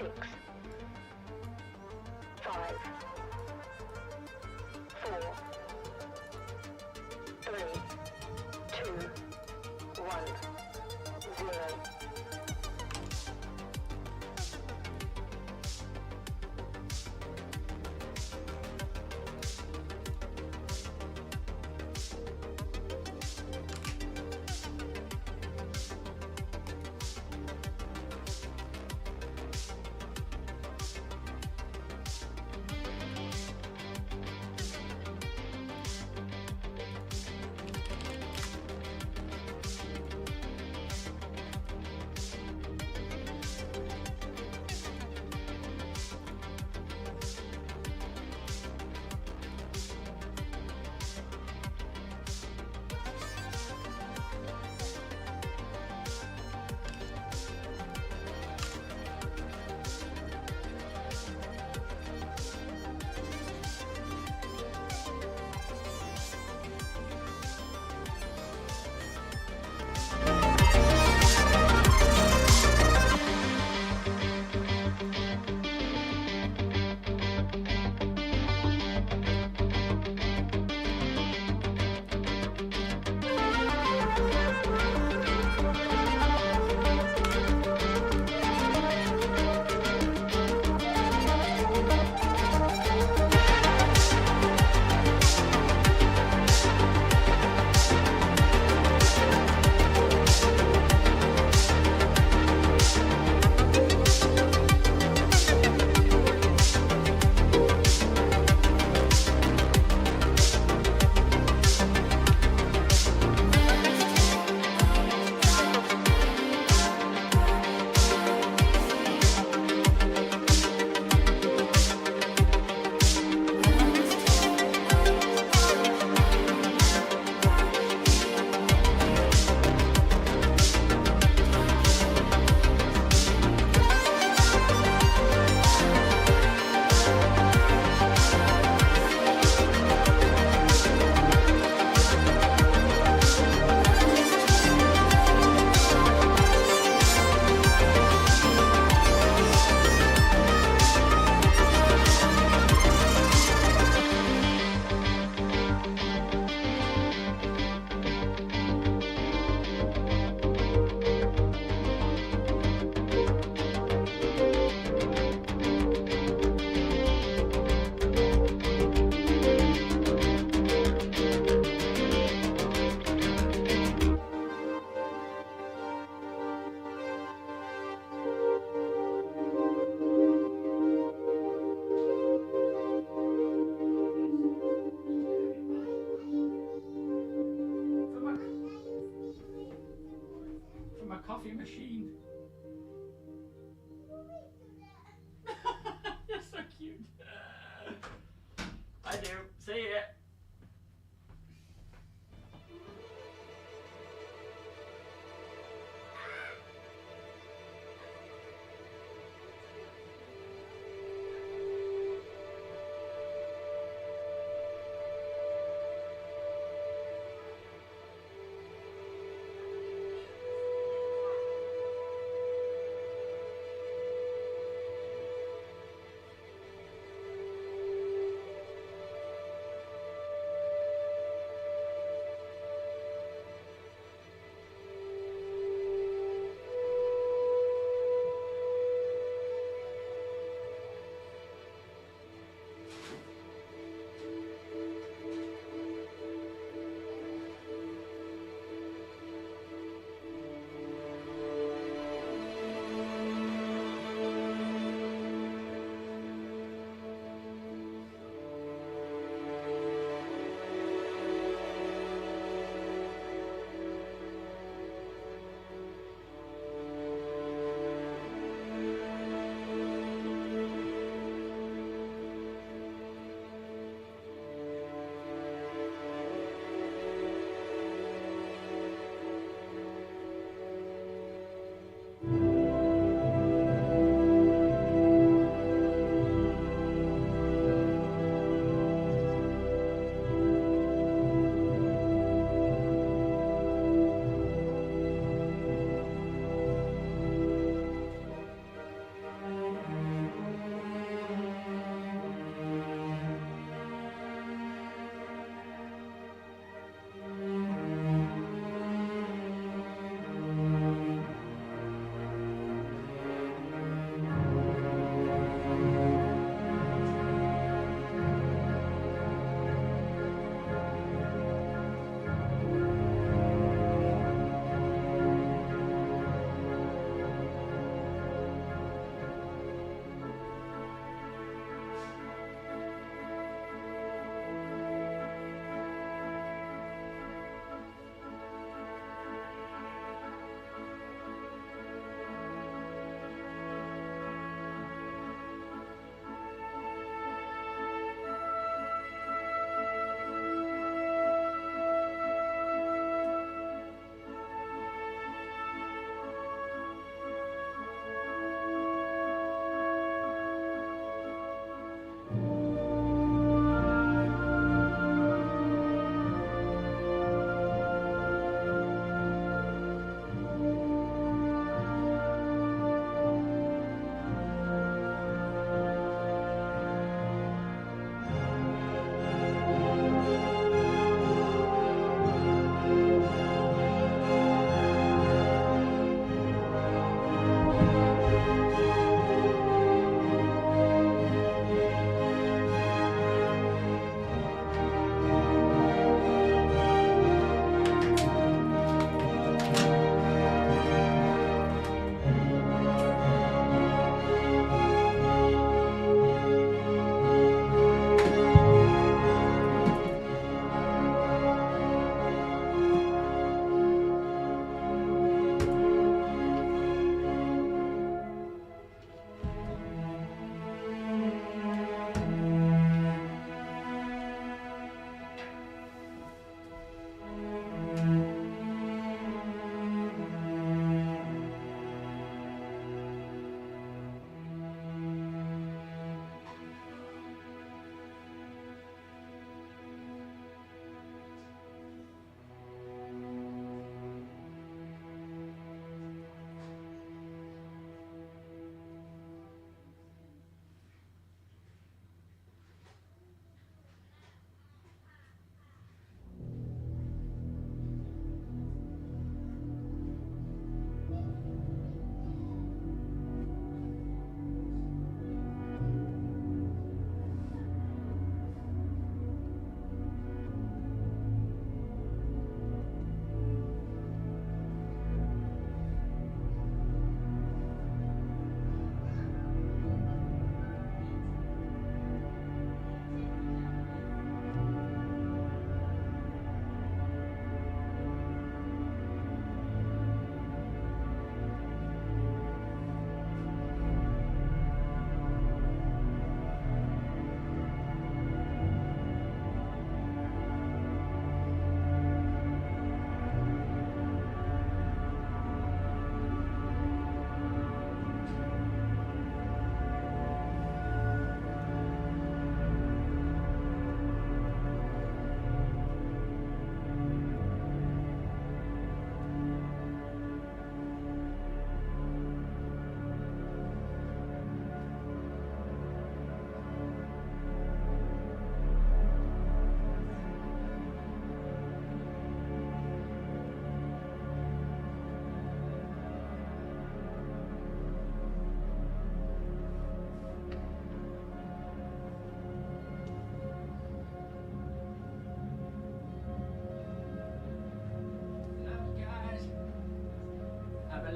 6, 5, 4, 3, 2, 1, 0.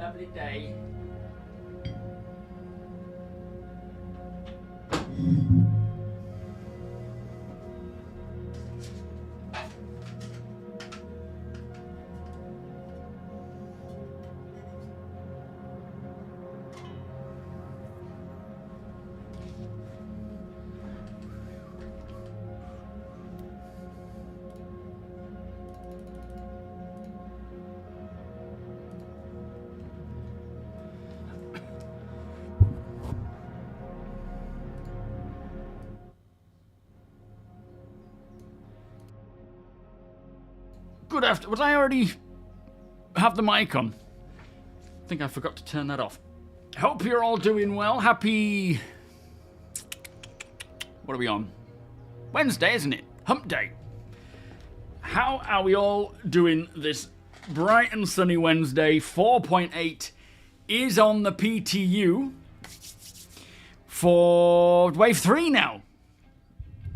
lovely day. Good after. Was I already have the mic on? I think I forgot to turn that off. Hope you're all doing well. Happy. What are we on? Wednesday, isn't it? Hump day. How are we all doing this bright and sunny Wednesday? 4.8 is on the PTU for wave 3 now.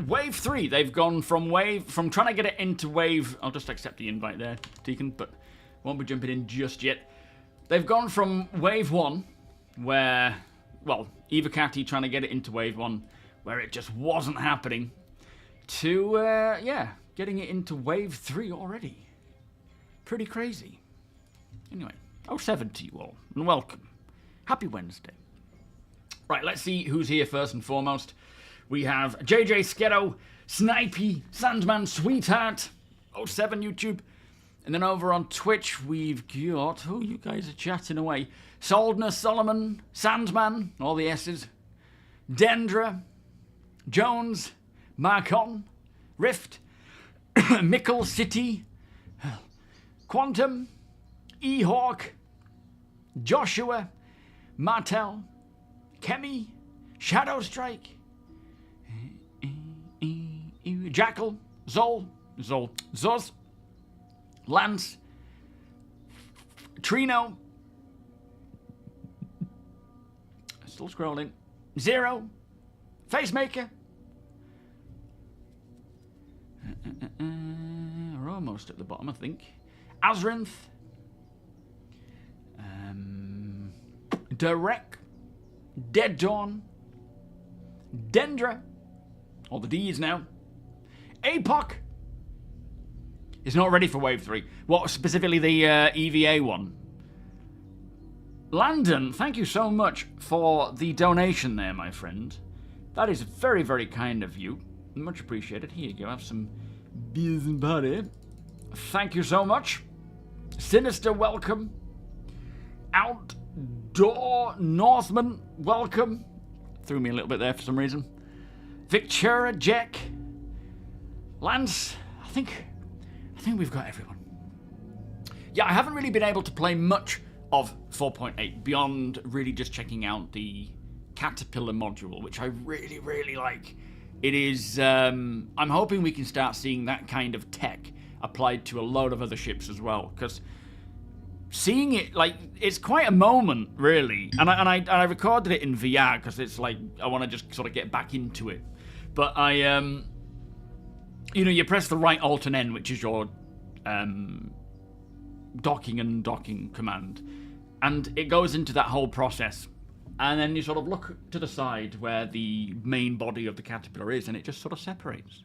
Wave 3, they've gone from trying to get it into wave. I'll just accept the invite there, Deacon, but won't be jumping in just yet. They've gone from wave 1, where, well, Evacati trying to get it into wave 1, where it just wasn't happening, to, yeah, getting it into wave 3 already. Pretty crazy. Anyway, 07 to you all, and welcome. Happy Wednesday. Right, let's see who's here first and foremost. We have JJ Sketto, Snipey, Sandman, Sweetheart, 07 YouTube. And then over on Twitch, we've got, oh, you guys are chatting away. Soldner, Solomon, Sandman, all the S's. Dendra, Jones, Marcon, Rift, Mickle City, Quantum, E-Hawk, Joshua, Martel, Kemi, Shadow Strike, Jackal, Zol, Zoz, Lance, Trino, still scrolling, Zero, Facemaker, we're almost at the bottom, I think, Azrinth, Derek, Dead Dawn, Dendra, all the D's now, APOC is not ready for Wave 3. What, specifically the EVA one? Landon, thank you so much for the donation there, my friend. That is very, very kind of you. Much appreciated. Here you go, have some beers and butter. Thank you so much. Sinister, welcome. Outdoor Northman, welcome. Threw me a little bit there for some reason. Victoria, Jack, Lance, I think we've got everyone. Yeah, I haven't really been able to play much of 4.8 beyond really just checking out the Caterpillar module, which I really, really like. It is, I'm hoping we can start seeing that kind of tech applied to a load of other ships as well, because seeing it, like, it's quite a moment, really. And I recorded it in VR, because it's like, I want to just sort of get back into it. But you know, you press the right Alt and N, which is your docking and undocking command, and it goes into that whole process. And then you sort of look to the side where the main body of the Caterpillar is, and it just sort of separates.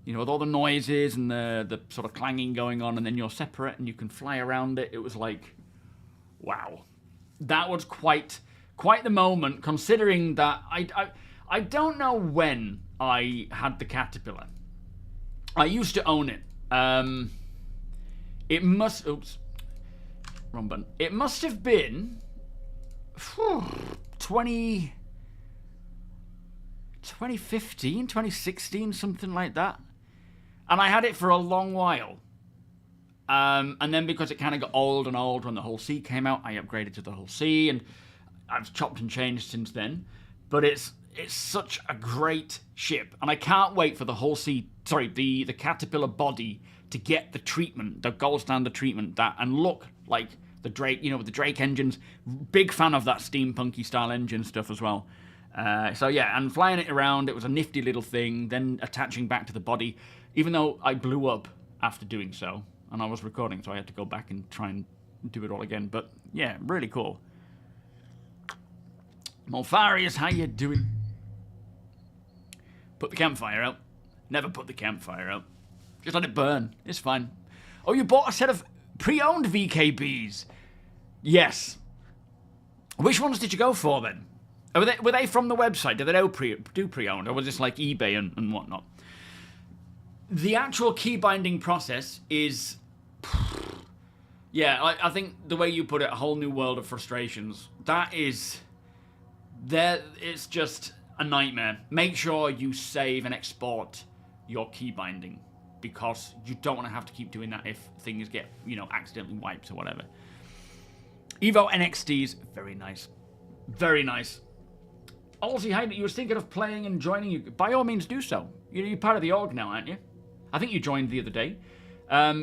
You know, with all the noises and the sort of clanging going on, and then you're separate and you can fly around it. It was like, wow. That was quite the moment, considering that I don't know when I had the Caterpillar. I used to own it. It must... Oops. Wrong button. It must have been... 2015, 2016, something like that. And I had it for a long while. And then because it kind of got old and old when the Hull C came out, I upgraded to the Hull C, and I've chopped and changed since then. But it's such a great ship, and I can't wait for the Hull C, sorry, the Caterpillar body to get the treatment, the gold standard treatment, that, and look like the Drake, you know, with the Drake engines. Big fan of that steampunky style engine stuff as well. So yeah, and flying it around, it was a nifty little thing, then attaching back to the body, even though I blew up after doing so, and I was recording, so I had to go back and try and do it all again. But yeah, really cool. Molfarius, how you doing? Put the campfire out. Never put the campfire out. Just let it burn. It's fine. Oh, you bought a set of pre-owned VKBs? Yes. Which ones did you go for then? Were they from the website? Did they do pre-owned? Or was this like eBay and whatnot? The actual key binding process is... Yeah, I think the way you put it, a whole new world of frustrations. That is... It's just a nightmare. Make sure you save and export your key binding, because you don't want to have to keep doing that if things get, accidentally wiped or whatever. Evo NXTs, very nice. Very nice. Also, you was thinking of playing and joining you. By all means, do so. You're part of the org now, aren't you? I think you joined the other day.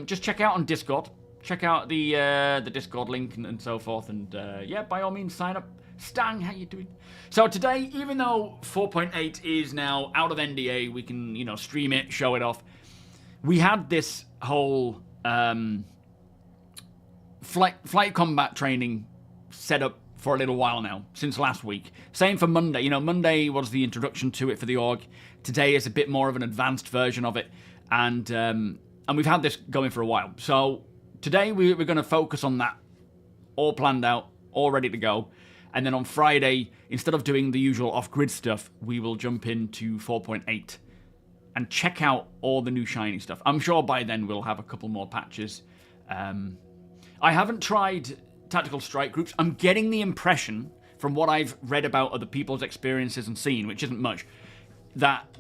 Just check out on Discord. Check out the Discord link and so forth. And yeah, by all means, sign up. Stang, how you doing? So today, even though 4.8 is now out of NDA, we can, stream it, show it off. We had this whole flight combat training set up for a little while now, since last week. Same for Monday. Monday was the introduction to it for the org. Today is a bit more of an advanced version of it, and we've had this going for a while. So today we're going to focus on that, all planned out, all ready to go. And then on Friday, instead of doing the usual off-grid stuff, we will jump into 4.8 and check out all the new shiny stuff. I'm sure by then we'll have a couple more patches. I haven't tried tactical strike groups. I'm getting the impression, from what I've read about other people's experiences and seen, which isn't much, that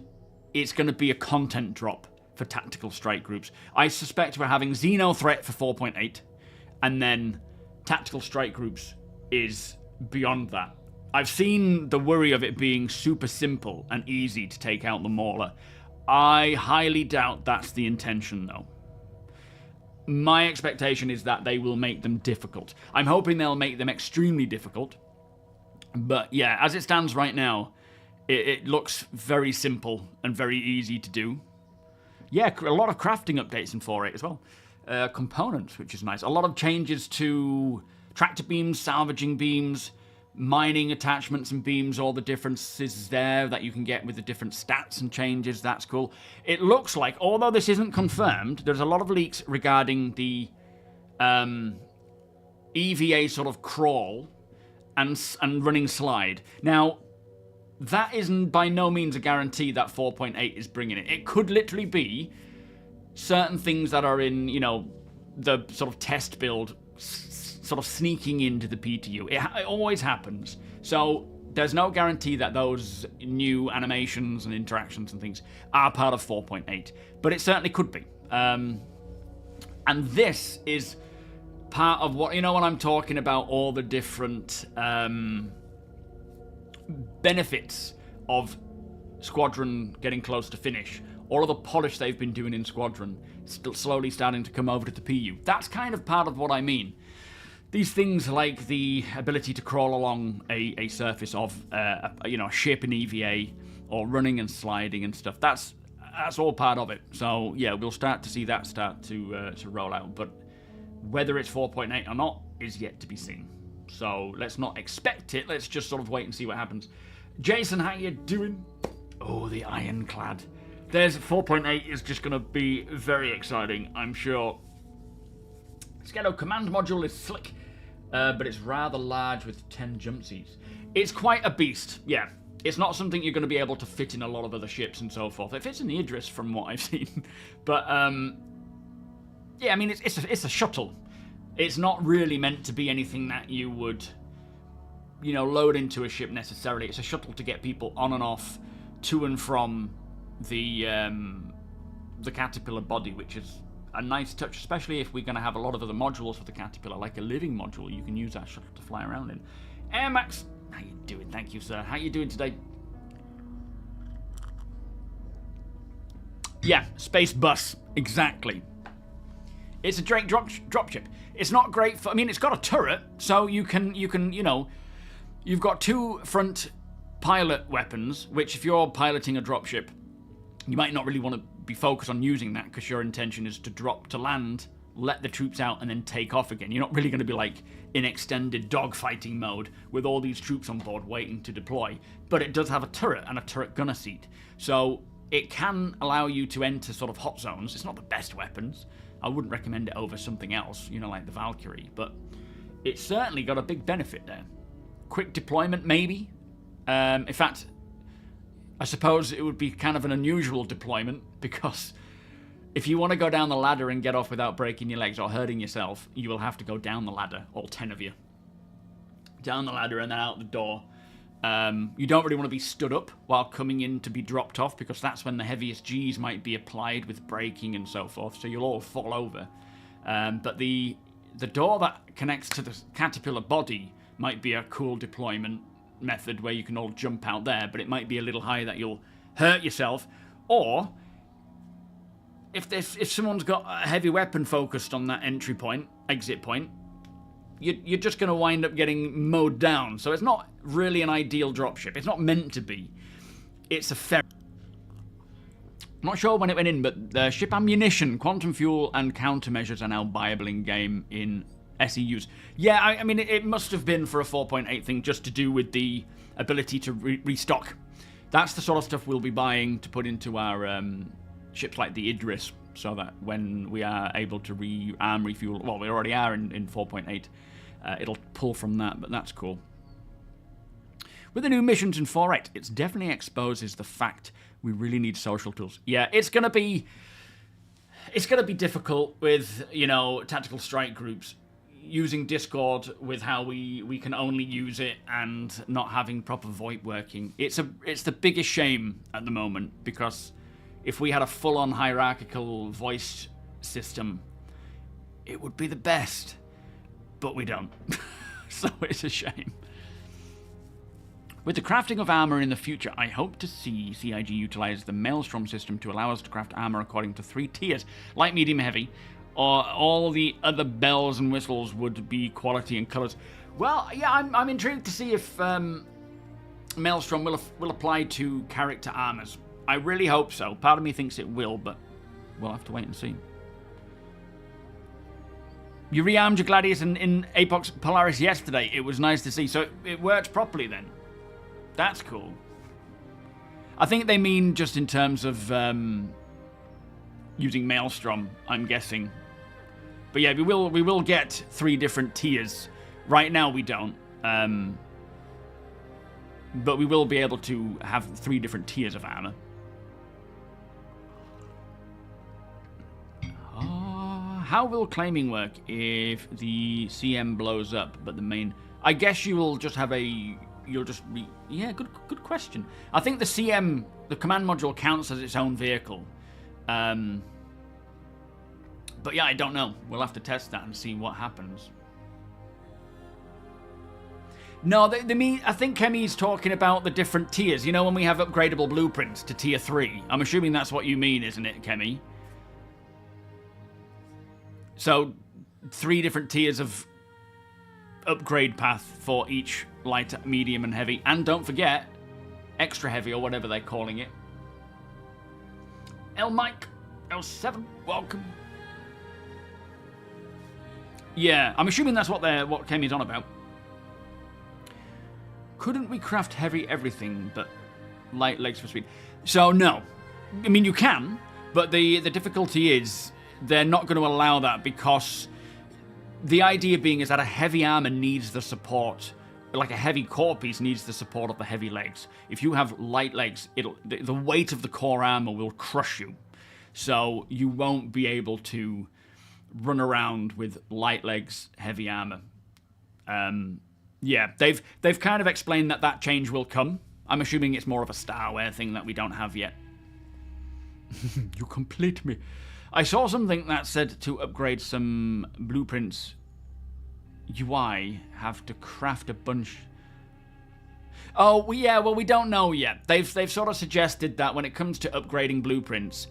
it's going to be a content drop for tactical strike groups. I suspect we're having Xeno Threat for 4.8, and then tactical strike groups is beyond that. I've seen the worry of it being super simple and easy to take out the Mauler. I highly doubt that's the intention, though. My expectation is that they will make them difficult. I'm hoping they'll make them extremely difficult. But yeah, as it stands right now, it looks very simple and very easy to do. Yeah, a lot of crafting updates in 4.8 as well. Components, which is nice. A lot of changes to tractor beams, salvaging beams, mining attachments and beams, all the differences there that you can get with the different stats and changes. That's cool. It looks like, although this isn't confirmed, there's a lot of leaks regarding the EVA sort of crawl and running slide. Now, that isn't by no means a guarantee that 4.8 is bringing it. It could literally be certain things that are in, the sort of test build sort of sneaking into the PTU. It always happens. So there's no guarantee that those new animations and interactions and things are part of 4.8, but it certainly could be. And this is part of what, when I'm talking about all the different benefits of Squadron getting close to finish, all of the polish they've been doing in Squadron still slowly starting to come over to the PU. That's kind of part of what I mean. These things like the ability to crawl along a surface of a ship in EVA, or running and sliding and stuff, that's all part of it. So yeah, we'll start to see that start to roll out. But whether it's 4.8 or not is yet to be seen. So let's not expect it. Let's just sort of wait and see what happens. Jason, how you doing? Oh, the ironclad. There's 4.8 is just going to be very exciting, I'm sure. Skedo command module is slick, but it's rather large with 10 jump seats. It's quite a beast, yeah. It's not something you're going to be able to fit in a lot of other ships and so forth. It fits in the Idris from what I've seen. But, yeah, I mean, it's a shuttle. It's not really meant to be anything that you would, load into a ship necessarily. It's a shuttle to get people on and off, to and from the Caterpillar body, which is a nice touch, especially if we're going to have a lot of other modules for the Caterpillar, like a living module. You can use that shuttle to fly around in. Airmax, how you doing? Thank you, sir. How you doing today? Yeah, space bus, exactly. It's a Drake dropship. It's not great for. I mean, it's got a turret, so you can, you've got two front pilot weapons, which if you're piloting a dropship, you might not really want to be focused on using that because your intention is to drop to land let the troops out, and then take off again. You're not really going to be like in extended dogfighting mode with all these troops on board waiting to deploy. But it does have a turret and a turret gunner seat. So it can allow you to enter sort of hot zones. It's not the best weapons. I wouldn't recommend it over something else, you know, like the Valkyrie. But it's certainly got a big benefit there. Quick deployment, maybe. In fact, I suppose it would be kind of an unusual deployment, because if you want to go down the ladder and get off without breaking your legs or hurting yourself, you will have to go down the ladder, all 10 of you. Down the ladder and then out the door. You don't really want to be stood up while coming in to be dropped off, because that's when the heaviest Gs might be applied with braking and so forth, so you'll all fall over. But the door that connects to the caterpillar body might be a cool deployment method where you can all jump out there, but it might be a little high that you'll hurt yourself. Or if someone's got a heavy weapon focused on that exit point, you're just going to wind up getting mowed down. So it's not really an ideal dropship. It's not meant to be. It's a fair... I'm not sure when it went in, but the ship ammunition, quantum fuel, and countermeasures are now buyable in-game in SEUs. Yeah, I mean, it must have been for a 4.8 thing, just to do with the ability to restock. That's the sort of stuff we'll be buying to put into our ships like the Idris, so that when we are able to rearm, refuel, well, we already are in 4.8, it'll pull from that, but that's cool. With the new missions in 4.8, it definitely exposes the fact we really need social tools. Yeah, it's gonna be difficult with, you know, tactical strike groups using Discord with how we can only use it and not having proper VoIP working. It's the biggest shame at the moment, because if we had a full-on hierarchical voice system, it would be the best, but we don't. So it's a shame. With the crafting of armor in the future, I hope to see CIG utilize the Maelstrom system to allow us to craft armor according to 3 tiers, light, medium, heavy, or all the other bells and whistles would be quality and colors. Well, yeah, I'm intrigued to see if Maelstrom will apply to character armors. I really hope so. Part of me thinks it will, but we'll have to wait and see. You rearmed your Gladius in Apox Polaris yesterday. It was nice to see. So it worked properly then. That's cool. I think they mean just in terms of using Maelstrom, I'm guessing. But yeah, we will get 3 different tiers. Right now we don't. But we will be able to have 3 different tiers of armor. How will claiming work if the CM blows up, but the main... I guess you will just have a... You'll just be... Yeah, good question. I think the CM, the command module, counts as its own vehicle. But yeah, I don't know. We'll have to test that and see what happens. No, they mean... I think Kemi's talking about the different tiers. You know, when we have upgradable blueprints to tier 3. I'm assuming that's what you mean, isn't it, Kemi? So, 3 different tiers of upgrade path for each light, medium, and heavy. And don't forget, extra heavy, or whatever they're calling it. Mike, L7, welcome. Yeah, I'm assuming that's what Kemi's on about. Couldn't we craft heavy everything, but light legs for speed? So, no. I mean, you can, but the difficulty is... They're not going to allow that, because the idea being is that a heavy armor needs the support, like a heavy core piece needs the support of the heavy legs. If you have light legs, the weight of the core armor will crush you. So you won't be able to run around with light legs, heavy armor. Yeah, they've kind of explained that change will come. I'm assuming it's more of a Starware thing that we don't have yet. You complete me. I saw something that said to upgrade some blueprints UI, have to craft a bunch. Oh, well, yeah, well, we don't know yet. They've sort of suggested that when it comes to upgrading blueprints,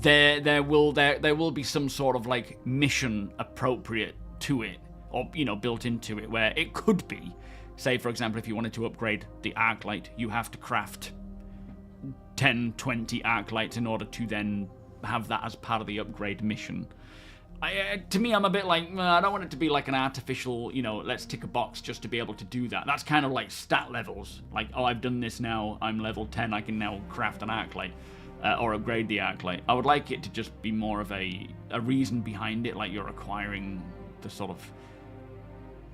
there will be some sort of like mission appropriate to it, or you know, built into it, where it could be, say for example, if you wanted to upgrade the arc light, you have to craft 10, 20 arc lights in order to then have that as part of the upgrade mission. To me, I'm a bit like, I don't want it to be like an artificial, you know, let's tick a box just to be able to do that. That's kind of like stat levels. Like, oh, I've done this now, I'm level 10, I can now craft an arc light, or upgrade the arc light. I would like it to just be more of a reason behind it, like you're acquiring the sort of,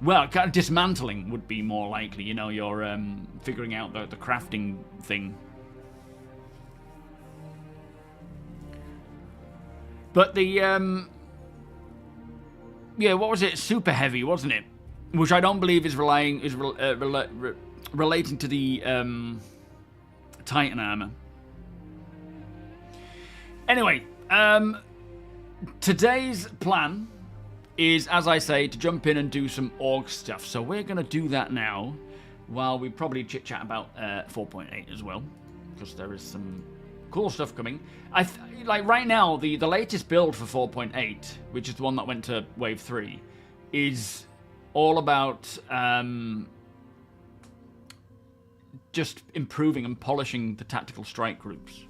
well, kind of dismantling would be more likely, you know, you're figuring out the crafting thing. But the, yeah, what was it? Super heavy, wasn't it? Which I don't believe is relating to the Titan armor. Anyway, today's plan is, as I say, to jump in and do some org stuff. So we're going to do that now, while we probably chit-chat about 4.8 as well, because there is some cool stuff coming. Like right now, the latest build for 4.8, which is the one that went to Wave 3, is all about just improving and polishing the tactical strike groups.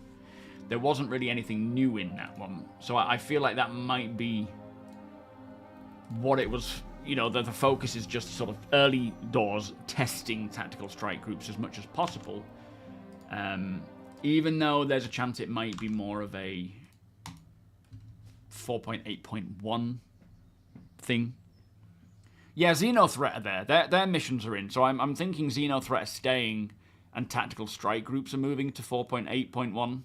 There wasn't really anything new in that one, so I feel like that might be what it was. You know, the focus is just sort of early doors testing tactical strike groups as much as possible. Even though there's a chance it might be more of a 4.8.1 thing. Yeah, Xenothreat are there. Their missions are in. So I'm thinking Xenothreat are staying and tactical strike groups are moving to 4.8.1.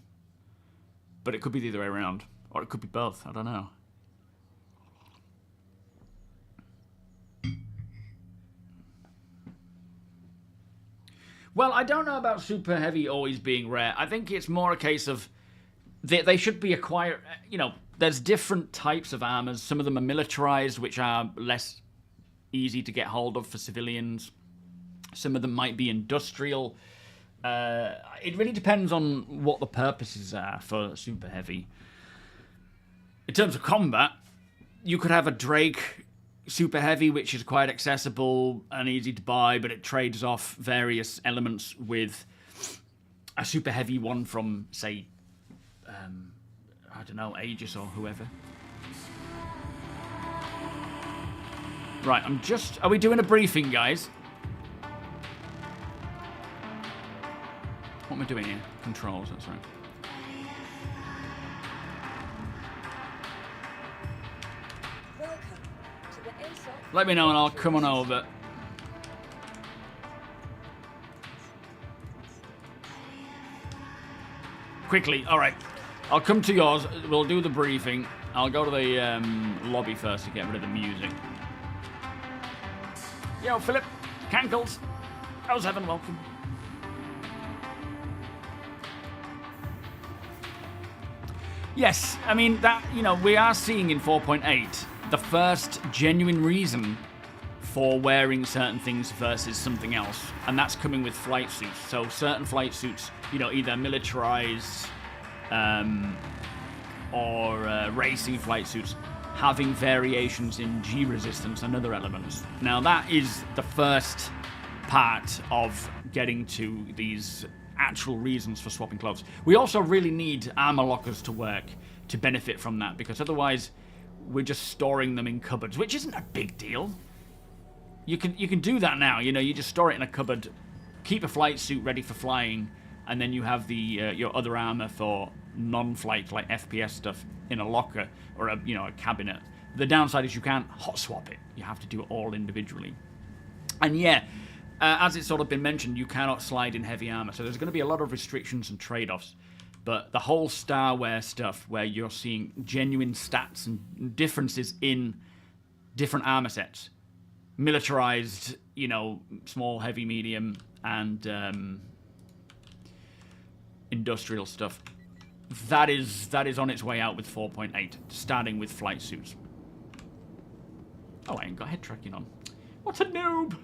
But it could be the other way around. Or it could be both. I don't know. Well, I don't know about super heavy always being rare. I think it's more a case of they should be acquired. You know, there's different types of armors. Some of them are militarized, which are less easy to get hold of for civilians. Some of them might be industrial. It really depends on what the purposes are for super heavy. In terms of combat, you could have a Drake super heavy, which is quite accessible and easy to buy, but it trades off various elements with a super heavy one from, say, I don't know, Aegis or whoever. Right, are we doing a briefing, guys? What am I doing here? Controls, that's right. Let me know and I'll come on over. Quickly, alright. I'll come to yours, we'll do the briefing. I'll go to the lobby first to get rid of the music. Yo, Philip, Cankles, how's heaven, welcome. Yes, I mean, that, you know, we are seeing in 4.8 the first genuine reason for wearing certain things versus something else, and that's coming with flight suits. So certain flight suits, you know, either militarized or racing flight suits, having variations in G resistance and other elements. Now that is the first part of getting to these actual reasons for swapping clothes. We also really need armor lockers to work to benefit from that, because otherwise we're just storing them in cupboards, which isn't a big deal. You can do that now. You know, you just store it in a cupboard, keep a flight suit ready for flying, and then you have the your other armor for non-flight, like FPS stuff, in a locker or a cabinet. The downside is you can't hot swap it. You have to do it all individually. And yeah, as it's sort of been mentioned, you cannot slide in heavy armor, so there's going to be a lot of restrictions and trade-offs. But the whole Starware stuff, where you're seeing genuine stats and differences in different armor sets, militarized, you know, small, heavy, medium, and industrial stuff, that is on its way out with 4.8, starting with flight suits. Oh, I ain't got head tracking on. What a noob!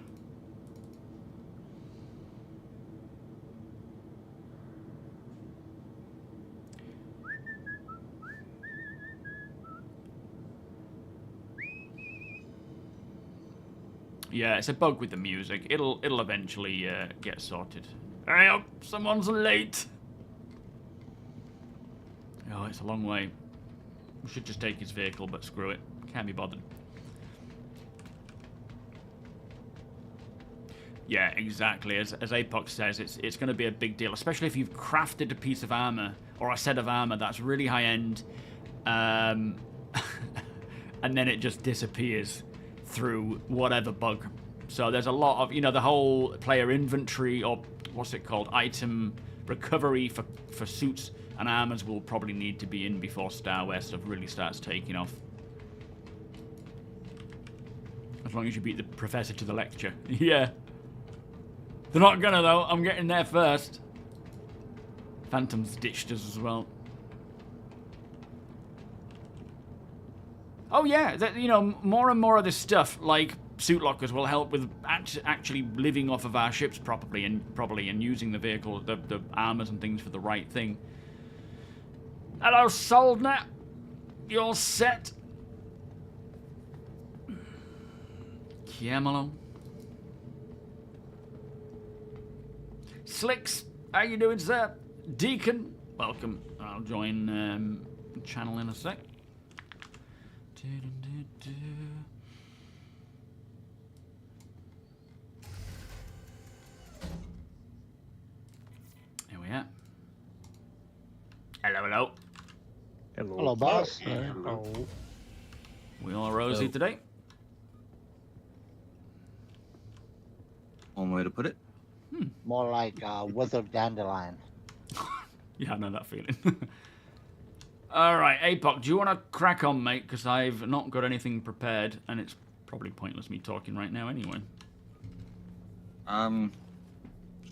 Yeah, it's a bug with the music. It'll eventually get sorted. Hurry up! Someone's late! Oh, it's a long way. We should just take his vehicle, but screw it. Can't be bothered. Yeah, exactly. As Apox says, it's going to be a big deal, especially if you've crafted a piece of armor or a set of armor that's really high end, and then it just disappears through whatever bug. So there's a lot of, the whole player inventory, or what's it called, item recovery for suits and armors will probably need to be in before Star Wars stuff really starts taking off. As long as you beat the professor to the lecture. Yeah. They're not gonna, though. I'm getting there first. Phantom's ditched us as well. Oh yeah, more and more of this stuff, like suit lockers, will help with actually living off of our ships properly and using the vehicle, the armors and things for the right thing. Hello, Soldner. You're set. Kiamalo. Slicks, how you doing, sir? Deacon, welcome. I'll join channel in a sec. Here we are. Hello, hello. Hello, boss. Hello. We all rosy today? One way to put it. More like withered dandelion. Yeah, I know that feeling. Alright, Apoc, do you want to crack on, mate? Because I've not got anything prepared, and it's probably pointless me talking right now anyway.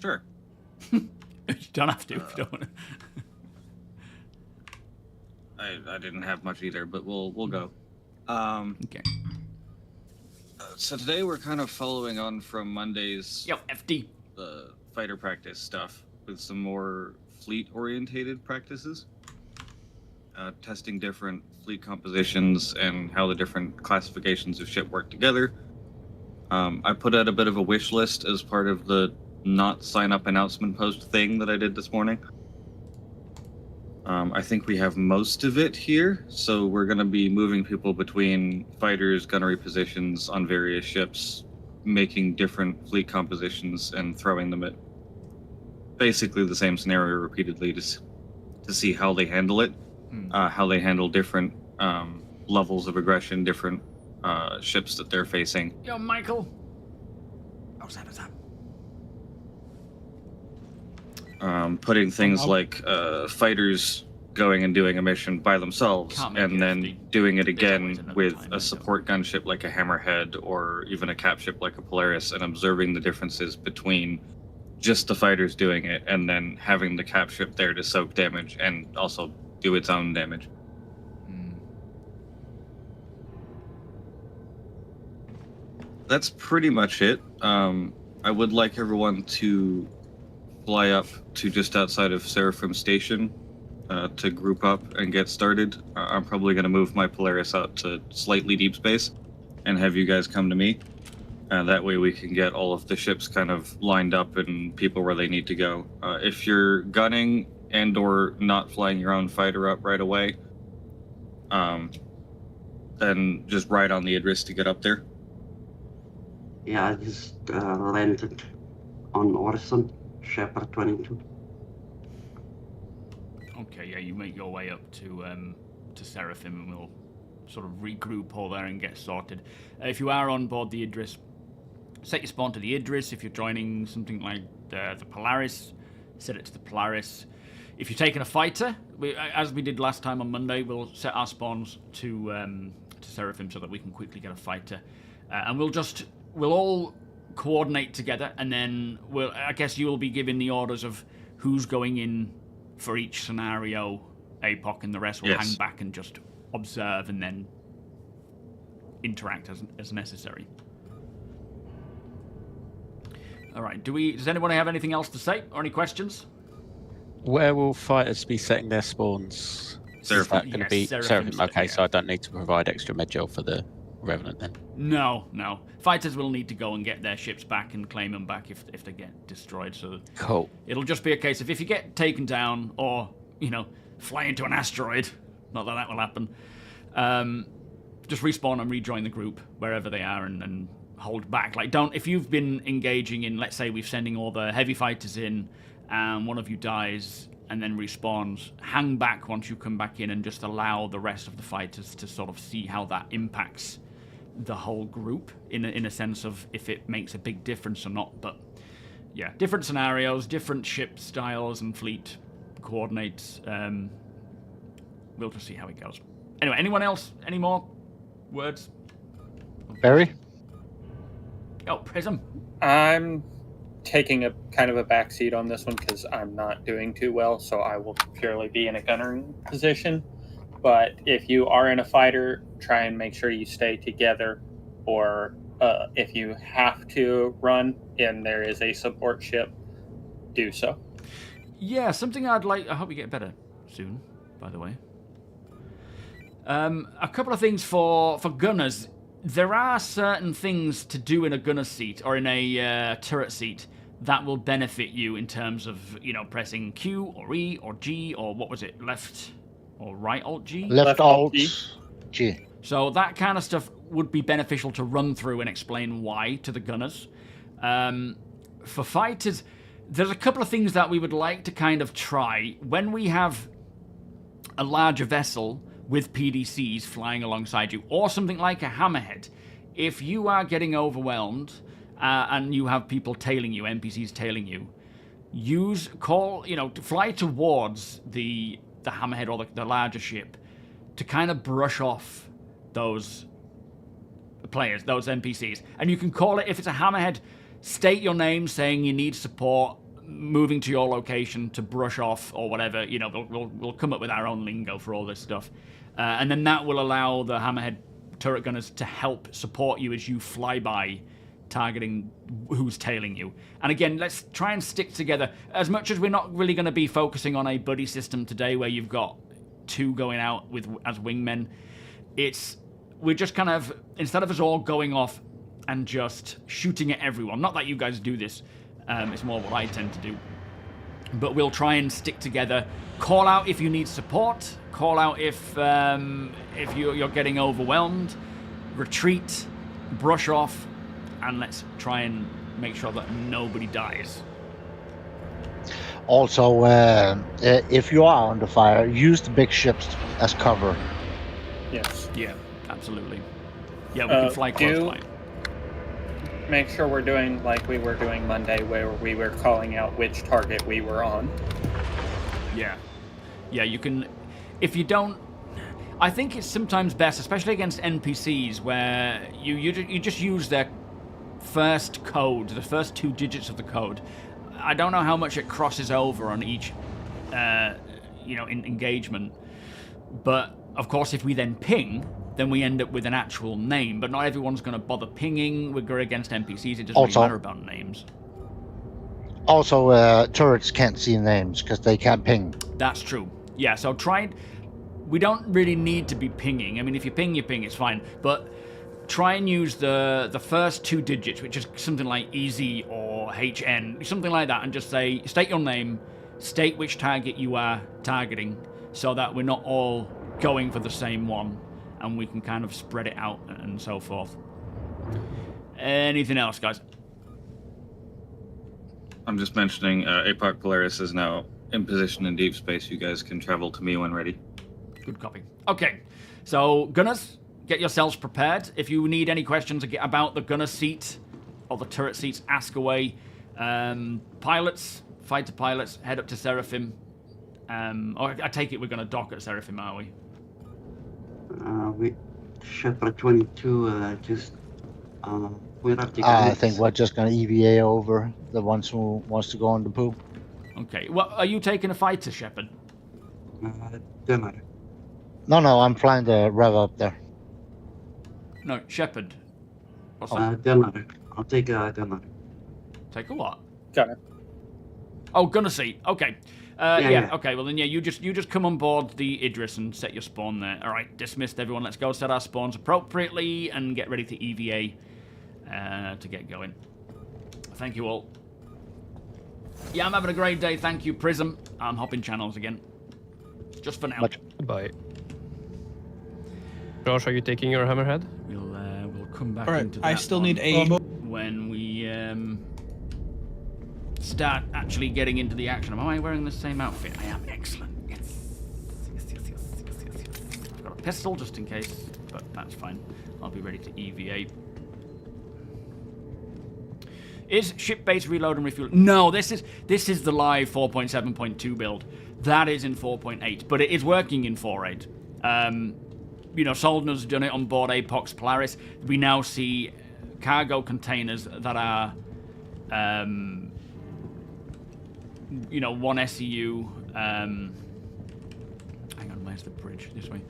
Sure. You don't have to if you don't want to. I didn't have much either, but we'll go. Okay. So today we're kind of following on from Monday's Yo, FD. Fighter practice stuff with some more fleet-orientated practices. Testing different fleet compositions and how the different classifications of ship work together. I put out a bit of a wish list as part of the not sign up announcement post thing that I did this morning. I think we have most of it here, so we're going to be moving people between fighters, gunnery positions on various ships, making different fleet compositions and throwing them at basically the same scenario repeatedly to see how they handle it, how they handle different levels of aggression, different ships that they're facing. Yo, Michael. What's that? Putting things like fighters going and doing a mission by themselves and then doing it again with a support gunship like a Hammerhead or even a cap ship like a Polaris, and observing the differences between just the fighters doing it and then having the cap ship there to soak damage and also do its own damage. That's pretty much it. I would like everyone to fly up to just outside of Seraphim Station to group up and get started. I'm probably going to move my Polaris out to slightly deep space and have you guys come to me. That way we can get all of the ships kind of lined up and people where they need to go. If you're gunning and or not flying your own fighter up right away, then just ride on the Idris to get up there. Yeah, I just landed on Orison, Shepard 22. Okay, yeah, you make your way up to Seraphim and we'll sort of regroup all there and get sorted. If you are on board the Idris, set your spawn to the Idris. If you're joining something like the Polaris, set it to the Polaris. If you're taking a fighter, as we did last time on Monday, we'll set our spawns to Seraphim so that we can quickly get a fighter. And we'll all coordinate together, and then I guess you'll be giving the orders of who's going in for each scenario, APOC, and the rest will hang back and just observe and then interact as necessary. All right, does anybody have anything else to say or any questions? Where will fighters be setting their spawns? Seraphim. Is that going to be Seraphim? Okay, yeah. so I don't need to provide extra medgel for the Revenant then? No. Fighters will need to go and get their ships back and claim them back if they get destroyed. So cool. It'll just be a case of if you get taken down or, fly into an asteroid, not that will happen, just respawn and rejoin the group wherever they are and hold back. Like, don't, if you've been engaging in, let's say we're sending all the heavy fighters in and one of you dies and then respawns, hang back once you come back in and just allow the rest of the fighters to sort of see how that impacts the whole group in a sense of if it makes a big difference or not. But yeah, different scenarios, different ship styles and fleet coordinates. We'll just see how it goes. Anyway, anyone else? Any more words? Barry? Oh, Prism. I'm taking a kind of a backseat on this one because I'm not doing too well, so I will purely be in a gunnery position. But if you are in a fighter, try and make sure you stay together, or if you have to run and there is a support ship, do so. Yeah, something I'd like... I hope you get better soon, by the way. A couple of things for gunners. There are certain things to do in a gunner seat or in a turret seat that will benefit you in terms of, you know, pressing Q or E or G or what was it, left or right Alt G? Left Alt G. So that kind of stuff would be beneficial to run through and explain why to the gunners. For fighters, there's a couple of things that we would like to kind of try. When we have a larger vessel with PDCs flying alongside you, or something like a hammerhead, if you are getting overwhelmed and you have people tailing you, NPCs tailing you, fly towards the hammerhead or the larger ship to kind of brush off those players, those NPCs. And you can call it, if it's a hammerhead, state your name saying you need support, moving to your location to brush off or whatever. You know, we'll come up with our own lingo for all this stuff. And then that will allow the hammerhead turret gunners to help support you as you fly by, targeting who's tailing you. And again, let's try and stick together. As much as we're not really going to be focusing on a buddy system today where you've got two going out as wingmen, we're just kind of, instead of us all going off and just shooting at everyone, not that you guys do this, it's more what I tend to do, but we'll try and stick together. Call out if you need support, call out if you're getting overwhelmed, retreat, brush off, and let's try and make sure that nobody dies. Also, if you are under fire, use the big ships as cover. Yes. Yeah, absolutely. Yeah, we can fly close by. Make sure we're doing like we were doing Monday, where we were calling out which target we were on. Yeah. Yeah, you can... If you don't... I think it's sometimes best, especially against NPCs, where you just use their first code, the first 2 digits of the code. I don't know how much it crosses over on each, engagement. But, of course, if we then ping, then we end up with an actual name. But not everyone's going to bother pinging. We're against NPCs. It doesn't really matter about names. Also, turrets can't see names because they can't ping. That's true. Yeah, so we don't really need to be pinging. I mean, if you ping, it's fine. But try and use the first 2 digits, which is something like EZ or HN, something like that, and just state your name, state which target you are targeting, so that we're not all going for the same one, and we can kind of spread it out and so forth. Anything else, guys? I'm just mentioning APOC Polaris is now in position in deep space. You guys can travel to me when ready. Good copy. Okay, so gunners, get yourselves prepared. If you need any questions about the gunner seat or the turret seats, ask away. Pilots, fighter pilots, head up to Seraphim. Or I take it we're going to dock at Seraphim, are we? We Shepard 22 just we're up the I think we're just going to EVA over the ones who wants to go on the pool. Okay. Well, are you taking a fighter, Shepard? Dinner. No, I'm flying the rev up there. No, Shepard. What's that? Dinner. I'll take a dinner. Take a what? Gunner. Oh, gunner seat. Okay. Yeah. Okay. Well then, you just come on board the Idris and set your spawn there. All right. Dismissed, everyone. Let's go set our spawns appropriately and get ready to EVA to get going. Thank you all. Yeah, I'm having a great day. Thank you, Prism. I'm hopping channels again. Just for now. Bye. Josh, are you taking your hammerhead? We'll come back All right, into that I still one need a. when we start actually getting into the action. Am I wearing the same outfit? I am. Excellent. Yes. I've got a pistol just in case, but that's fine. I'll be ready to EVA. Is ship-based reload and refuel? No, this is the live 4.7.2 build. That is in 4.8, but it is working in 4.8. You know, Soldner's done it on board Apox Polaris. We now see cargo containers that are, you know, 1 SEU. Hang on, where's the bridge? This way.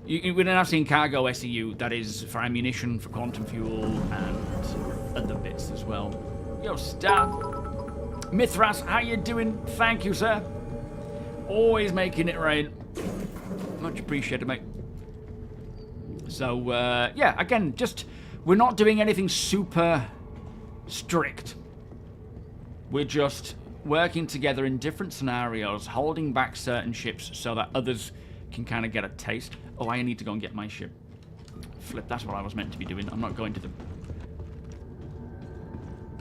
We're now seeing cargo SEU that is for ammunition, for quantum fuel, and other bits as well. Yo, Star. Mithras, how you doing? Thank you, sir. Always making it rain. Much appreciated, mate. So, yeah, again, just, we're not doing anything super strict. We're just working together in different scenarios, holding back certain ships so that others can kind of get a taste. Oh, I need to go and get my ship. Flip, that's what I was meant to be doing. I'm not going to the...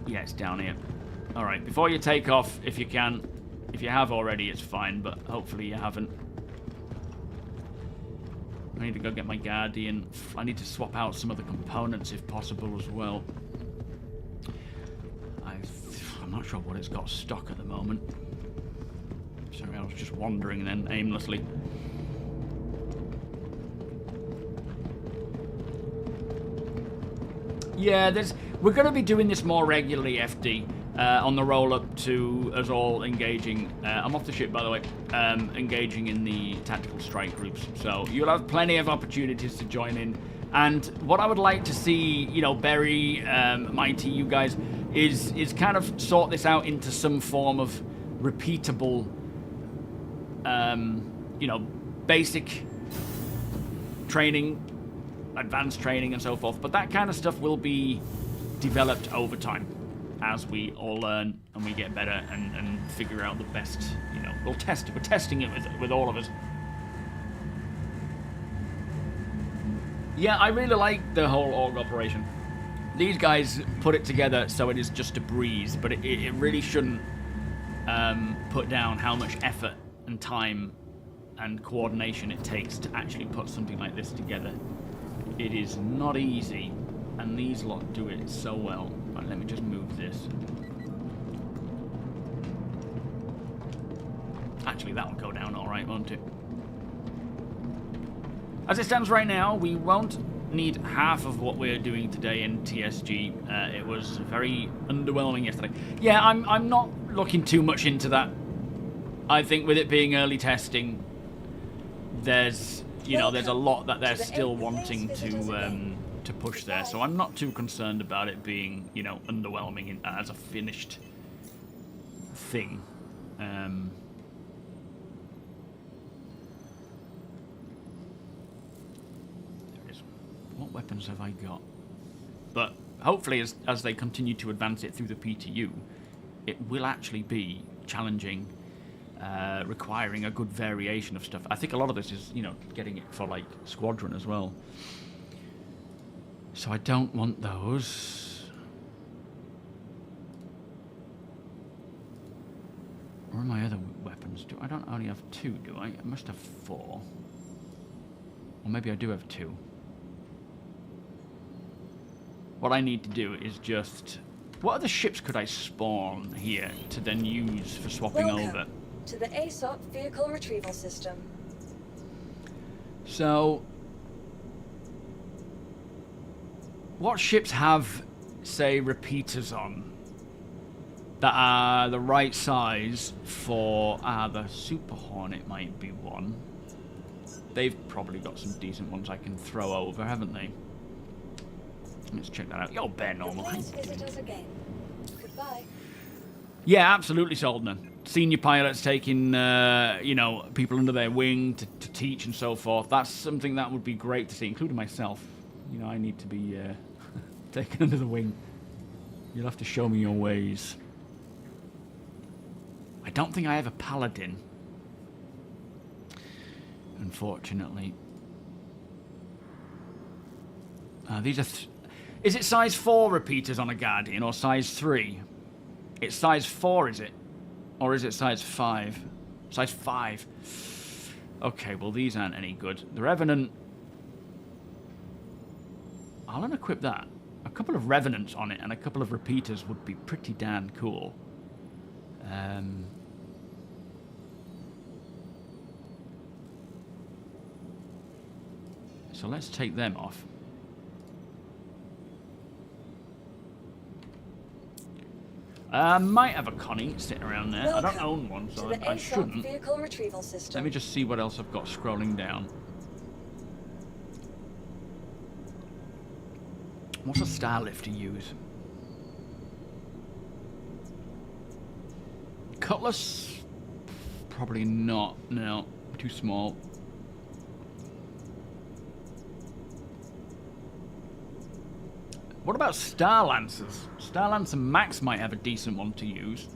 Yeah, it's down here. Alright, before you take off, if you can. If you have already, it's fine, but hopefully you haven't. I need to go get my Guardian. I need to swap out some of the components if possible as well. I'm not sure what it's got stock at the moment. Sorry, I was just wandering then aimlessly. Yeah, we're going to be doing this more regularly, FD, on the roll-up to us all engaging. I'm off the ship, by the way, engaging in the tactical strike groups. So you'll have plenty of opportunities to join in. And what I would like to see, you know, Berry, Mighty, you guys, is kind of sort this out into some form of repeatable, you know, basic training, advanced training and so forth, but that kind of stuff will be developed over time as we all learn and we get better and figure out the best, you know, we're testing it with all of us. Yeah, I really like the whole org operation. These guys put it together so it is just a breeze, but it really shouldn't put down how much effort and time and coordination it takes to actually put something like this together. It is not easy, and these lot do it so well. Right, let me just move this. Actually, that'll go down all right, won't it? As it stands right now, we won't need half of what we're doing today in TSG. It was very underwhelming yesterday. Yeah, I'm not looking too much into that. I think with it being early testing, there's a lot that they're still wanting to push there. So I'm not too concerned about it being, you know, underwhelming as a finished thing. There it is. What weapons have I got? But hopefully, as they continue to advance it through the PTU, it will actually be challenging. Requiring a good variation of stuff. I think a lot of this is, you know, getting it for like Squadron as well. So I don't want those. Where are my other weapons? I don't only have 2, do I? I must have 4. Or maybe I do have 2. What I need to do is just... What other ships could I spawn here to then use for swapping over? To the ASOP vehicle retrieval system. So, what ships have, say, repeaters on that are the right size for the Super Hornet might be one. They've probably got some decent ones I can throw over, haven't they? Let's check that out. Yo, Bear Normal. Please visit us again. Goodbye. Yeah, absolutely, Soldner. Senior pilots taking, you know, people under their wing to teach and so forth. That's something that would be great to see, including myself. You know, I need to be taken under the wing. You'll have to show me your ways. I don't think I have a paladin, unfortunately. These are... Is it size 4 repeaters on a Guardian or size 3? It's size 4, is it? Or is it size 5? Size 5. Okay, well, these aren't any good. The Revenant... I'll unequip that. A couple of Revenants on it and a couple of repeaters would be pretty damn cool. So let's take them off. Might have a Connie sitting around there. I don't own one, so I shouldn't. Vehicle retrieval system. Let me just see what else I've got scrolling down. What's a star lift to use? Cutlass? Probably not. No, too small. What about Star Lancers? Star Lancer Max might have a decent one to use.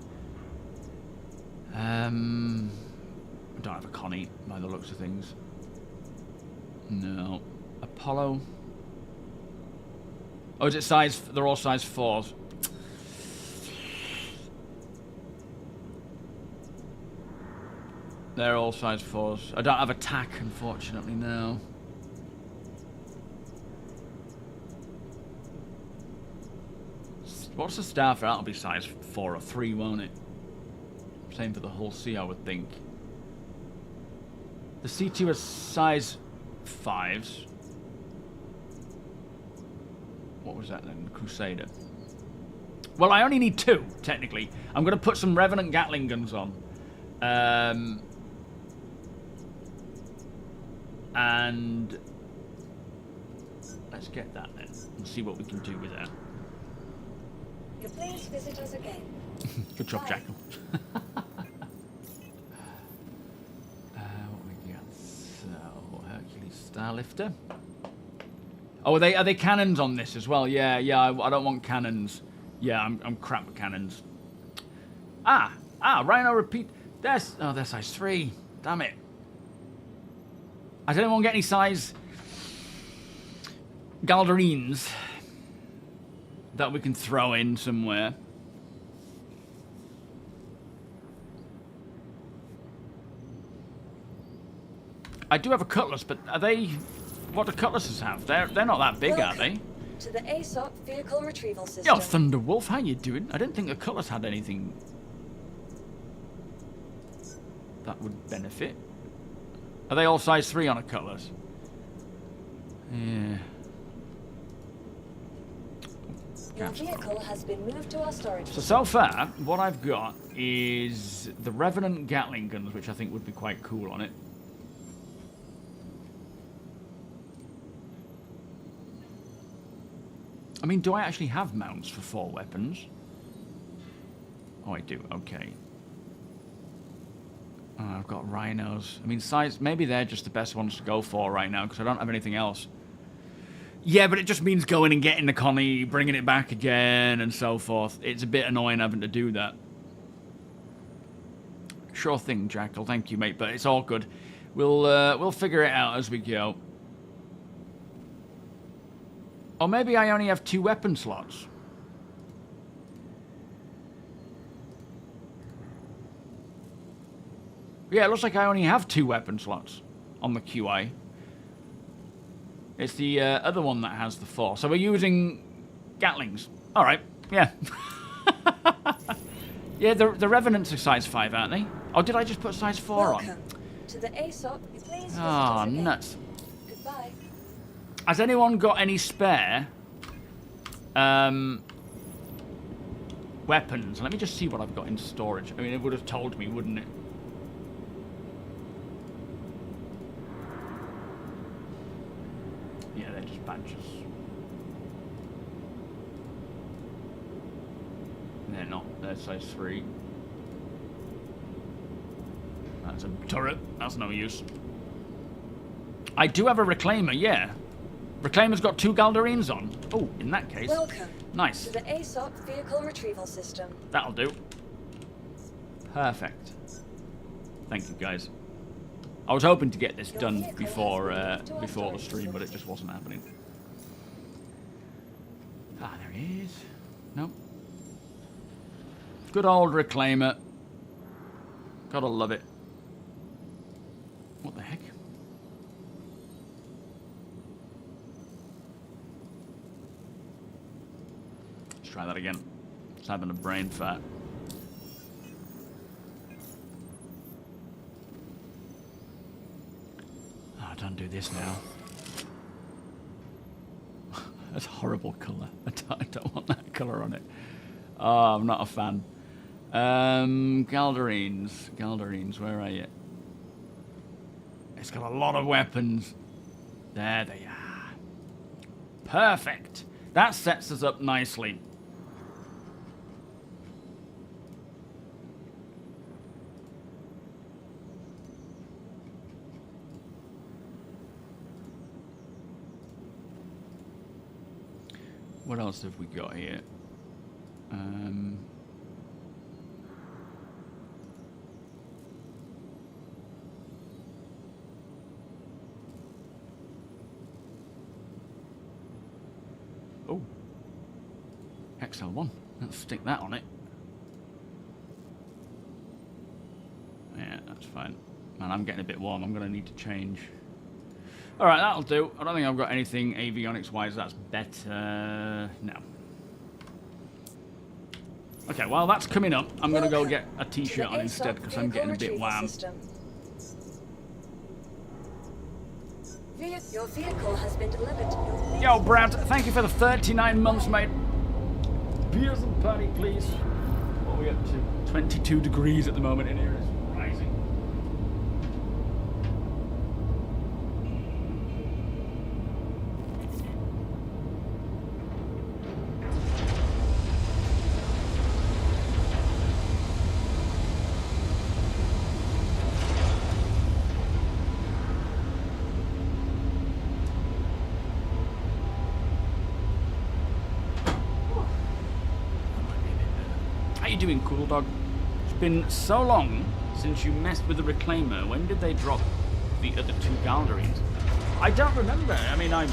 I don't have a Connie by the looks of things. No. Apollo. Oh, is it size... They're all size 4s. They're all size 4s. I don't have attack, unfortunately, no. What's the Starfighter? That'll be size 4 or 3, won't it? Same for the Hull C, I would think. The C2 is size 5s. What was that then? Crusader. Well, I only need 2, technically. I'm going to put some Revenant Gatling guns on. And let's get that then and see what we can do with that. Please visit us again. Good job, Bye. Jackal. What we got? So, Hercules Starlifter. Oh, are they cannons on this as well? Yeah, I don't want cannons. Yeah, I'm crap with cannons. Rhino repeat. They're size 3. Damn it. Does anyone get any size Galderines that we can throw in somewhere? I do have a Cutlass, but are they... What do Cutlasses have? They're not that big, are they? To the ASOP vehicle retrieval system. Yo, Thunderwolf, how you doing? I didn't think the Cutlass had anything that would benefit. Are they all size 3 on a Cutlass? Yeah. Your vehicle has been moved to our storage. So far, what I've got is the Revenant Gatling guns, which I think would be quite cool on it. I mean, do I actually have mounts for 4 weapons? Oh, I do. Okay. Oh, I've got rhinos. I mean, size... Maybe they're just the best ones to go for right now, because I don't have anything else. Yeah, but it just means going and getting the Connie, bringing it back again, and so forth. It's a bit annoying having to do that. Sure thing, Jackal. Thank you, mate, but it's all good. We'll figure it out as we go. Or maybe I only have 2 weapon slots. Yeah, it looks like I only have 2 weapon slots on the QI. It's the other one that has the 4. So we're using Gatlings. All right, yeah. Yeah, the Revenants are size 5, aren't they? Oh, did I just put size 4 Welcome on? to the ASOP. Please visit Oh, us again. nuts. Goodbye. Has anyone got any spare weapons? Let me just see what I've got in storage. I mean, it would have told me, wouldn't it? Yeah, they're just badges. They're not. They're size 3. That's a turret. That's no use. I do have a Reclaimer, yeah. Reclaimer's got 2 Galderines on. Oh, in that case. Welcome Nice. to the ASOP vehicle retrieval system. That'll do. Perfect. Thank you, guys. I was hoping to get this done before the stream, but it just wasn't happening. is. Nope. Good old reclaimer. Gotta love it. What the heck? Let's try that again. It's having a brain fart. Oh, don't do this now. That's a horrible colour. I don't want that colour on it. Oh, I'm not a fan. Galderines. Galderines, where are you? It's got a lot of weapons. There they are. Perfect. That sets us up nicely. What else have we got here? Oh, XL1. Let's stick that on it. Yeah, that's fine. Man, I'm getting a bit warm. I'm going to need to change. All right, that'll do. I don't think I've got anything avionics-wise that's better. No. Okay, while that's coming up, I'm going to go get a t-shirt on instead because I'm getting a bit warm. Your vehicle has been delivered. Yo, Brad, thank you for the 39 months, mate. Beers and party, please. What are we up to? 22 degrees at the moment in here. It's rising. How you doing, cool dog? It's been so long since you messed with the reclaimer. When did they drop the other two Galderines? I don't remember. I mean, I've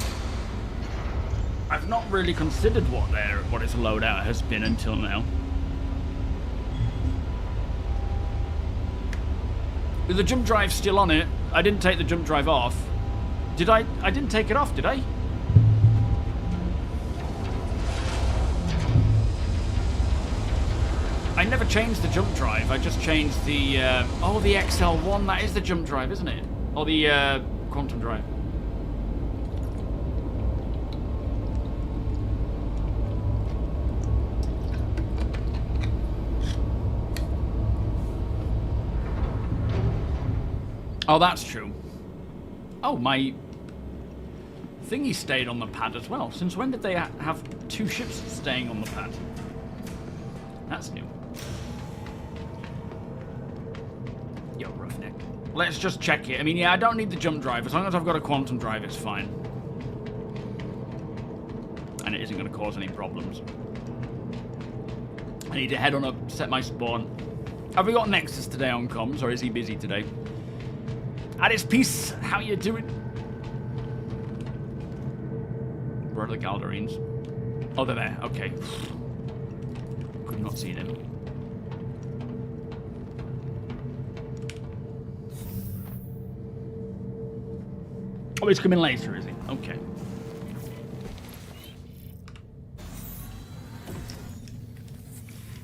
not really considered what its loadout has been until now. Is the jump drive still on it? I didn't take the jump drive off. Did I? I didn't take it off, did I? I never changed the jump drive. I just changed the oh, the XL1. That is the jump drive, isn't it? Or the quantum drive. Oh, that's true. Oh, my thingy stayed on the pad as well. Since when did they have two ships staying on the pad? That's new. Yo, roughneck. Let's just check it. I mean, yeah, I don't need the jump drive. As long as I've got a quantum drive, it's fine. And it isn't going to cause any problems. I need to head on up, set my spawn. Have we got Nexus today on comms, or is he busy today? Idris, peace. How you doing? Where are the Galderines? Oh, they're there. Okay. Could not see them. Oh, he's coming later, is he? Okay.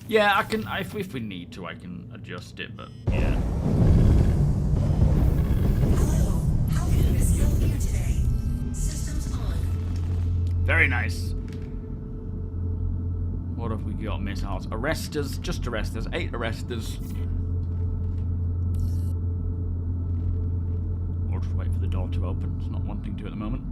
Yeah, I can. If we need to, I can adjust it. But yeah. Hello. How can this help you today? Systems on. Very nice. What have we got? Missiles. Arresters. Just arresters. 8 arresters. Or just wait for the door to open. It's not wanting to at the moment.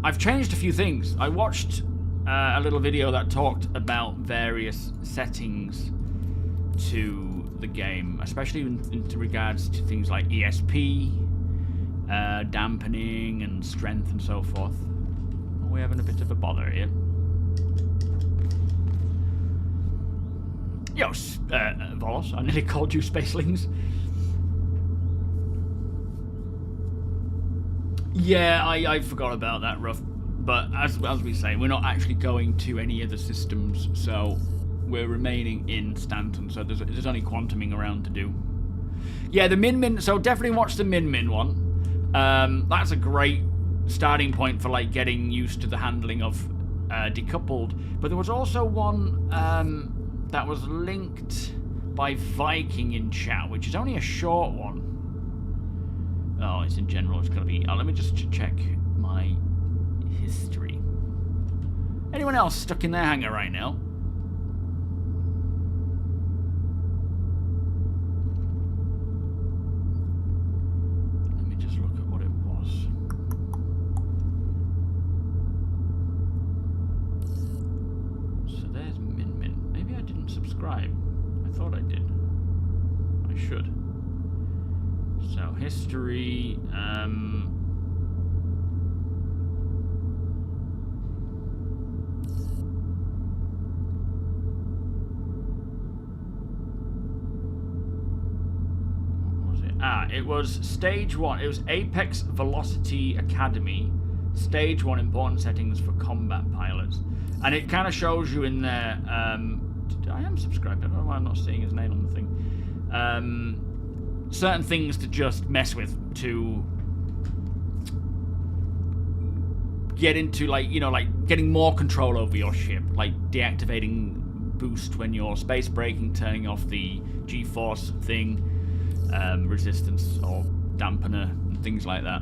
I've changed a few things. I watched a little video that talked about various settings to the game, especially in regards to things like ESP, dampening, and strength, and so forth. We're having a bit of a bother here. Yo, Volos, I nearly called you Spacelings. Yeah, I forgot about that, Ruff. but as we say, we're not actually going to any of the systems, so we're remaining in Stanton. So there's only quantuming around to do. Yeah, the Min. So definitely watch the Min one. That's a great starting point for like getting used to the handling of decoupled. But there was also one that was linked by Viking in chat, which is only a short one. Oh, it's in general. It's gonna be. Let me just check my history. Anyone else stuck in their hangar right now? Let me just look at what it was. So there's Min. Maybe I didn't subscribe. I thought I did. I should. So history. It was stage 1. It was Apex Velocity Academy, stage 1 important settings for combat pilots, and it kind of shows you in there. I am subscribed. I don't know why I'm not seeing his name on the thing. Certain things to just mess with to get into, like, you know, like getting more control over your ship, like deactivating boost when you're space braking, turning off the G-force thing. Resistance or dampener and things like that.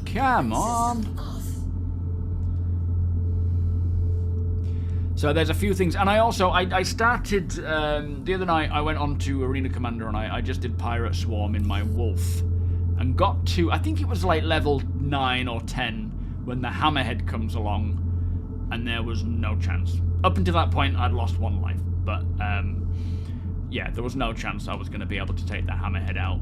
Come on. So there's a few things, and I also I started the other night. I went on to Arena Commander and I just did Pirate Swarm in my Wolf and got to, I think it was like level 9 or 10 when the Hammerhead comes along, and there was no chance. Up until that point, I'd lost 1 life, but yeah, there was no chance I was going to be able to take that Hammerhead out.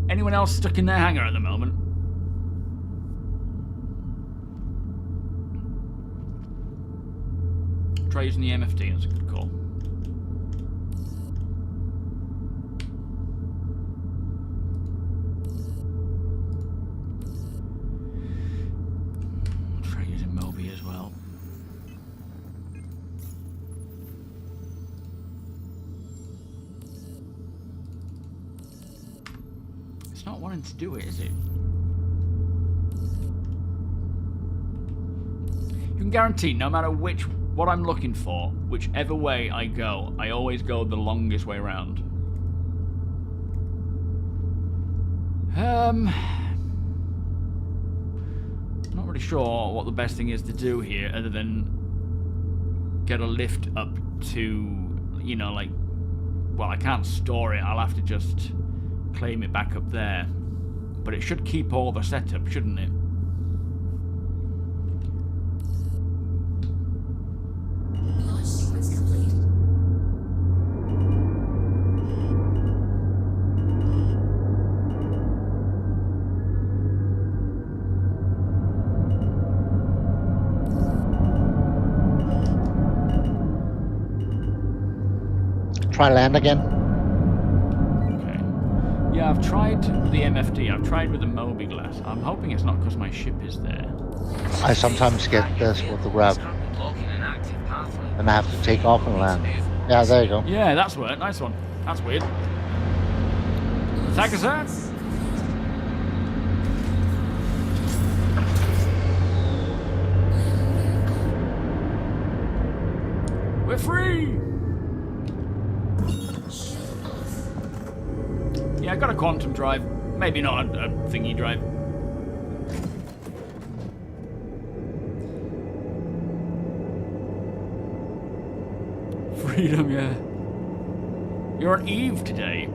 Anyone else stuck in their hangar at the moment? Try using the MFD, that's a good call. Not wanting to do it, is it? You can guarantee no matter what I'm looking for, whichever way I go, I always go the longest way around. Not really sure what the best thing is to do here, other than get a lift up to, you know, like, well, I can't store it. I'll have to just claim it back up there, but it should keep all the setup, shouldn't it? Launch sequence complete. Try land again. Yeah, I've tried with the MFD. I've tried with the MOBIGlass. I'm hoping it's not because my ship is there. I sometimes get this with the rev, and I have to take off and land. Yeah, there you go. Yeah, that's weird. Nice one. That's weird. Attack us, sir. We're free. Yeah, I got a quantum drive. Maybe not a thingy drive. Freedom, yeah. You're on Eve today.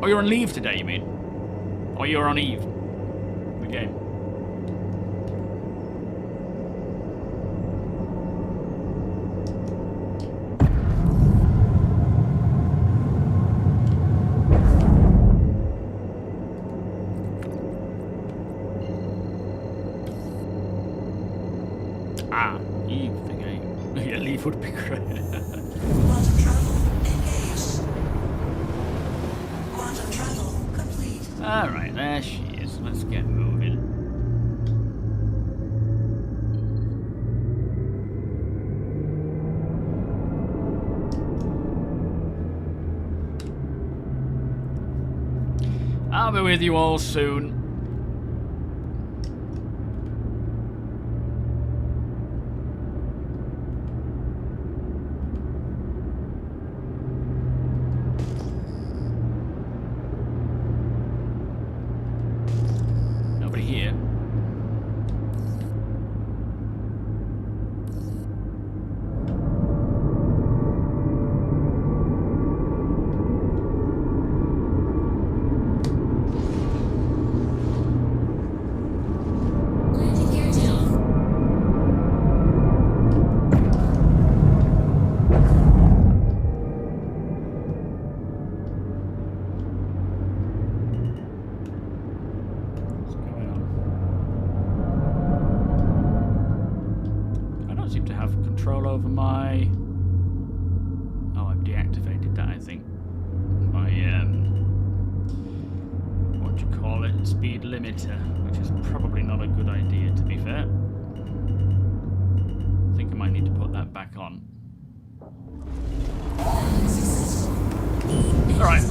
Oh, you're on leave today, you mean? Or you're on Eve. The game. would be great. Quantum travel engaged. Quantum travel complete. Alright, there she is. Let's get moving. I'll be with you all soon. Nobody here. Landing gear down. What's going on? I don't seem to have control over my... Oh, I've deactivated that, I think. My, what do you call it? Speed limiter, which is probably not a good idea, to be fair. I think I might need to put that back on. Alright.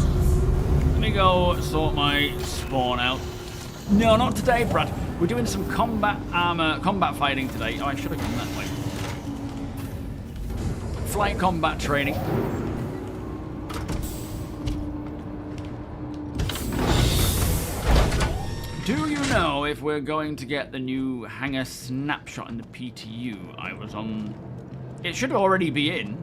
Let me go sort my spawn out. No, not today, Brad. We're doing some combat fighting today. Oh, I should have gone that way. Flight combat training. Do you know if we're going to get the new hangar snapshot in the PTU? I was on... It should already be in.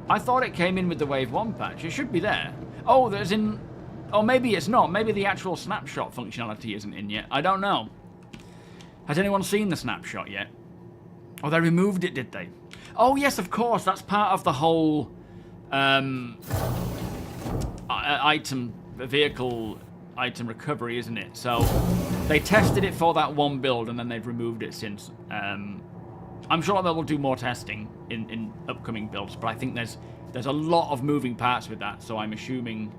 I thought it came in with the Wave 1 patch. It should be there. Oh, there's in... Oh, maybe it's not. Maybe the actual snapshot functionality isn't in yet. I don't know. Has anyone seen the snapshot yet? Oh, they removed it, did they? Oh, yes, of course. That's part of the whole... vehicle item recovery, isn't it? So they tested it for that one build and then they've removed it since. I'm sure they will do more testing in upcoming builds, but I think there's a lot of moving parts with that, so I'm assuming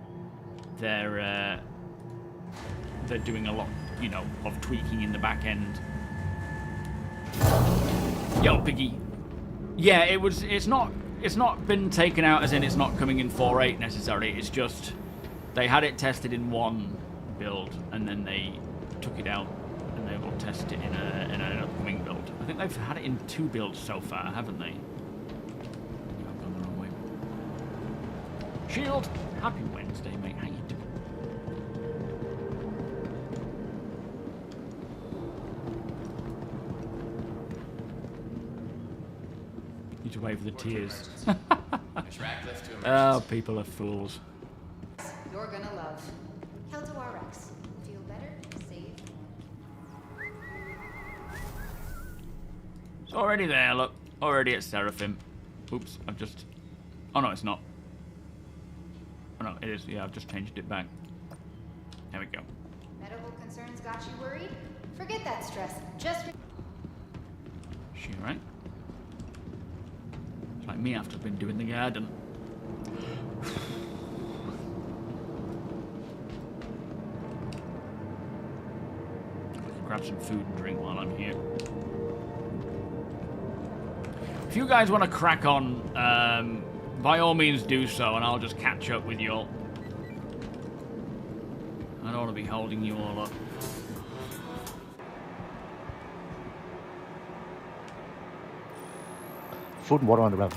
they're doing a lot, you know, of tweaking in the back end. Yo, Piggy. Yeah, it's not been taken out as in it's not coming in 4.8 necessarily. It's just they had it tested in one build and then they took it out and they will test it in an upcoming build. I think they've had it in 2 builds so far, haven't they? I've gone the wrong way. Shield, happy Wednesday, mate. How you doing? Need to wave the tears. Oh, people are fools. You're gonna love. Kelto RX. Feel better, save. It's already there, look. Already at Seraphim. Oops, I've just... Oh, no, it's not. Oh, no, it is. Yeah, I've just changed it back. There we go. Medical concerns got you worried? Forget that stress. Just... She alright? It's like me after I've been doing the garden. Grab some food and drink while I'm here. If you guys want to crack on, by all means do so, and I'll just catch up with you all. I don't want to be holding you all up. Food and water on the road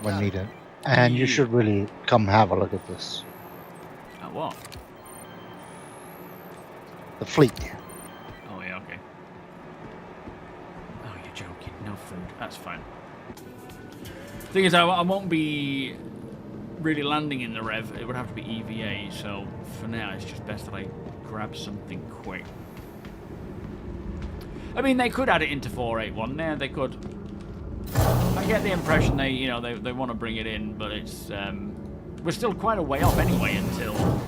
when needed. And you should really come have a look at this. At what? The fleet. Oh, yeah, okay. Oh, you're joking. No food. That's fine. Thing is, I won't be really landing in the Rev. It would have to be EVA, so for now it's just best that I grab something quick. I mean, they could add it into 481. Yeah, they could. I get the impression they want to bring it in, but it's we're still quite a way off anyway until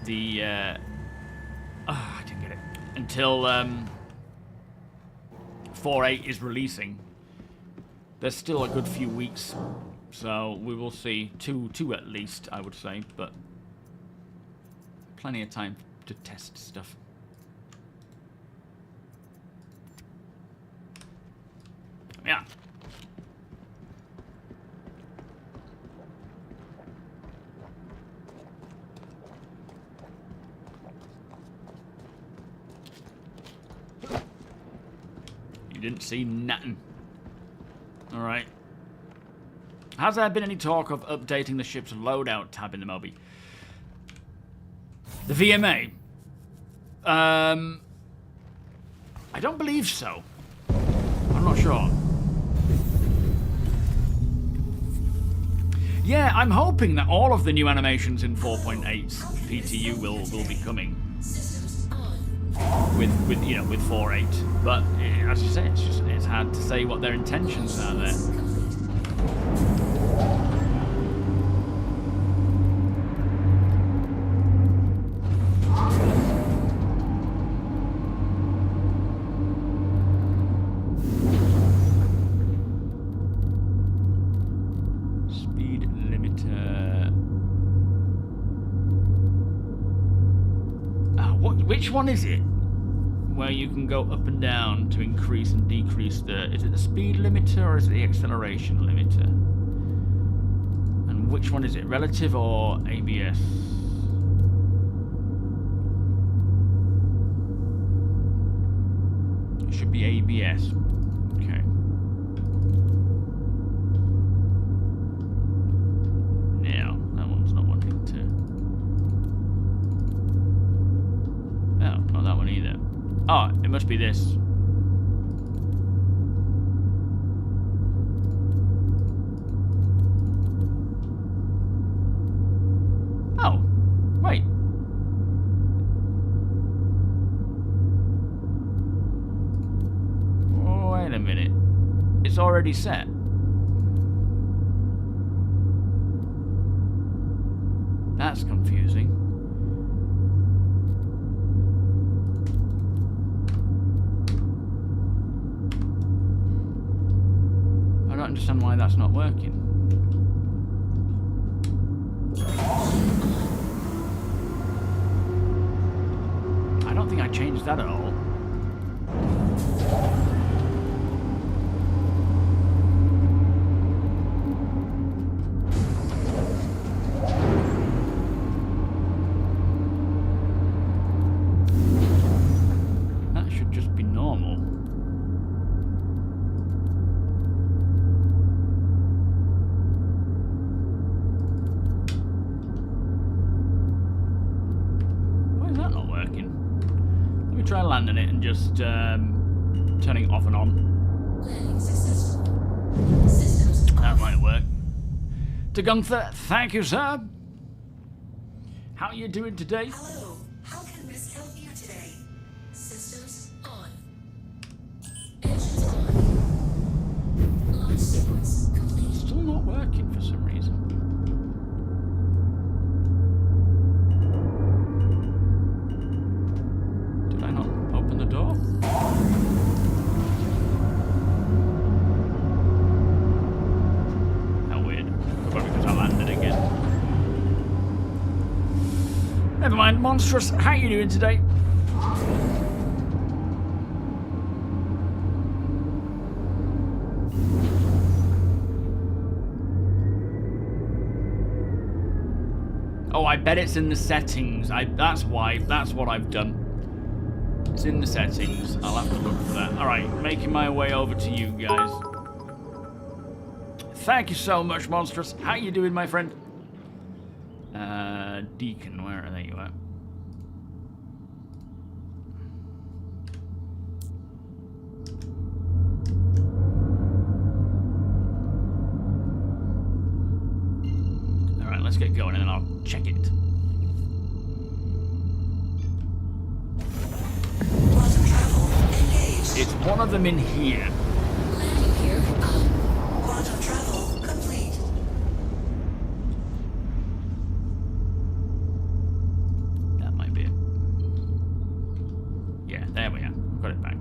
the I didn't get it until 4.8 is releasing. There's still a good few weeks, so we will see. Two at least, I would say, but plenty of time to test stuff. Yeah. You didn't see nothing. Alright. Has there been any talk of updating the ship's loadout tab in the Moby? The VMA? I don't believe so. I'm not sure. Yeah, I'm hoping that all of the new animations in 4.8's PTU will be coming. With 4.8, but as you say, it's hard to say what their intentions are there. Speed limiter. Which one is it? Where you can go up and down to increase and decrease the... Is it the speed limiter or is it the acceleration limiter? And which one is it? Relative or ABS? It should be ABS. Okay. Now, that one's not wanting to... Oh, not that one either. Oh, it must be this. Oh, wait. Oh, wait a minute. It's already set. That's confusing. I don't understand why that's not working. I don't think I changed that at all. That should just be normal. Try landing it and just turning it off and on. That might work. To Gunther, thank you, sir. How are you doing today? Hello. How can Miss help you today? Systems on. Engines on. Launch sequence complete. Still not working for some reason. Door? How weird. Probably because I landed again. Never mind, Monstrous. How are you doing today? Oh, I bet it's in the settings. That's why. That's what I've done. It's in the settings. I'll have to look for that. Alright, making my way over to you guys. Thank you so much, Monstrous. How you doing, my friend? Deacon, where are they you at? Alright, let's get going and then I'll check it. It's one of them in here. Landing here. Quantum travel complete. That might be it. Yeah, there we are. Got it back.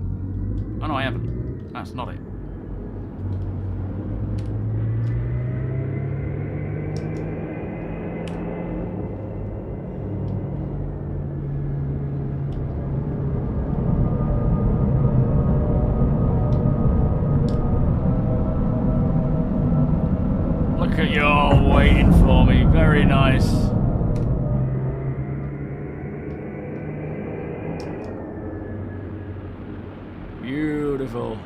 Oh no, I haven't. That's not it. Look at you all waiting for me. Very nice. Beautiful.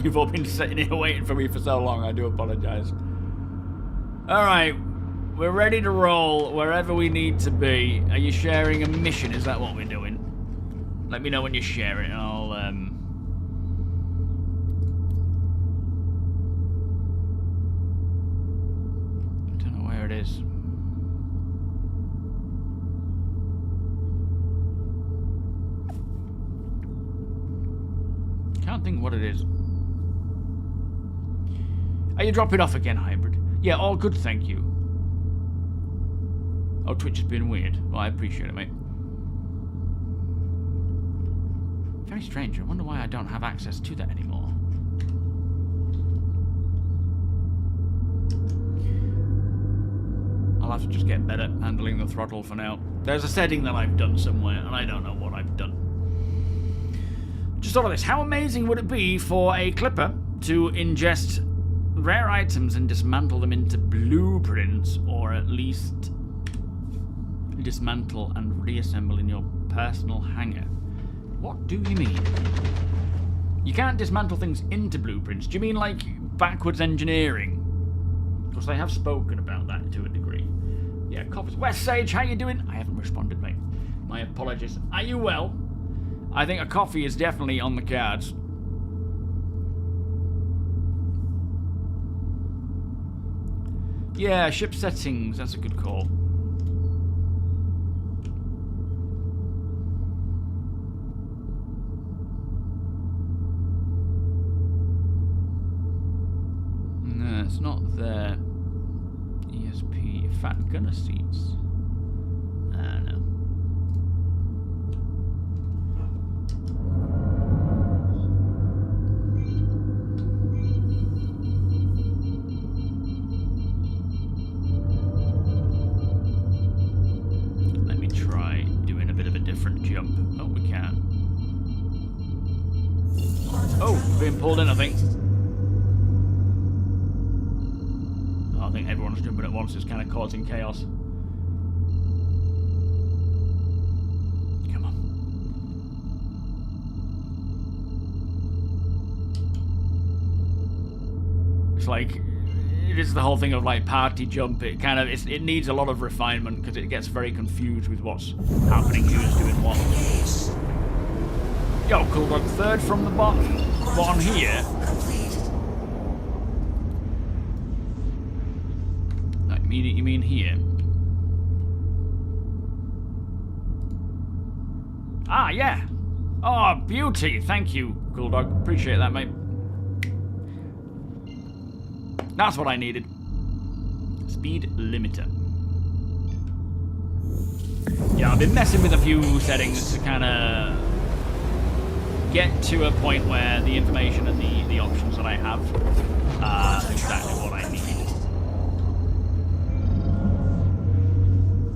You've all been sitting here waiting for me for so long. I do apologize. Alright. We're ready to roll wherever we need to be. Are you sharing a mission? Is that what we're doing? Let me know when you share it and I'll it is. Can't think what it is. Are you dropping off again, Hybrid? Yeah, all good, thank you. Oh, Twitch has been weird. Well, I appreciate it, mate. Very strange. I wonder why I don't have access to that anymore. I'll have to just get better at handling the throttle for now. There's a setting that I've done somewhere, and I don't know what I've done. Just thought of this. How amazing would it be for a clipper to ingest rare items and dismantle them into blueprints, or at least dismantle and reassemble in your personal hangar? What do you mean? You can't dismantle things into blueprints. Do you mean like backwards engineering? Because they have spoken about that to a degree. Yeah, coffees. West Sage, how you doing? I haven't responded, mate. My apologies. Are you well? I think a coffee is definitely on the cards. Yeah, ship settings. That's a good call. No, it's not there. ESP, fat gunner seats. No. Let me try doing a bit of a different jump. Oh, we can. Oh, being pulled in, I think. I think everyone's jumping at once is kind of causing chaos. Come on. It's like, it is the whole thing of like party jump. It kind of, it needs a lot of refinement because it gets very confused with what's happening, who's doing what. Yo, cool dog, third from the bottom here. You mean here? Ah, yeah. Oh, beauty. Thank you, cool dog. Appreciate that, mate. That's what I needed. Speed limiter. Yeah, I've been messing with a few settings to kind of get to a point where the information and the options that I have are exactly what I need.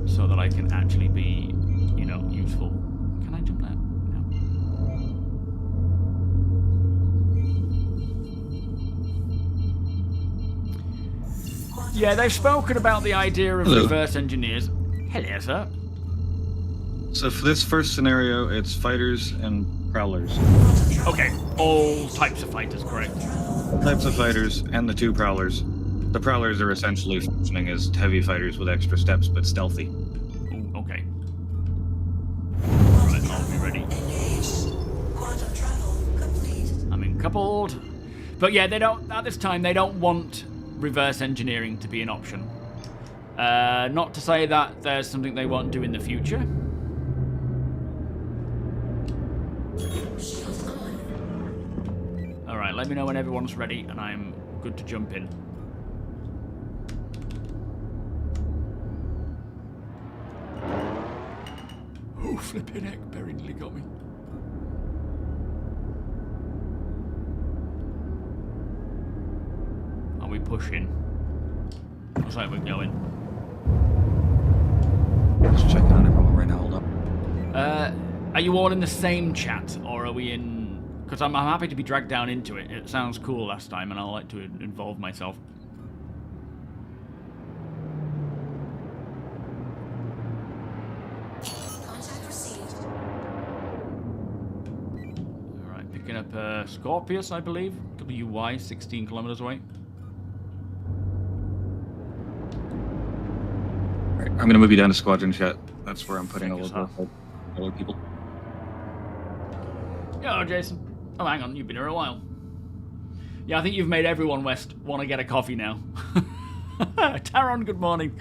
So that I can actually be, you know, useful. Can I jump there? No. Yeah, they've spoken about the idea of reverse engineers. Hello, sir. So for this first scenario, it's fighters and prowlers. Okay, all types of fighters, correct? Types of fighters and the two prowlers. The prowlers are essentially functioning as heavy fighters with extra steps, but stealthy. Ooh, okay. Right, I'll be ready. I'm in coupled. But yeah, they don't, at this time, they don't want reverse engineering to be an option. Not to say that there's something they won't do in the future. Alright, let me know when everyone's ready and I'm good to jump in. Oh, flipping heck, Perry nearly got me. we pushing? Looks like we're going. Just checking on everyone right now. Hold up. Are you all in the same chat, or are we in... Because I'm happy to be dragged down into it. It sounds cool last time, and I like to involve myself. Contact received. Alright, picking up Scorpius, I believe. WY, 16 kilometers away. Right, I'm gonna move you down to Squadron chat. That's where I'm putting Thank all you, of sir. the other people. Yo, Jason. Oh, hang on, you've been here a while. Yeah, I think you've made everyone west want to get a coffee now. Taron, good morning.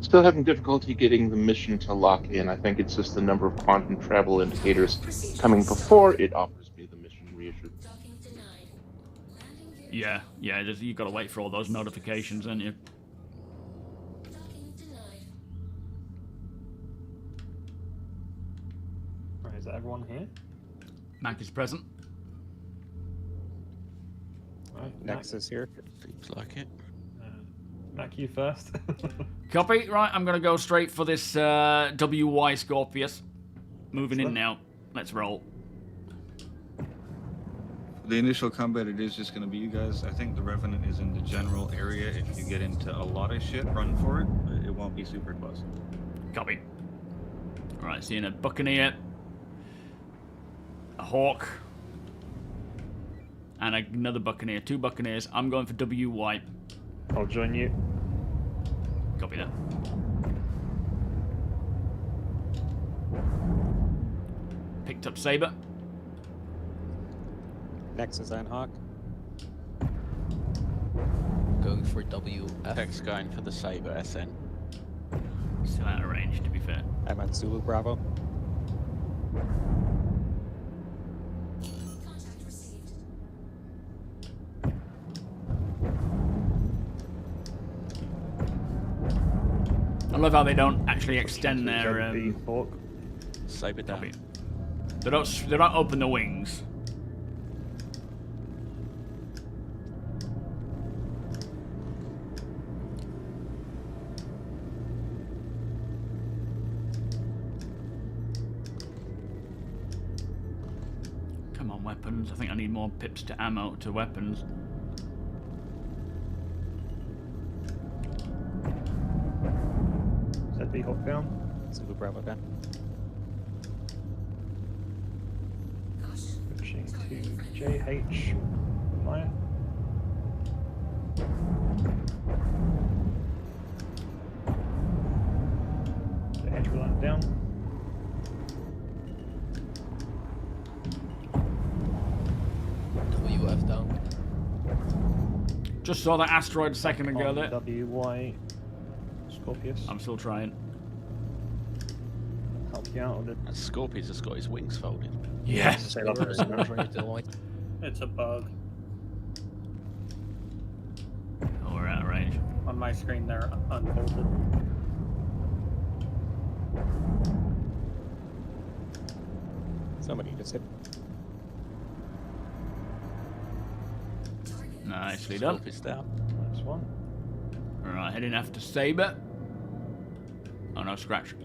Still having difficulty getting the mission to lock in. I think it's just the number of quantum travel indicators coming before it offers me the mission reissue. Docking denied. Landing gear Yeah, you've got to wait for all those notifications, haven't you? docking denied. Right, is that everyone here? Mac is present. Right, Next is here. Seems like it. Mac, you first. Copy. Right, I'm going to go straight for this WY Scorpius. Moving in Excellent. now. Let's roll. The initial combat, it is just going to be you guys. I think the Revenant is in the general area. If you get into a lot of shit, run for it. But it won't be super close. Copy. Alright, seeing a Buccaneer, a Hawk, and another Buccaneer. 2 Buccaneers. I'm going for WY. I'll join you. Copy that. Picked up Saber. Next is Anhawk. Going for WF. Next going for the Saber SN. Still out of range, to be fair. I'm at Zulu Bravo. Contact received. I love how they don't actually extend their The Hawk. Saber down. copy. They don't open the wings. Come on, weapons. I think I need more pips to ammo to weapons. Set the Hawk down. Zulu Bravo down. Caution. Switching to JH. Mine. JH reliant down. WF down. Just saw that asteroid a second ago On there. WY Scorpius. I'm still trying. Help you out with it. And Scorpius has got his wings folded. Yeah. Say that Ready first. to light. It's a bug. Oh, we're out of range. On my screen, they're unfolded. Somebody just hit. Nicely done. Scorpius down. Nice one. Alright, heading after Saber. Oh no, scratch.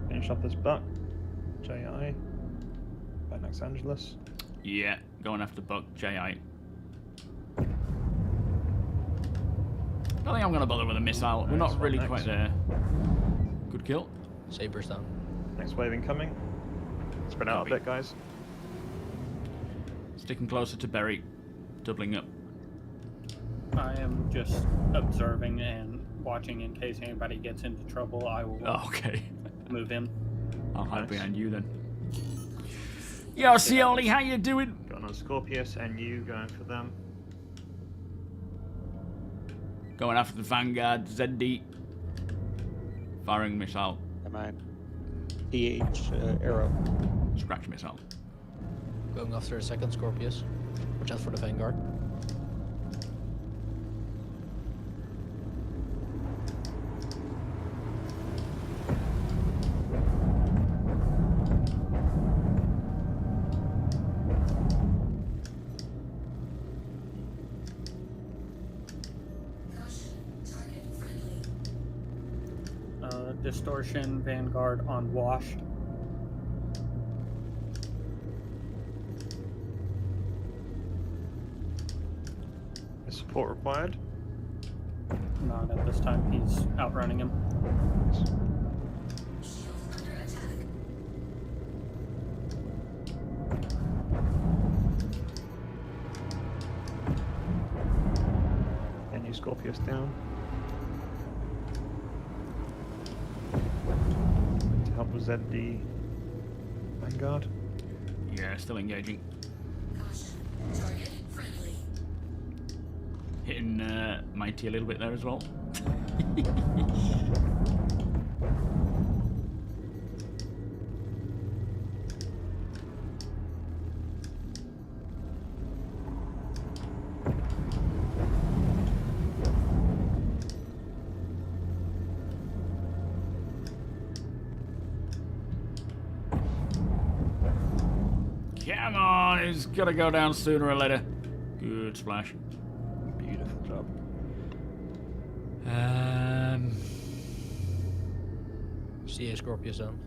Finish up this buck. JI. Back Los Angeles. Yeah, going after Buck, JI. Don't think I'm going to bother with a missile. We're not really quite there. Good kill. Saber's down. Next wave incoming. Spread out a bit, guys. Sticking closer to Berry. Doubling up. I am just observing and watching in case anybody gets into trouble. I will Oh, okay. move in. I'll hide behind you then. Yo, Cioli, how you doing? Got on Scorpius and you going for them. Going after the Vanguard, ZD. Firing missile. Am I? PH arrow. Scratch missile. Going after a second Scorpius. Watch out for the Vanguard. Distortion, Vanguard on washed. Is support required? Not at this time. He's outrunning him. Any Scorpius down. To help with ZD Vanguard. Yeah, still engaging. Target friendly. Hitting Mighty a little bit there as well. Come on, he's got to go down sooner or later. Good splash. Beautiful job. CA Scorpius down.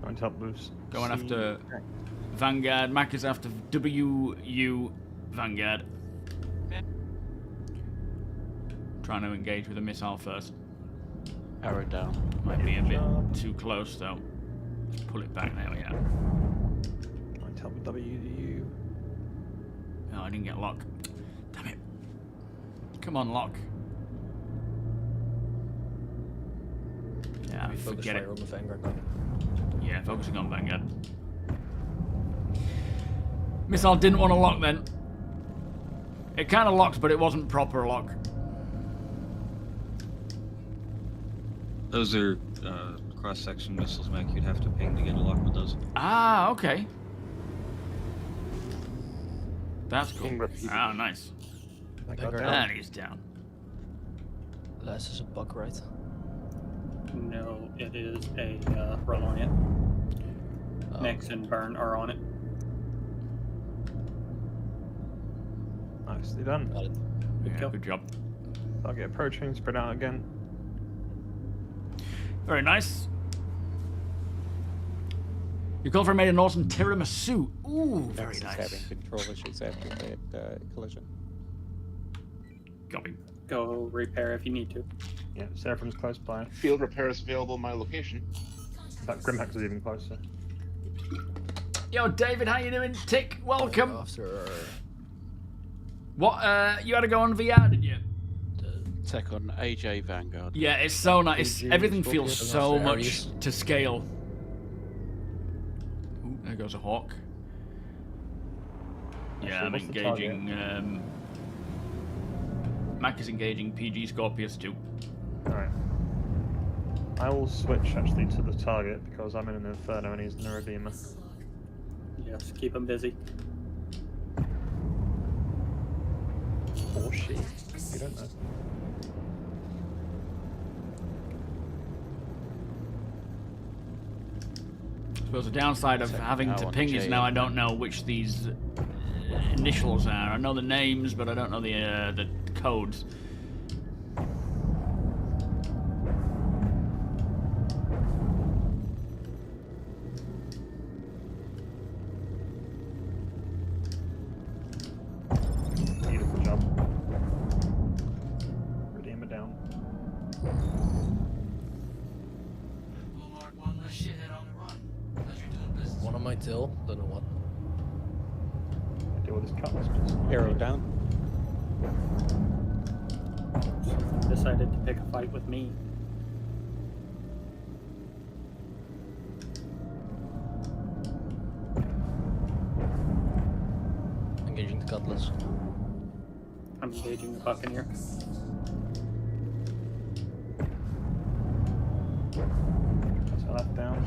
Going to help boost. Going after Vanguard. Mac is after WU Vanguard. Trying to engage with a missile first. Arrow down. Might be a bit too close though. Let's pull it back. There we are. Going to help with WU. No, I didn't get lock. Damn it. Come on, lock. Yeah, Focus forget it. fire on the Vanguard now. Yeah, focusing on Vanguard. Missile didn't want to lock then. It kind of locked, but it wasn't proper lock. Those are cross-section missiles, Mac. You'd have to ping to get a lock with those. Ah, okay. That's cool. Ping repeated. Ah, nice. Vanguard And he's down. Last is a buck, right? No, it is a Reliant. Oh. Mix and Burn are on it. Nicely done. Got it. Yeah, good job. Target approaching, spread out again. Very nice. Your call for made an awesome tiramisu. Ooh, very nice. Having control issues after that collision. Copy. Go repair if you need to. Yeah, Seraphim's close by. Field repairs available in my location. In fact, Grimhax is even closer. Yo, David, how you doing? Tick, welcome. After What? You had to go on VR, didn't you? Tech on AJ Vanguard. Yeah, it's so nice. AJ Everything feels Scorpius. so After much Ares. to scale. Ooh, there goes a hawk. Yeah, I'm What's the target? engaging. Mac is engaging PG Scorpius too. Alright. I will switch actually to the target because I'm in an Inferno and he's in a Redeemer. Yes, keep them busy. Or she. You don't know. I suppose the downside of having to on ping is J. now I don't know which these initials are. I know the names, but I don't know the codes. Beautiful job. Redeemer down. one on my till, don't know what. Deal with his cutlass, please. Arrow down. Someone decided to pick a fight with me. Engaging the cutlass. I'm engaging the Buccaneer. So that's down.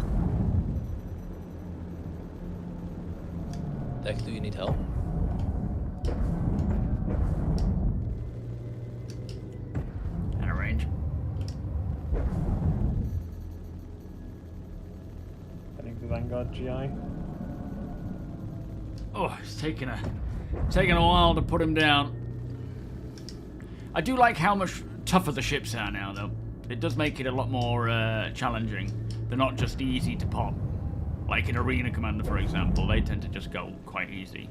Deck, do you need help? Out of range. Heading to Vanguard GI. Oh, it's taking a while to put him down. I do like how much tougher the ships are now, though. It does make it a lot more challenging. They're not just easy to pop. Like in Arena Commander, for example, they tend to just go quite easy.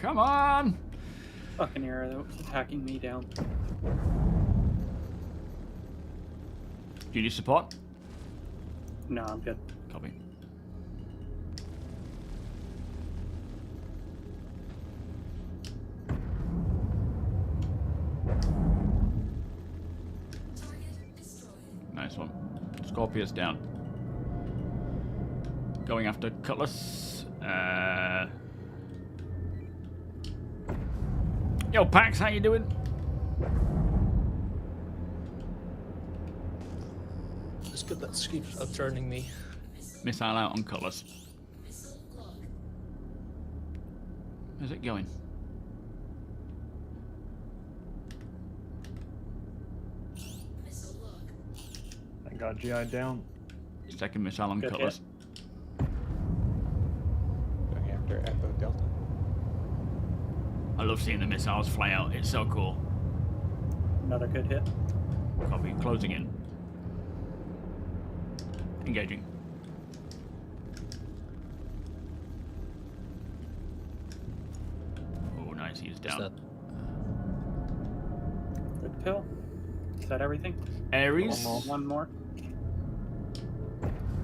Come on! Fucking arrow that was attacking me down. Do you need support? No, I'm good. Copy. Nice one. Scorpius down. Going after Cutlass. Yo, Pax, how you doing? It's good that keeps upturning me. Missile out on Cutlass. Where's it going? Thank God GI down. Second missile on Good Cutlass. Going after Echo Delta. I love seeing the missiles fly out. It's so cool. Another good hit. Copy. Closing in. Engaging. Oh, nice. He's down. Good kill. Is that everything? Ares. One more.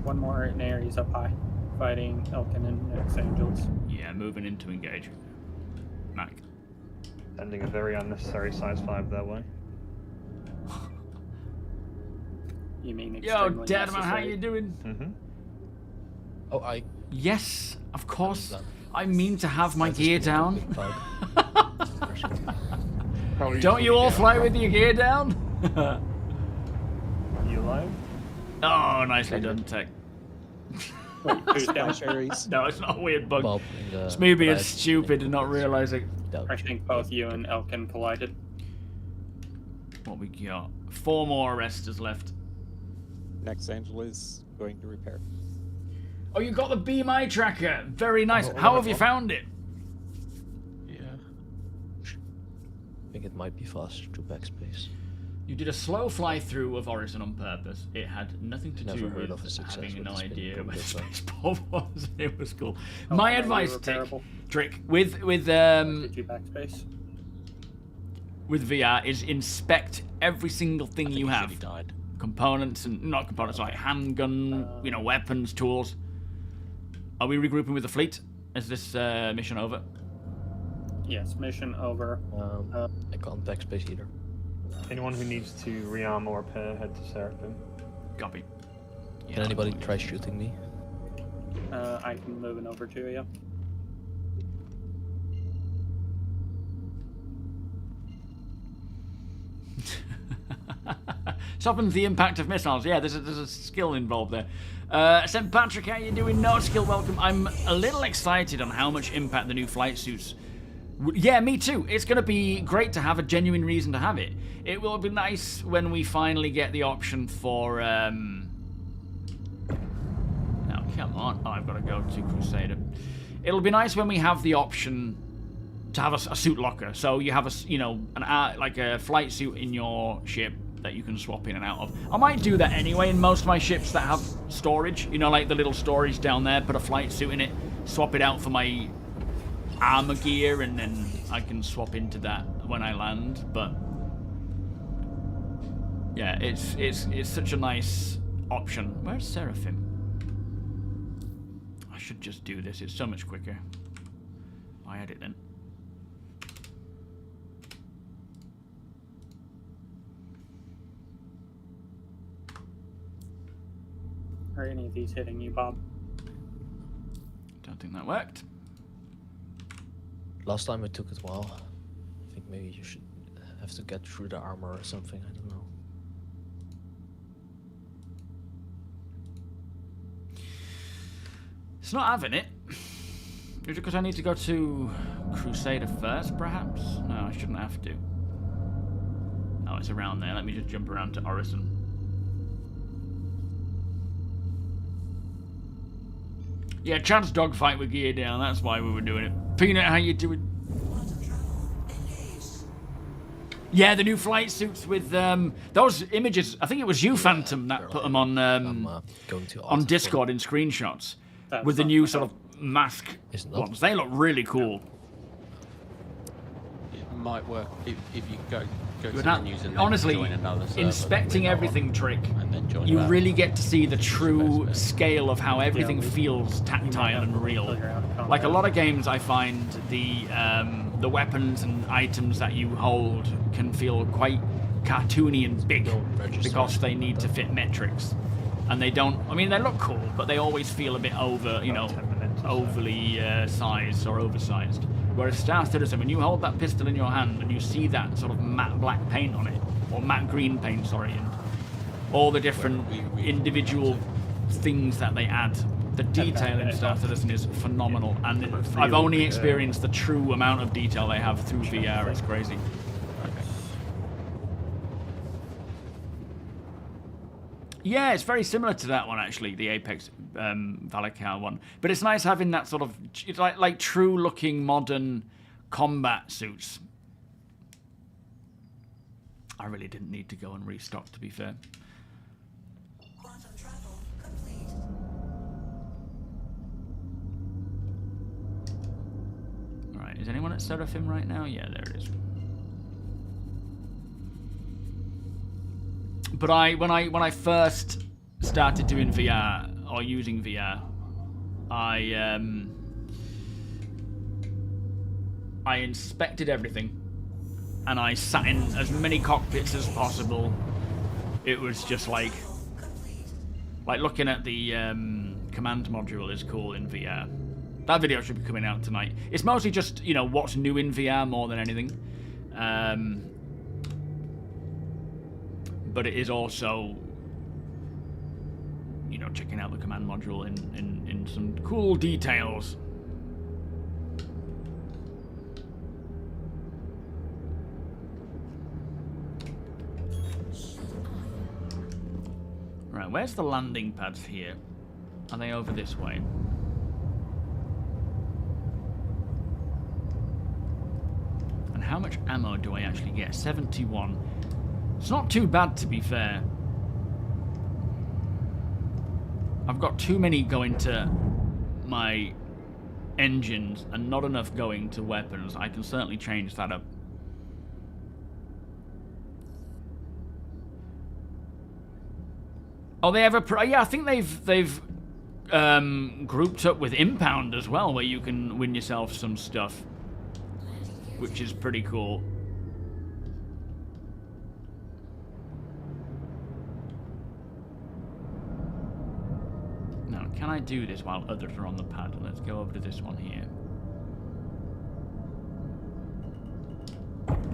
One more, and Ares up high, fighting Elkin and X Angels. Yeah, moving in to engage. Mac. Sending a very unnecessary size 5 that way. You mean Yo, extremely Dadman, how necessary. you doing? Mm-hmm. Oh, Yes, of course. I mean to have my I just gear need a down. big bug. Don't you all fly with your gear down? You live? Oh, nicely done, Tech. Wait, who's down? No, it's not a weird bug. Bob in the It's me being red. stupid and not realizing. I think both you and Elkin collided. What we got? 4 more arresters left. Next Angel is going to repair. Oh, you got the BMI tracker. Very nice. Oh, How have you found it? Yeah. I think it might be faster to backspace. You did a slow fly through of Orison on purpose. It had nothing to Never do heard with of a success having with an the spin idea gun where the this way. spaceport was. It was cool. Oh, My are advice, you Tick, repairable? Trick, with Did you backspace? with VR is inspect every single thing you have. He died. Components and not components, like handgun, weapons, tools. Are we regrouping with the fleet? Is this mission over? Yes, mission over. I can't backspace either. Anyone who needs to rearm or repair, head to Seraphim. Copy. Can anybody try shooting me? I can move it over to you. Softens the impact of missiles. Yeah, there's a skill involved there. St. Patrick, how you doing? No skill, welcome. I'm a little excited on how much impact the new flight suits. Yeah, me too. It's going to be great to have a genuine reason to have it. It will be nice when we finally get the option for. Now, come on. Oh, I've got to go to Crusader. It'll be nice when we have the option to have a suit locker. So you have like a flight suit in your ship that you can swap in and out of. I might do that anyway in most of my ships that have storage. Like the little storage down there, put a flight suit in it, swap it out for my armor gear, and then I can swap into that when I land. But yeah, it's such a nice option. Where's Seraphim? I should just do this. It's so much quicker. I had it then. Are any of these hitting you, Bob? Don't think that worked. Last time it took it a while. I think maybe you should have to get through the armor or something. I don't know. It's not having it. Is it because I need to go to Crusader first, perhaps? No, I shouldn't have to. Oh, it's around there. Let me just jump around to Orison. Yeah, Chad's dogfight with gear down. That's why we were doing it. Peanut, how you doing? Yeah, the new flight suits with those images. I think it was you, Phantom, that put them on Discord in screenshots with the new sort of mask ones. They look really cool. It might work if you go to That, menus and then honestly, join another server, inspecting everything trick, and then join you that. really get to see the true scale of how everything feels tactile and real. Like a lot of games, I find the weapons and items that you hold can feel quite cartoony and big because they need to fit metrics, and they don't. I mean, they look cool, but they always feel a bit overly sized or oversized. Whereas Star Citizen, when you hold that pistol in your hand and you see that sort of matte black paint on it, or matte green paint, sorry, and all the different individual things that they add, the detail in Star Citizen is phenomenal. And I've only experienced the true amount of detail they have through VR. It's crazy. Yeah, it's very similar to that one actually, the Apex Valakar one. But it's nice having that sort of, it's like true-looking modern combat suits. I really didn't need to go and restock, to be fair. All right, is anyone at Seraphim right now? Yeah, there it is. But when I first started doing VR or using VR, I inspected everything and I sat in as many cockpits as possible. It was just like looking at the command module is cool in VR. That video should be coming out tonight. It's mostly just, you know, what's new in VR more than anything. But it is also, you know, checking out the command module in some cool details. Right, where's the landing pads here? Are they over this way? And how much ammo do I actually get? 71. It's not too bad, to be fair. I've got too many going to my engines and not enough going to weapons. I can certainly change that up. Oh, they have a... Yeah, I think they've grouped up with IMPOUND as well, where you can win yourself some stuff, which is pretty cool. Can I do this while others are on the pad? Let's go over to this one here.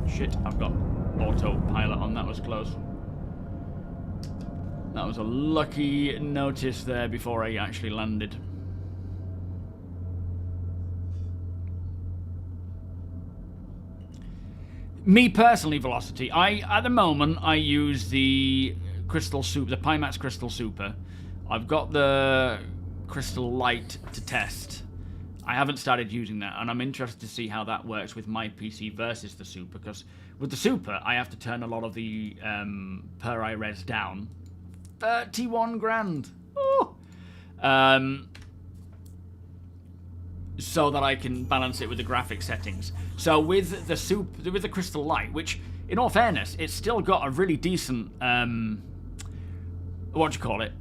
Shit, I've got autopilot on. That was close. That was a lucky notice there before I actually landed. Me personally, Velocity, at the moment I use the Crystal Super, the PIMAX Crystal Super. I've got the Crystal Light to test. I haven't started using that, and I'm interested to see how that works with my PC versus the Super, because with the Super, I have to turn a lot of the per iRes down. 31 grand! Oh! So that I can balance it with the graphic settings. So with the Crystal Light, which, in all fairness, it's still got a really decent, what do you call it?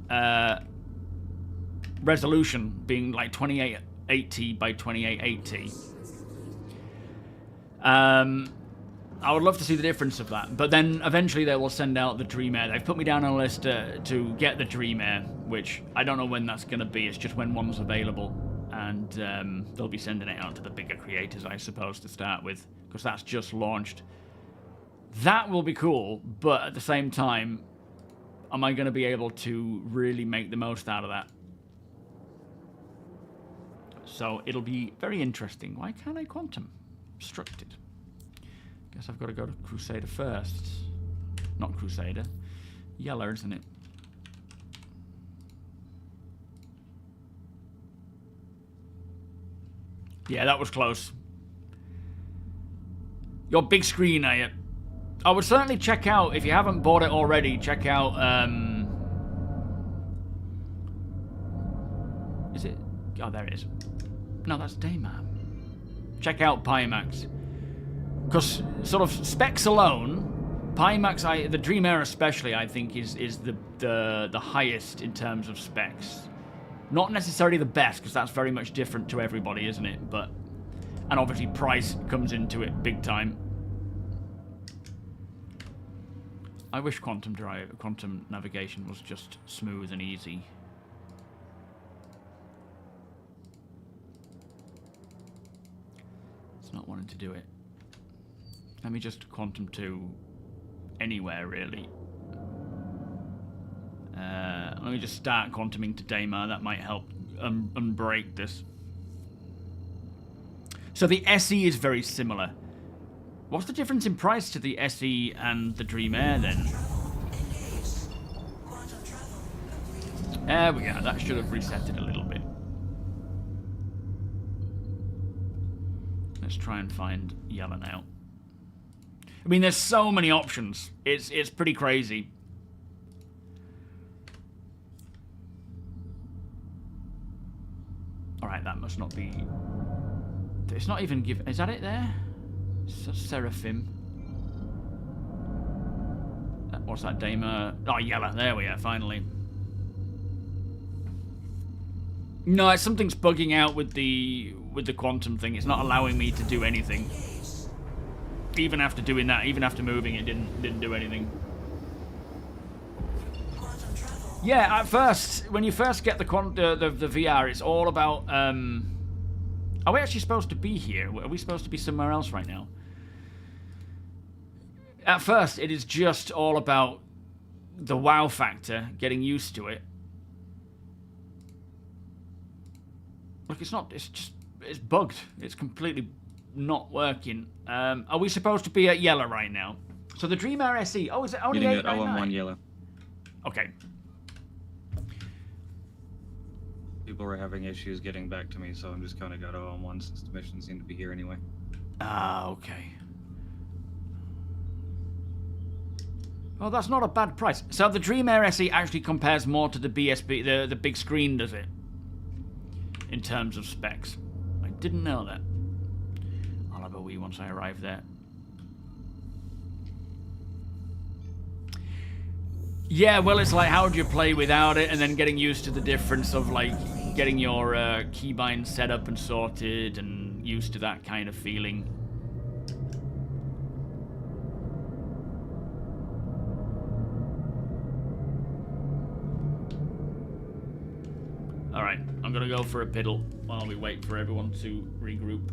Resolution, being like 2880 by 2880. I would love to see the difference of that, but then eventually they will send out the Dream Air. They've put me down on a list to get the Dream Air, which I don't know when that's going to be. It's just when one's available, and they'll be sending it out to the bigger creators, I suppose, to start with, because that's just launched. That will be cool, but at the same time, am I going to be able to really make the most out of that? So it'll be very interesting. Why can't I quantum? Obstructed. Guess I've got to go to Crusader first. Not Crusader. Yellow, isn't it? Yeah, that was close. Your big screen, are you? I would certainly check out, if you haven't bought it already, check out, is it? Oh, there it is. No, that's Daymar. Check out PIMAX. Because, sort of, specs alone, PIMAX, the Dream Air especially, I think, is the highest in terms of specs. Not necessarily the best, because that's very much different to everybody, isn't it? But, and obviously price comes into it big time. I wish quantum navigation was just smooth and easy. It's not wanting to do it. Let me just quantum to anywhere, really. Let me just start quantuming to Daymar. That might help unbreak this. So the SE is very similar. What's the difference in price to the SE and the Dream Air then? There we go. That should have reset it a little bit. Let's try and find yellow now. I mean, there's so many options. It's pretty crazy. Alright, that must not be... It's not even given... Is that it there? Seraphim. What's that, Daymar? Oh, yellow. There we are, finally. No, something's bugging out with the quantum thing. It's not allowing me to do anything. Even after doing that, even after moving, it didn't do anything. Yeah, at first, when you first get the VR, it's all about... Are we actually supposed to be here? Are we supposed to be somewhere else right now? At first, it is just all about the wow factor, getting used to it. Look, it's not... It's bugged. It's completely not working. Are we supposed to be at yellow right now? So the Dream Air SE... Oh, is it only 899? Getting at LM1 yellow. Okay. People were having issues getting back to me, so I'm just kind of got OM1 since the mission seemed to be here anyway. Ah, okay. Well, that's not a bad price. So the Dream Air SE actually compares more to the BSB, the big screen, does it? In terms of specs. I didn't know that. I'll have a wee once I arrive there. Yeah, well, it's like, how do you play without it, and then getting used to the difference of, like, getting your keybind set up and sorted, and used to that kind of feeling. Alright, I'm gonna go for a piddle while we wait for everyone to regroup.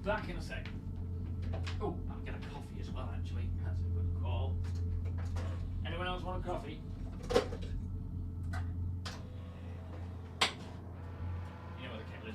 Back in a sec. Oh, I'll get a coffee as well, actually. That's a good call. Anyone else want a coffee? You know where the kettle is.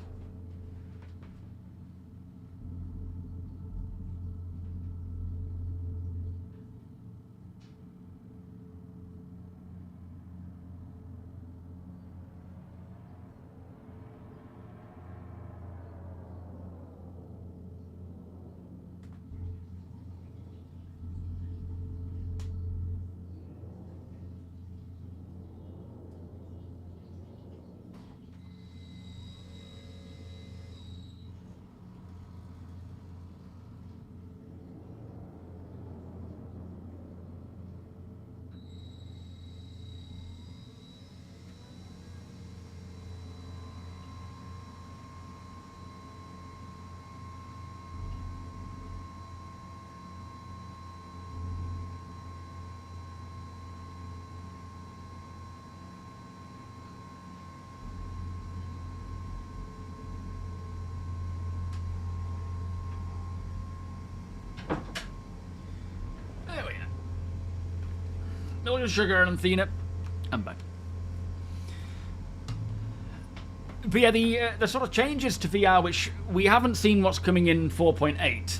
No sugar and Athena. I'm back. But yeah, the sort of changes to VR, which we haven't seen what's coming in 4.8.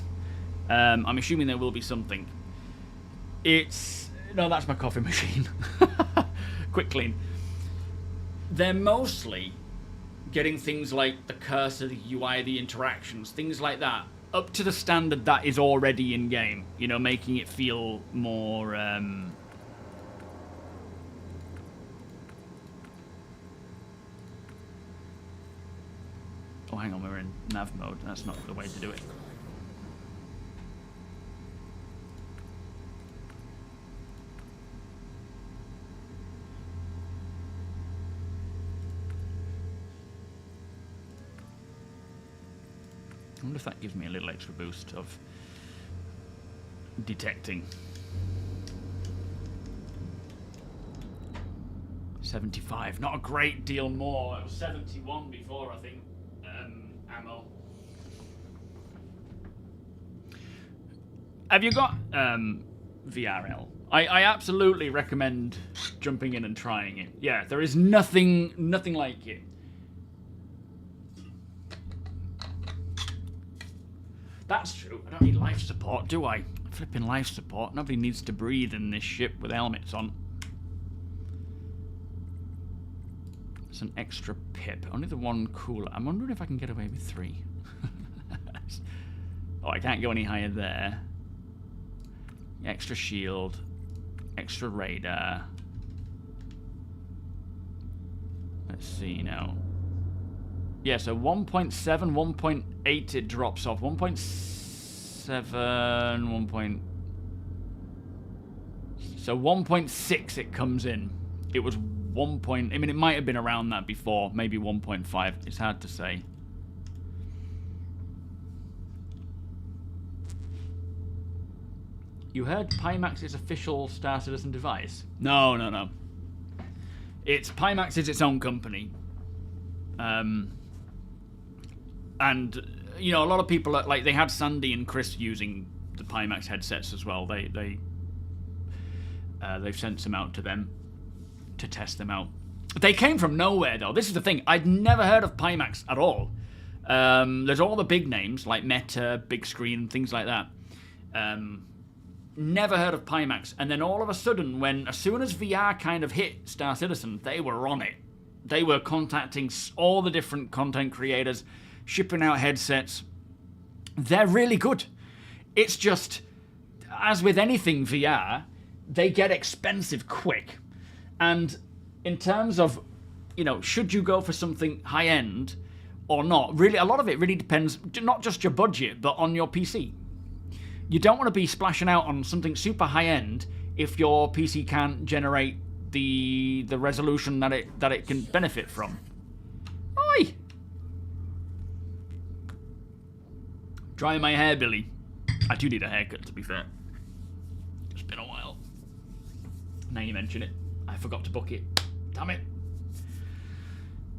I'm assuming there will be something. No, that's my coffee machine. Quick clean. They're mostly getting things like the cursor, the UI, the interactions, things like that, up to the standard that is already in game. You know, making it feel more. Oh, hang on, we're in nav mode. That's not the way to do it. I wonder if that gives me a little extra boost of detecting. 75, not a great deal more. It was 71 before, I think. Ammo. Have you got VRL? I absolutely recommend jumping in and trying it. Yeah, there is nothing like it. That's true. I don't need life support, do I? Flipping life support. Nobody needs to breathe in this ship with helmets on. It's an extra pip. Only the one cooler. I'm wondering if I can get away with 3. Oh, I can't go any higher there. Extra shield. Extra radar. Let's see now. Yeah, so 1.7, 1.8 it drops off. 1.7, 1. So 1.6 it comes in. It was 1. I mean, it might have been around that before. Maybe 1.5. It's hard to say. You heard PIMAX's official Star Citizen device? No. PIMAX is its own company. And, you know, a lot of people, like, they had Sandy and Chris using the PIMAX headsets as well. They've sent some out to them to test them out. They came from nowhere, though. This is the thing. I'd never heard of PIMAX at all. There's all the big names, like Meta, Big Screen, things like that. Never heard of PIMAX. And then all of a sudden, as soon as VR kind of hit Star Citizen, they were on it. They were contacting all the different content creators, shipping out headsets. They're really good. It's just, as with anything VR, they get expensive quick. And in terms of, you know, should you go for something high-end or not, really, a lot of it really depends, not just your budget, but on your PC. You don't want to be splashing out on something super high-end if your PC can't generate the resolution that it can benefit from. Oi! Drying my hair, Billy. I do need a haircut, to be fair. It's been a while. Now you mention it, I forgot to book it. Damn it.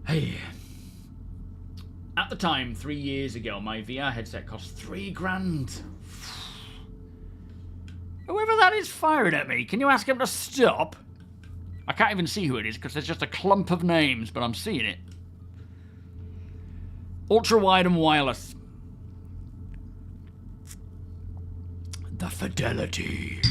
Hey. At the time, 3 years ago, my VR headset cost $3,000. Whoever that is firing at me, can you ask him to stop? I can't even see who it is because there's just a clump of names, but I'm seeing it. Ultra wide and wireless. The fidelity.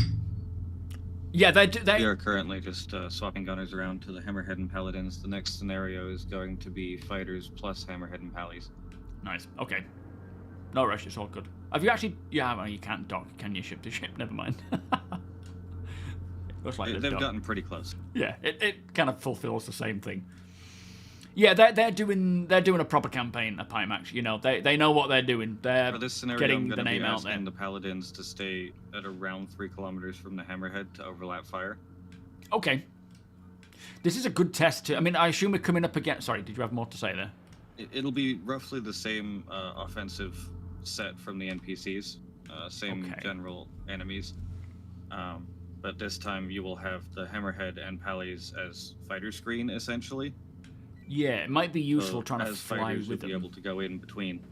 Yeah, they are currently just swapping gunners around to the Hammerhead and Paladins. The next scenario is going to be fighters plus Hammerhead and Pallies. Nice. Okay. No rush. It's all good. Have you actually? Yeah, well, you can't dock. Can you ship to ship? Never mind. Looks like they've gotten pretty close. Yeah, it kind of fulfills the same thing. Yeah, they're doing a proper campaign at PIMAX. You know, they know what they're doing. They're For this scenario, getting I'm the name be out there. The Paladins to stay at around 3 kilometers from the Hammerhead to overlap fire. Okay. This is a good test. I mean, I assume we're coming up against. Sorry, did you have more to say there? It'll be roughly the same offensive set from the NPCs, same general enemies. But this time you will have the Hammerhead and Pallies as fighter screen, essentially. Yeah, it might be useful trying to as fly fighters, with you'll them. be able to go in between.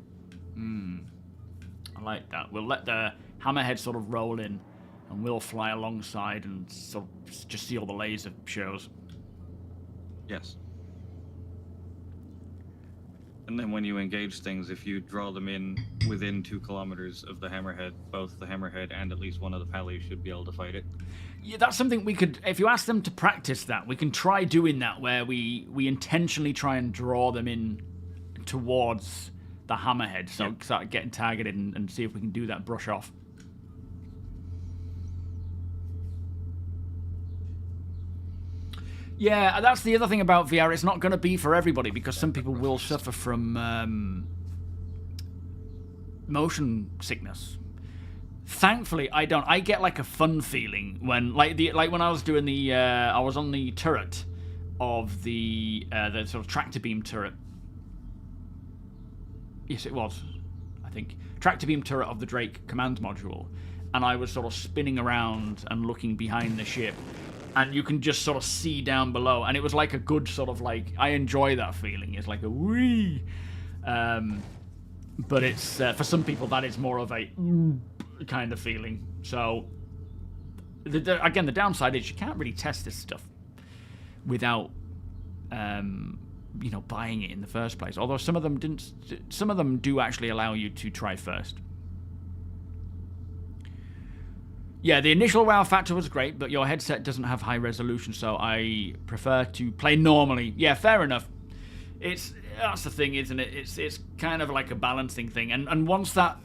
I like that. We'll let the Hammerhead sort of roll in, and we'll fly alongside and sort of just see all the laser shows. Yes. And then when you engage things, if you draw them in within 2 kilometers of the hammerhead, both the hammerhead and at least one of the pallies should be able to fight it. Yeah, that's something we could, if you ask them to practice that, we can try doing that, where we intentionally try and draw them in towards the hammerhead, so start getting targeted and see if we can do that brush off. Yeah, that's the other thing about VR. It's not going to be for everybody, because some people will suffer from motion sickness. Thankfully, I don't. I get like a fun feeling when, like when I was doing the, I was on the turret of the sort of tractor beam turret. Yes, it was, I think. Tractor beam turret of the Drake command module. And I was sort of spinning around and looking behind the ship. And you can just sort of see down below. And it was like a good sort of like, I enjoy that feeling. It's like a wee. But it's, for some people, that is more of a kind of feeling. So, again, the downside is you can't really test this stuff without, you know, buying it in the first place. Although some of them didn't. Some of them do actually allow you to try first. Yeah, the initial wow factor was great, but your headset doesn't have high resolution, so I prefer to play normally. Yeah, fair enough. That's the thing, isn't it? It's kind of like a balancing thing, and once that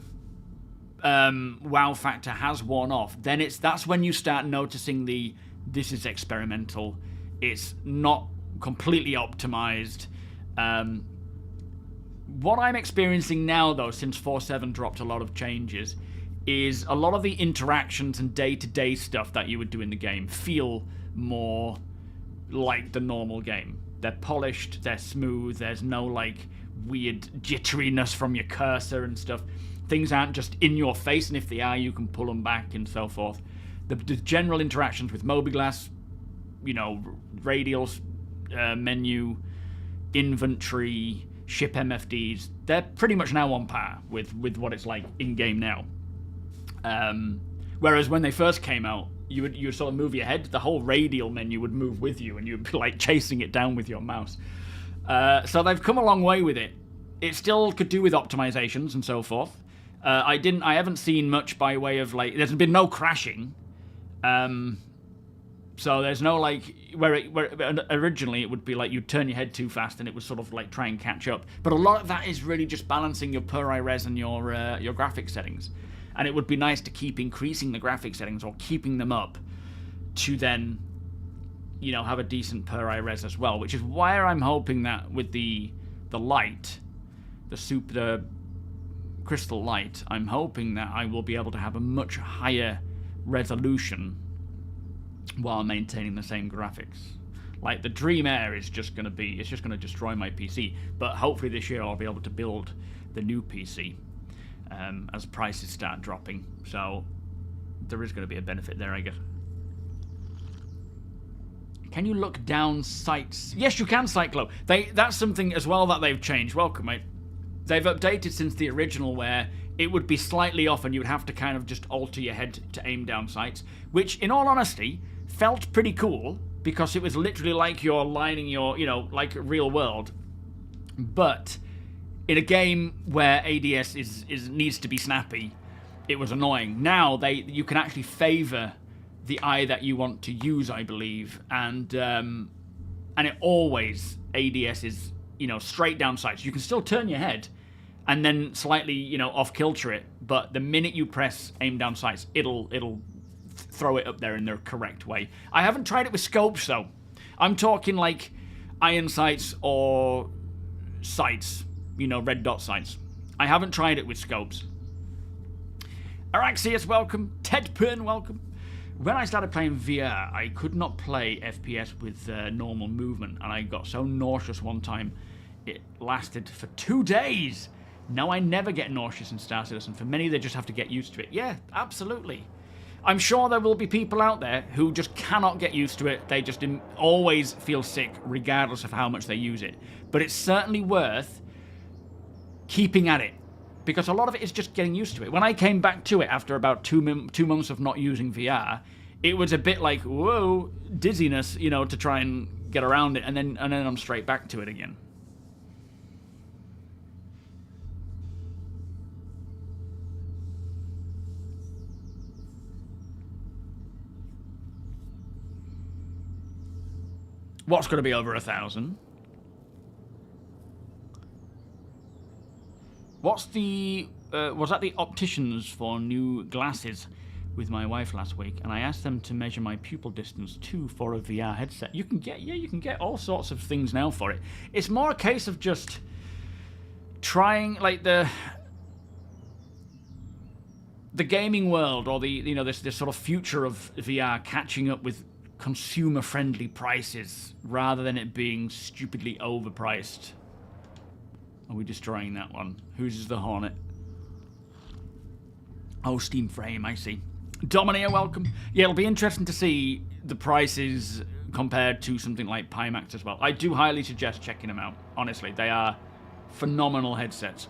wow factor has worn off, then that's when you start noticing this is experimental. It's not completely optimized. What I'm experiencing now, though, since 4.7 dropped a lot of changes, is a lot of the interactions and day-to-day stuff that you would do in the game feel more like the normal game. They're polished, they're smooth, there's no like weird jitteriness from your cursor and stuff. Things aren't just in your face, and if they are, you can pull them back and so forth. The general interactions with MobiGlass, you know, radials, menu, inventory, ship MFDs, they're pretty much now on par with what it's like in-game now. Whereas when they first came out, you would sort of move your head, the whole radial menu would move with you, and you'd be like chasing it down with your mouse. So they've come a long way with it. It still could do with optimizations and so forth. I haven't seen much by way of like, there's been no crashing. So there's no like, where originally it would be like you'd turn your head too fast and it would sort of like try and catch up. But a lot of that is really just balancing your per res and your graphics settings. And it would be nice to keep increasing the graphics settings or keeping them up to then, you know, have a decent per res as well. Which is why I'm hoping that with the light, the crystal light, I'm hoping that I will be able to have a much higher resolution while maintaining the same graphics. Like the Dream Air is just going to destroy my PC. But hopefully this year I'll be able to build the new PC. As prices start dropping, so there is going to be a benefit there, I guess. Can you look down sites? Yes, you can, Cyclo. That's something as well that they've changed. Welcome, mate. They've updated since the original, where it would be slightly off and you would have to kind of just alter your head to aim down sights, which, in all honesty, felt pretty cool, because it was literally like you're lining your, you know, like real world. But in a game where ADS needs to be snappy, it was annoying. Now you can actually favor the eye that you want to use, I believe, and it always ADS is, you know, straight down sights. You can still turn your head and then slightly, you know, off kilter it, but the minute you press aim down sights, it'll throw it up there in the correct way. I haven't tried it with scopes though. I'm talking like iron sights or sights. You know, red dot sights. I haven't tried it with scopes. Araxius, welcome. Ted Pern, welcome. When I started playing VR, I could not play FPS with normal movement, and I got so nauseous one time, it lasted for 2 days. Now I never get nauseous in Star Citizen. For many, they just have to get used to it. Yeah, absolutely. I'm sure there will be people out there who just cannot get used to it. They just always feel sick, regardless of how much they use it. But it's certainly worth keeping at it, because a lot of it is just getting used to it. When I came back to it after about 2 months of not using VR, it was a bit like, whoa, dizziness, you know, to try and get around it, and then I'm straight back to it again. What's going to be over 1,000? What's the... was at the opticians for new glasses with my wife last week, and I asked them to measure my pupil distance too for a VR headset. You can get, you can get all sorts of things now for it. It's more a case of just trying, like, the gaming world, or the, you know, this sort of future of VR catching up with consumer-friendly prices rather than it being stupidly overpriced. Are we destroying that one? Whose is the Hornet? Oh, Steam Frame, I see. Dominia, welcome. Yeah, it'll be interesting to see the prices compared to something like PIMAX as well. I do highly suggest checking them out. Honestly, they are phenomenal headsets.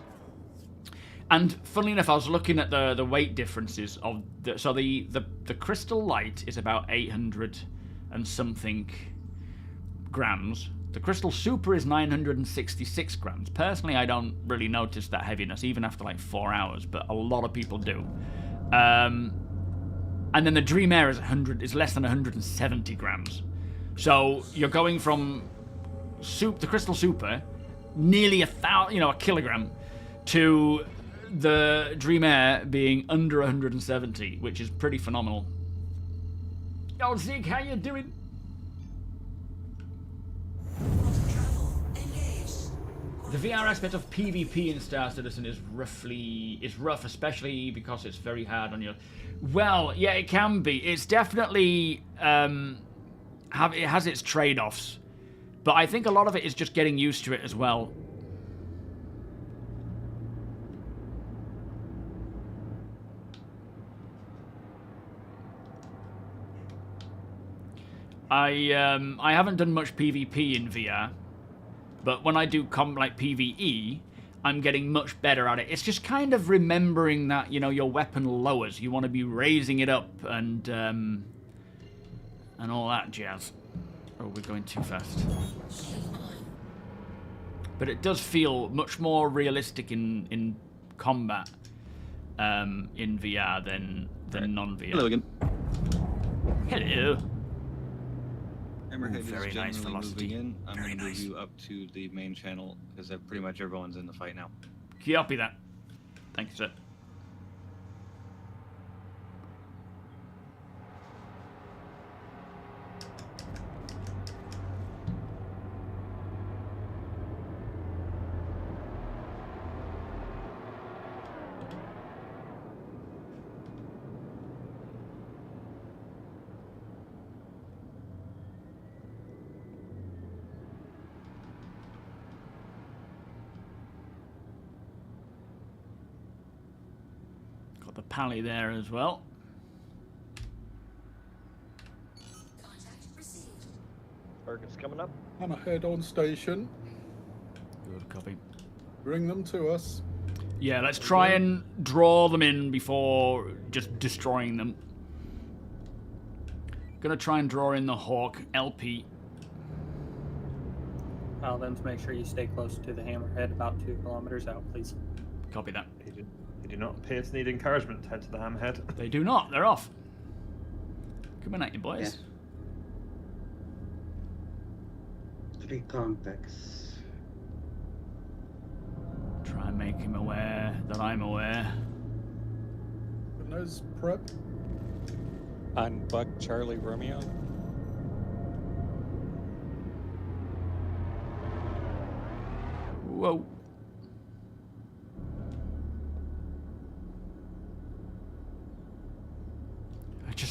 And funnily enough, I was looking at the weight differences of the Crystal Light is about 800 and something grams. The Crystal Super is 966 grams. Personally, I don't really notice that heaviness, even after like 4 hours, but a lot of people do. And then the Dream Air is less than 170 grams. So you're going from the Crystal Super, nearly a kilogram, to the Dream Air being under 170, which is pretty phenomenal. Yo, Zeke, how you doing? The VR aspect of PvP in Star Citizen is rough, especially because it's very hard on you. Well, yeah, it can be. It's definitely it has its trade-offs, but I think a lot of it is just getting used to it as well. I haven't done much PvP in VR. But when I do like PvE, I'm getting much better at it. It's just kind of remembering that, you know, your weapon lowers. You want to be raising it up and all that jazz. Oh, we're going too fast. But it does feel much more realistic in combat in VR than non-VR. Hello again. Hello. Hammerhead Very is nice generally velocity. moving in. I'm Very going to move nice. you up to the main channel because pretty much everyone's in the fight now. Copy that. Thank you, sir. Got the pally there as well. Target's coming up. Hammerhead on station. Good copy. Bring them to us. Yeah, let's try and draw them in before just destroying them. Gonna try and draw in the Hawk LP. Tell them to make sure you stay close to the Hammerhead, about 2 kilometers out, please. Copy that. They do not appear to need encouragement to head to the Hammerhead. They do not. They're off. Coming at you, boys. Yeah. 3 contacts. Try and make him aware that I'm aware. Nose prep. And Buck Charlie Romeo. Whoa.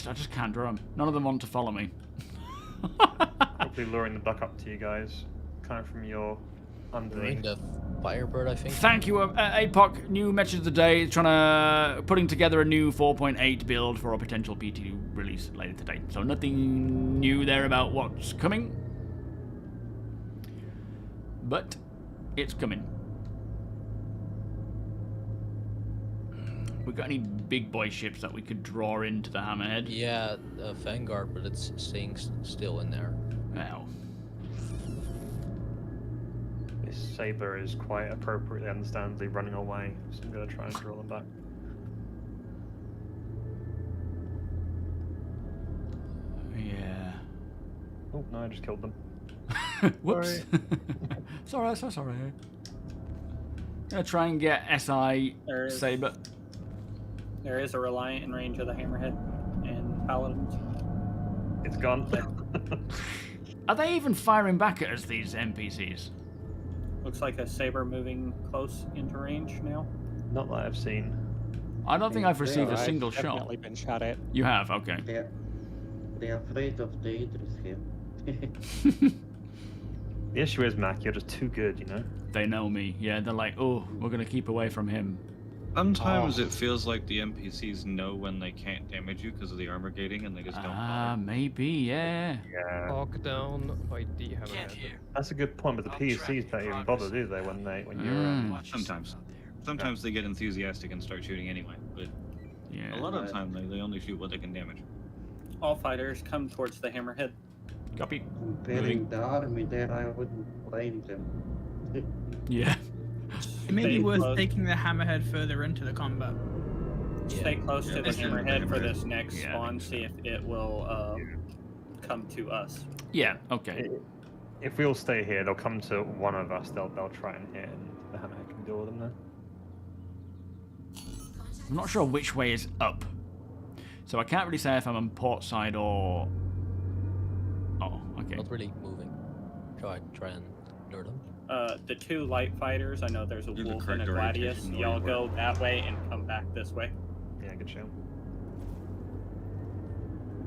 I just can't draw them. None of them want to follow me. Hopefully luring the buck up to you guys, kind of from your underneath. The Firebird, I think. Thank you, APOC. New message of the day. Putting together a new 4.8 build for a potential PT release later today. So nothing new there about what's coming, but it's coming. We got any big boy ships that we could draw into the Hammerhead? Yeah, Vanguard, but it's staying still in there. Wow. This Saber is quite appropriately, understandably running away, so I'm going to try and draw them back. Yeah. Oh, no, I just killed them. Whoops. Sorry, so sorry. Gonna try and get SI Saber. There is a Reliant in range of the Hammerhead and Paladins. It's gone. Are they even firing back at us, these NPCs? Looks like a Saber moving close into range now. Not that I've seen. I don't think I've received a single I've shot. definitely been shot at. You have, okay. They're afraid of the Idris here. The issue is, Mac, you're just too good, you know? They know me. Yeah, they're like, oh, we're going to keep away from him. Sometimes it feels like the NPCs know when they can't damage you because of the armor gating and they just don't bother. Maybe, yeah. Yeah. Lockdown by the Hammerhead. That's a good point, but the PCs don't even bother, do they, when you're... Sometimes. Sometimes they get enthusiastic and start shooting anyway, but yeah. a lot of the time they only shoot what they can damage. All fighters come towards the Hammerhead. Copy. Comparing the army there, I wouldn't blame them. Yeah. It may be Stay worth close. taking the Hammerhead further into the combat. Stay close to the let's do the Hammerhead for Hammerhead. this next spawn, see if it will come to us. Yeah, okay. If we all stay here, they'll come to one of us, they'll try and hit, and the Hammerhead can deal with them there. I'm not sure which way is up. So I can't really say if I'm on port side or... Oh, okay. Not really moving. Try and lure them. The two light fighters, I know there's a Do the wolf and a correct gladius. orientation where Y'all you go that way and come back this way. Yeah, good show.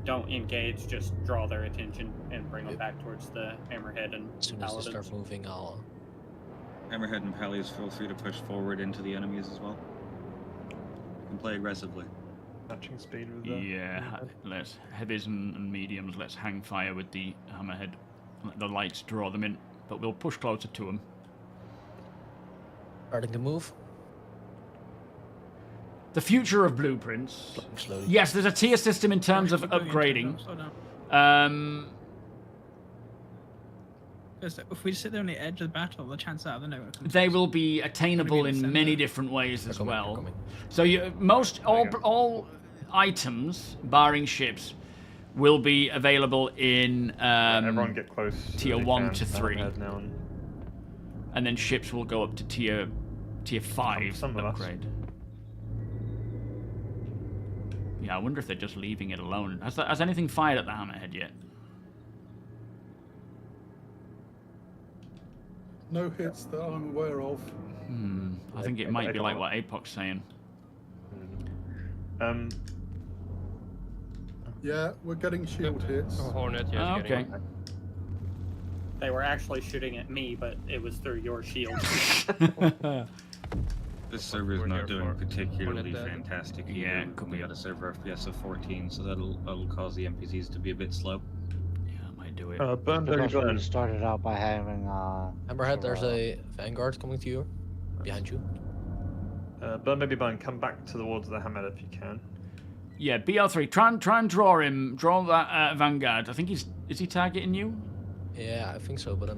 Don't engage, just draw their attention and bring them back towards the Hammerhead and As soon as they Paladins. start moving, I'll... Hammerhead and Pallies feel free to push forward into the enemies as well. You can play aggressively. Matching speed with the... Yeah, let's heavies and mediums. Let's hang fire with the Hammerhead. Let the lights draw them in, but we'll push closer to them. Starting to move. The future of blueprints. Slowly. Yes, there's a tier system in terms of upgrading. Because if we sit there on the edge of the battle, the chances are they're never going to come. They will be attainable in many different ways as well. So all items, barring ships, will be available in everyone get close tier as they 1 can to the 3, Hammerhead now and then ships will go up to tier 5 some of us. upgrade. Yeah, I wonder if they're just leaving it alone. Has anything fired at the Hammerhead yet? No hits that I'm aware of. I think it might be like what Apoc's saying. Yeah, we're getting shield hits. Hornet, Oh, okay. They were actually shooting at me, but it was through your shield. This server is not doing particularly Hornet dead. fantastic either. Yeah, it could we be. got a server FPS of 14, so that'll cause the NPCs to be a bit slow. Yeah, I might do it. Burn, Because we started out by having Hammerhead, there's a Vanguard coming to you. Behind you. Burn, maybe Burn, come back towards the Hammerhead if you can. Yeah, BL3. Try and draw him. Draw that Vanguard. I think is he targeting you? Yeah, I think so, but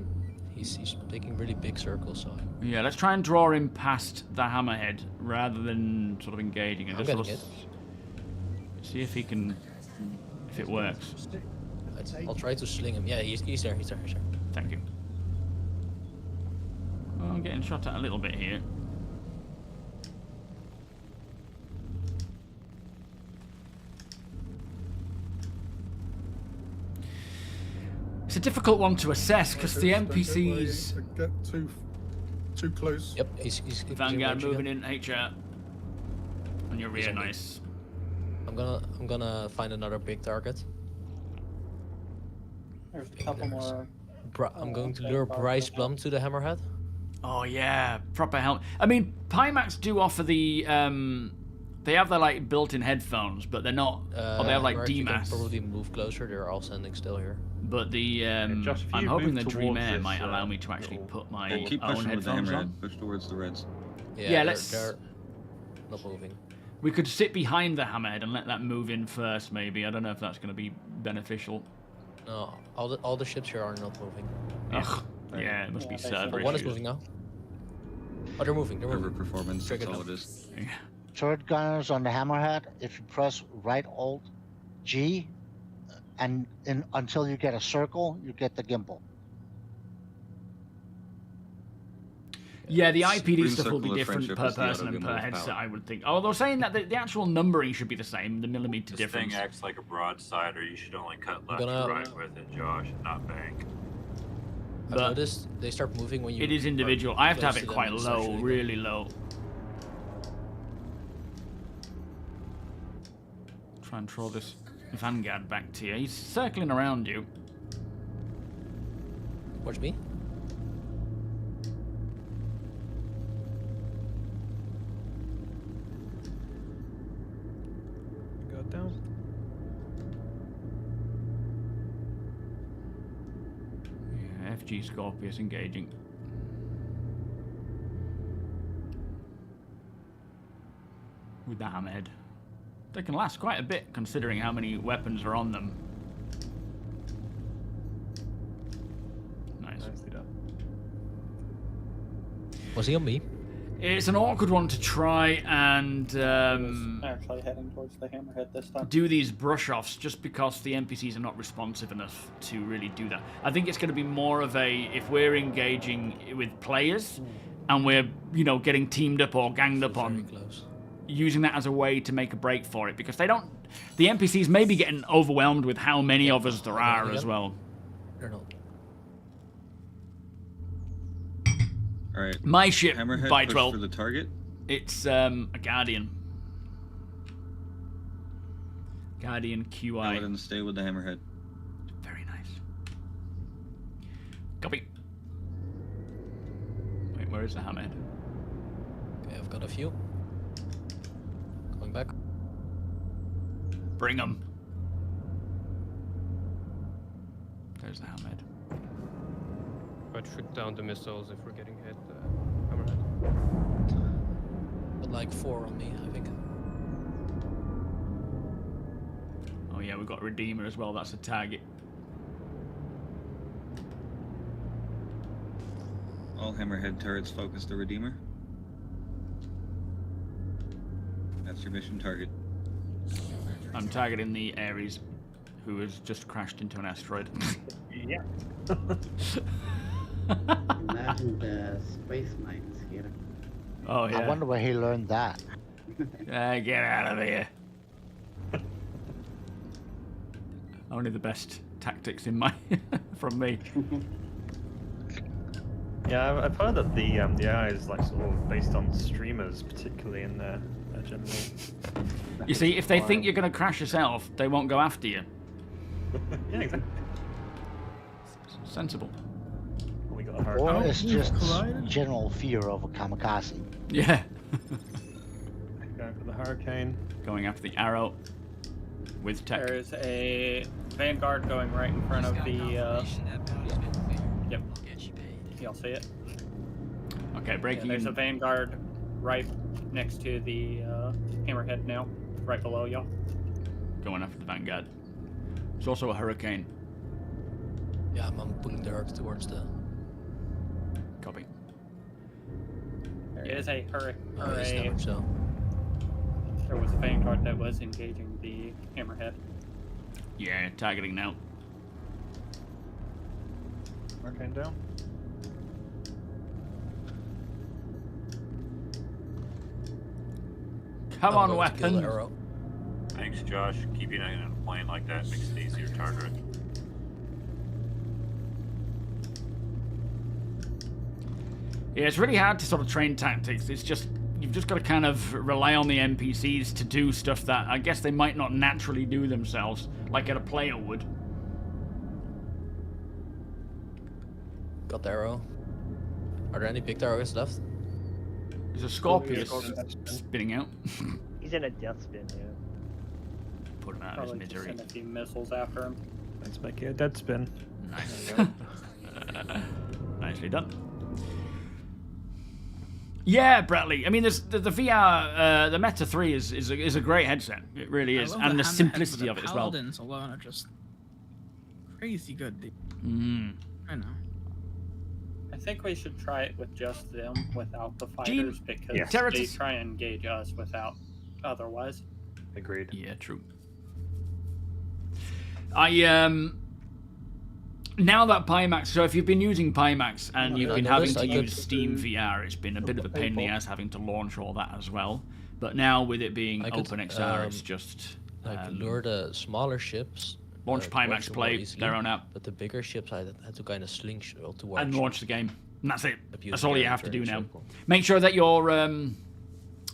he's taking really big circles, so... Yeah, let's try and draw him past the Hammerhead rather than sort of engaging and I'm just sort getting of see if he can, if it works. I'll try to sling him. Yeah, he's there. Thank you. Well, I'm getting shot at a little bit here. It's a difficult one to assess because the NPCs. Get too close. Yep, he's Vanguard in moving in HR. On your rear, nice. I'm gonna find another big target. There's a couple more. I'm going to lure Bryce Blum to the Hammerhead. Oh yeah, proper helmet. I mean, PIMAX do offer the they have their like built-in headphones, but they're not. Or they have like You can DMAS. probably move closer. They're all standing still here. But the Josh, if I'm you hoping move the Dream towards Air this, might allow me to actually put my Keep own pushing with the headphones Hammerhead. on. Push towards the Reds. Yeah, let's. They're not moving. We could sit behind the Hammerhead and let that move in first, maybe. I don't know if that's going to be beneficial. No, all the ships here are not moving. Ugh. Yeah, it must be server One is issues. moving now. Oh, they're moving. Server performance, that's all it is. turret gunners on the Hammerhead. If you press right Alt G, and until you get a circle, you get the gimbal. Yeah, the IPD Green stuff will be circle of different friendship per is the person and auto per gun headset, power. I would think. Although saying that the actual numbering should be the same, the millimeter This difference. thing acts like a broadside, or you should only cut left gonna- or right with it, Josh, not bank. I've noticed they start moving when you. It is individual. I have to have it quite low, really low. Try and throw this Vanguard back to you. He's circling around you. Watch me. Go down. Yeah, FG Scorpius engaging. With the hammerhead. They can last quite a bit considering how many weapons are on them. Nice. Nicely done. Was he on me? It's an awkward one to try and Actually heading towards the hammerhead this time. do these brush-offs just because the NPCs are not responsive enough to really do that. I think it's going to be more of a, if we're engaging with players and we're, you know, getting teamed up or ganged up on, using that as a way to make a break for it, because they don't, the NPCs may be getting overwhelmed with how many of us there are as well. They're not. All right. My ship Hammerhead by push 12. for the target. It's a Guardian. Guardian QI. Go ahead and stay with the hammerhead. Very nice. Copy. Wait, where is the hammerhead? Okay, I've got a few. Going back. Bring them. There's the hammerhead. I'd shoot down the missiles if we're getting hit. Hammerhead. But like 4 on me, I think. Oh yeah, we've got Redeemer as well. That's a target. All hammerhead turrets focus the Redeemer. That's your mission target. I'm targeting the Ares, who has just crashed into an asteroid. Yeah. Imagine the space mines here. Oh yeah. I wonder where he learned that. Get out of here. Only the best tactics in my from me. Yeah, I've heard that the AI is like sort of based on streamers, particularly in their general. You see, if they think you're going to crash yourself, they won't go after you. Yeah, exactly. Sensible. We got a hard Or time. it's just general fear of a kamikaze. Yeah. Going for the hurricane. Going after the arrow with tech. There is a Vanguard going right in front of the. Yep. You'll see it. Okay, breaking There's in. a Vanguard right next to the hammerhead now, right below y'all. Going after the Vanguard. There's also a hurricane. Yeah, I'm pulling the arc towards the. Copy. There is a hurricane. Oh, it's damaged though. There was a Vanguard that was engaging the hammerhead. Yeah, targeting now. Hurricane down. Come on, going to kill the weapon. arrow. Thanks, Josh. Keeping it in a plane like that makes it easier to target. Yeah, it's really hard to sort of train tactics. It's just, you've just got to kind of rely on the NPCs to do stuff that I guess they might not naturally do themselves, like a player would. Got the arrow. Are there any picked arrows left? There's a Scorpius spinning out. He's in a death spin, yeah. Put him out of his Probably just misery. send a few missiles after him. Let's make it a dead spin. Nice. Nicely done. Yeah, Bradley. I mean, there's the VR, the Meta 3 is a great headset. It really is, and the simplicity of it as well. Paladins alone are just crazy good. Dude. I know. I think we should try it with just them without the fighters because they Terratus- try and engage us without otherwise. Agreed. Yeah, true. I now that PIMAX, so if you've been using PIMAX and you've been having to I could- use Steam VR, it's been a bit of a pain in the ass having to launch all that as well. But now with it being I could, OpenXR, it's just lure the smaller ships. launch towards PIMAX them Play, more easily, their own app, But the bigger ships, I had to kind of slingshot towards. and launch the game. And that's it. Abuse That's all you the have to do character now. in circle. Make sure that your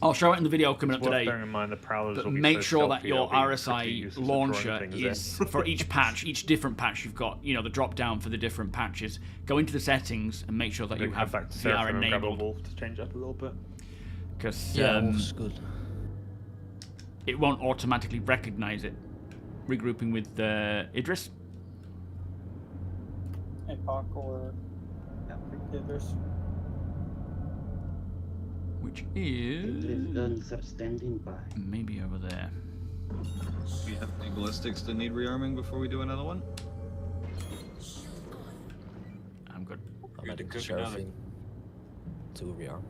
I'll show it in the video coming It's up worth today. bearing in mind the Prowlers But will be make so sure that stealthy, your they'll be pretty RSI useless at launcher drawing things is in. for each patch, each different patch you've got, you know, the drop down for the different patches. Go into the settings and make sure that you Then have come back to VR Seraphim and grab a enabled. wolf to change up a little bit. Because Yeah, wolf's good. it won't automatically recognize it. Regrouping with Idris. Epoch or Idris. Which is Guns are standing by. maybe over there. Do you have any ballistics that need rearming before we do another one? I'm good. I'm Good to adding cook Seraphim to rearm.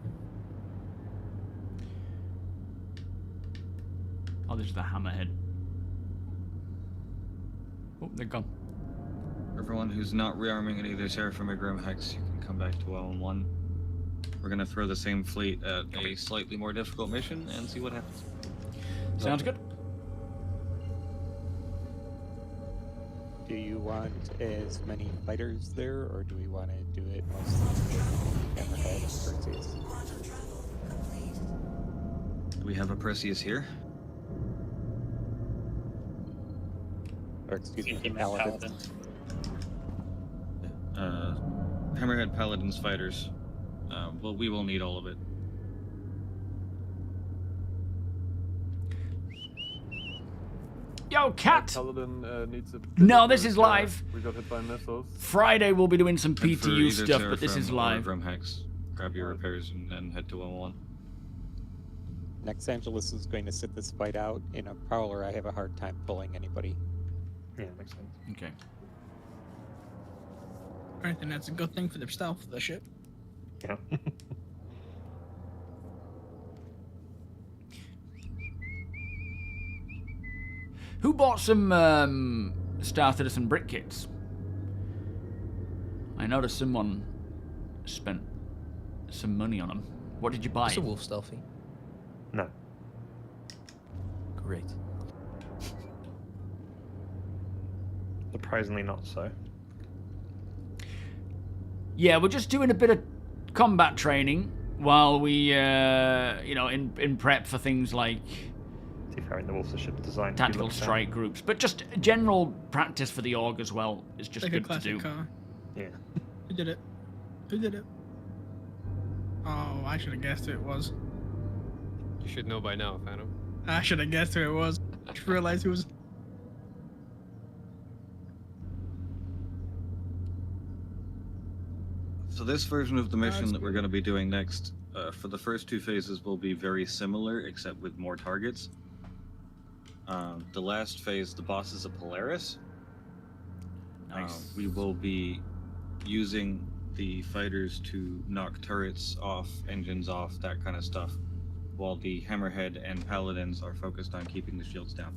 Oh, this is the hammerhead. Oh, they're gone. Everyone who's not rearming any of their Seraphim or Grim Hex, you can come back to L1. We're gonna throw the same fleet at a slightly more difficult mission and see what happens. Sounds good. Do you want as many fighters there, or do we want to do it mostly with Hammerhead and Perseus? Do we have a Perseus here? Or excuse me, Thinking Paladin. Hammerhead Paladins fighters. Well, we will need all of it. Yo, cat! Paladin needs a No, this is live. We got hit by missiles. Friday we'll be doing some And for PTU either stuff, but this Seraphim is or live. Grim Hex, grab your repairs and then head to L1. Next Angelus is going to sit this fight out. In a Prowler, I have a hard time pulling anybody. Yeah, makes sense. Okay. I think that's a good thing for the stealth of the ship. Yeah. Who bought some starcitizen brick kits? I noticed someone spent some money on them. What did you buy? Is the wolf stealthy? No. Great. Surprisingly not so. Yeah, we're just doing a bit of combat training while we, you know, in prep for things like Seafaring the Wolf's ship design. tactical strike groups, but just general practice for the org as well is just Like a good to do. classic car. Yeah. Who did it? Who did it? Oh, I should have guessed who it was. You should know by now, Phantom. I should have guessed who it was. I just realized who was. So this version of the mission that we're going to be doing next, for the first two phases, will be very similar, except with more targets. The last phase, the boss is a Polaris. Nice. We will be using the fighters to knock turrets off, engines off, that kind of stuff, while the Hammerhead and Paladins are focused on keeping the shields down.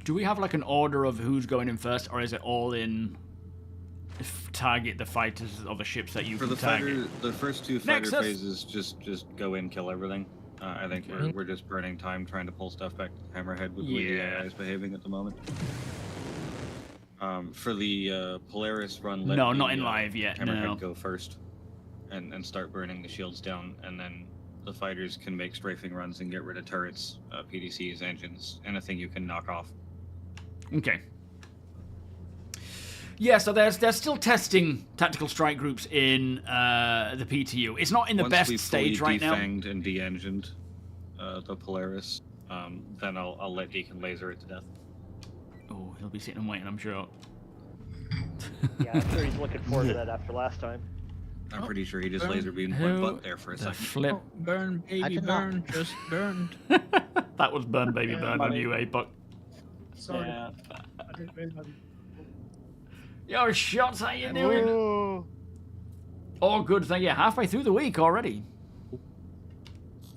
Do we have like an order of who's going in first, or is it all in target the fighters of the ships that you For can the target? fighter, the first two fighter Nexus! phases, just go in, kill everything. I think we're just burning time trying to pull stuff back to the Hammerhead with the way the AI is behaving at the moment. For the Polaris run, let No, the, not in live yet, Hammerhead no. go first, and start burning the shields down, and then the fighters can make strafing runs and get rid of turrets, PDCs, engines, anything you can knock off. Okay. Yeah, so they're still testing tactical strike groups in the PTU. It's not in the Once best we've stage fully right now. defanged and de-engined the Polaris, then I'll let Deacon laser it to death. Oh, he'll be sitting and waiting, I'm sure. Yeah, I'm sure he's looking forward to that after last time. I'm pretty sure he just burn. laser beamed my Who butt there for a the second. flip. Oh, burn, baby, burn, just burned. That was burn, baby, Yeah, burn on buddy. you, Buck. Sorry. Yeah. I didn't realize. Yo, shots, how you doing? Oh, good thing. Yeah, halfway through the week already.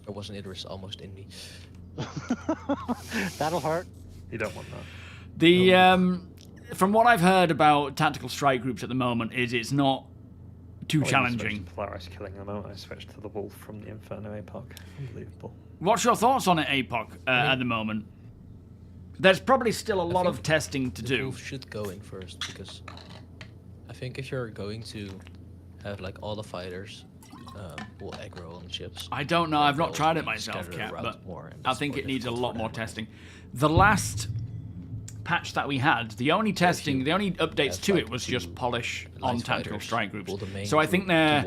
Or wasn't Idris almost in me? That'll hurt. You don't want that. The from what I've heard about tactical strike groups at the moment, is it's not too I switched challenging. to Polaris killing the moment I switched to the Wolf from the Inferno APOC. Unbelievable. What's your thoughts on it, APOC, at the moment? There's probably still a lot of testing to do. Wolf should go in first, because I think if you're going to have like all the fighters will aggro on chips. I don't know. I've not tried it myself, Cat, but I think it needs a lot more testing. The last patch that we had, the only testing, the only updates to it was just polish on tactical strike groups. So I think they're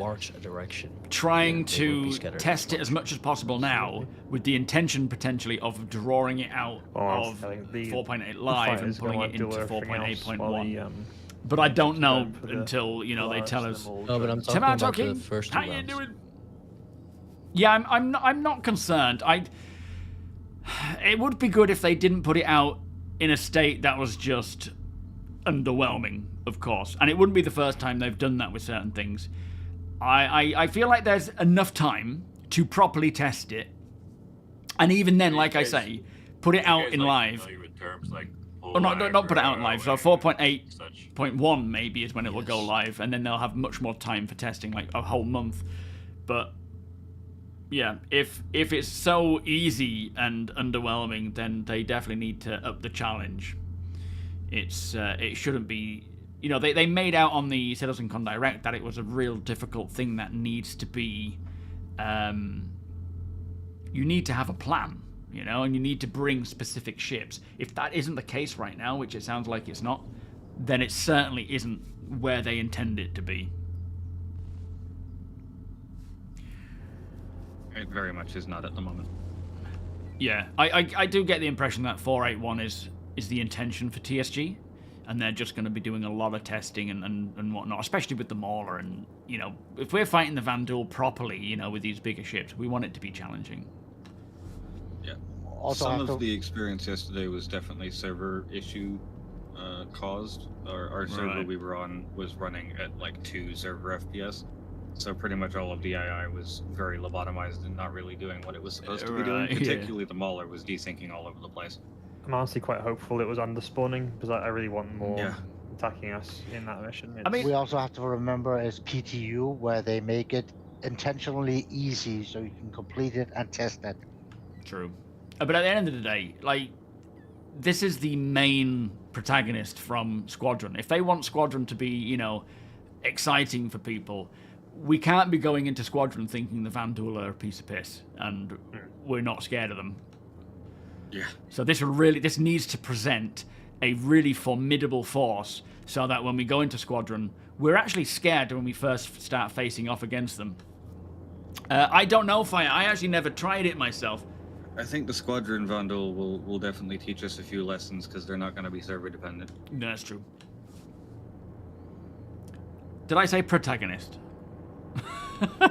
trying to test it as much as possible now, with the intention potentially of drawing it out of 4.8 live and putting it into 4.8.1. But I don't know until, you know, they tell us. No, but I'm talking about the first two How you rounds. doing? Yeah, I'm not concerned. It would be good if they didn't put it out in a state that was just underwhelming, of course. And it wouldn't be the first time they've done that with certain things. I feel like there's enough time to properly test it. And even then, like I say, put it out in live. Or not put it out in live. So 4.8.1 maybe is when it will go live, and then they'll have much more time for testing, like a whole month. But yeah, if it's so easy and underwhelming, then they definitely need to up the challenge. It shouldn't be. You know, they made out on the CitizenCon Direct that it was a real difficult thing that needs to be. You need to have a plan. You know, and you need to bring specific ships. If that isn't the case right now, which it sounds like it's not, then it certainly isn't where they intend it to be. It very much is not at the moment. Yeah, I do get the impression that 481 is the intention for TSG, and they're just going to be doing a lot of testing and whatnot, especially with the Mauler. And, you know, if we're fighting the Vanduul properly, you know, with these bigger ships, we want it to be challenging. Yeah. Also, some of the experience yesterday was definitely server issue caused. Our server we were on was running at like 2 server FPS. So pretty much all of DII was very lobotomized and not really doing what it was supposed to be doing. Particularly the Mauler was desyncing all over the place. I'm honestly quite hopeful it was underspawning, because I really want more attacking us in that mission. I mean, we also have to remember it's PTU, where they make it intentionally easy so you can complete it and test it. True. But at the end of the day, like, this is the main protagonist from Squadron. If they want Squadron to be, you know, exciting for people, we can't be going into Squadron thinking the Vanduul are a piece of piss and we're not scared of them. Yeah. So this needs to present a really formidable force, so that when we go into Squadron, we're actually scared when we first start facing off against them. I don't know if I actually never tried it myself. I think the Squadron Vanduul will definitely teach us a few lessons, because they're not going to be server dependent. No, that's true. Did I say protagonist?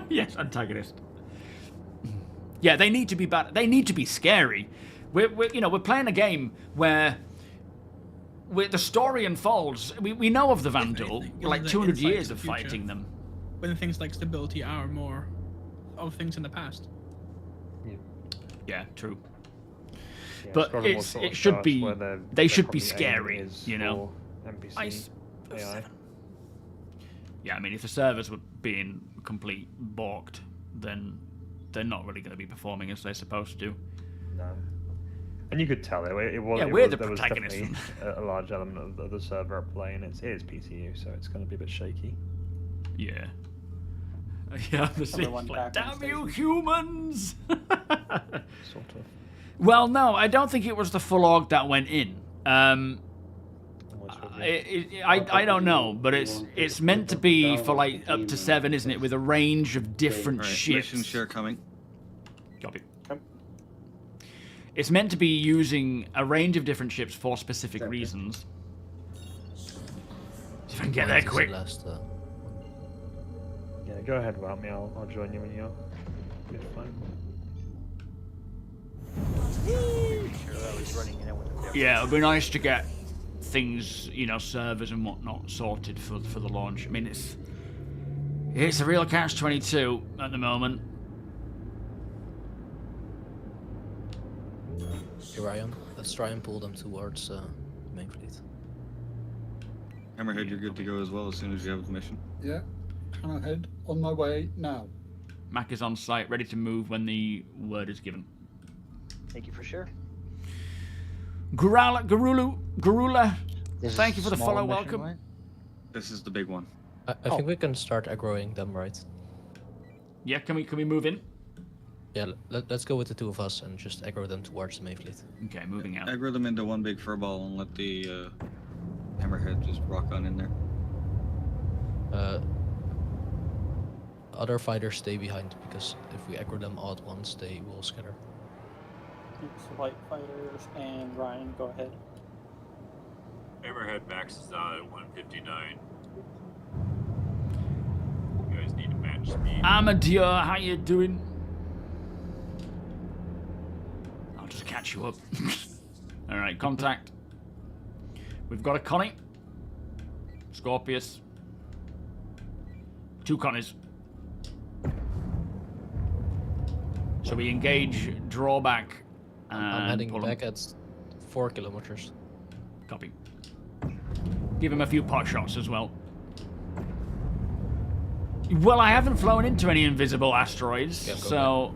Yes, antagonist. Yeah, they need to be bad. They need to be scary. We're playing a game where the story unfolds. We know of the Vanduul, like 200 years of fighting them. When things like stability are more of things in the past. Yeah, true. Yeah, but Squadron will sort of it should show us be. where They should probably be scary, aim is you know. for NPC AI. Yeah, I mean, if the servers were being complete balked, then they're not really going to be performing as they're supposed to. No. And you could tell it was. Yeah, it we're was, the there was protagonist. definitely a large element of the server at play, and it is PCU, so it's going to be a bit shaky. Yeah. Yeah, like, damn you humans! Sort of. Well, no, I don't think it was the full org that went in. I don't know, but it's meant to be for like up to 7, isn't it? With a range of different ships. Mission share coming. Copy. It's meant to be using a range of different ships for specific reasons. See if I can get there quick. Yeah, go ahead without me. I'll join you when you're fine. Yeah, it'd be nice to get things, you know, servers and whatnot sorted for the launch. I mean, it's a real catch-22 at the moment. Orion, let's try and pull them towards main fleet. Hammerhead, you're good to go as well as soon as you have the mission. Yeah. Hammerhead, on my way now. Mac is on site, ready to move when the word is given. Thank you for sure. Garula, This thank is you for the smaller follow. mission, Welcome. right? This is the big one. I think we can start aggroing them, right? Yeah, can we move in? Yeah, let's go with the two of us and just aggro them towards the main fleet. Okay, moving out. Aggro them into one big furball and let the Hammerhead just rock on in there. Other fighters stay behind because if we aggro them all at once, they will scatter. Light fighters and Ryan, go ahead. Hammerhead maxes out at 159. You guys need to match speed. Amateur, how you doing? I'll just catch you up. Alright, contact. We've got a Connie. Scorpius. 2 Connies. So we engage, draw back, and I'm heading pull back him. at 4 kilometers. Copy. Give him a few pot shots as well. Well, I haven't flown into any invisible asteroids, Yeah, go so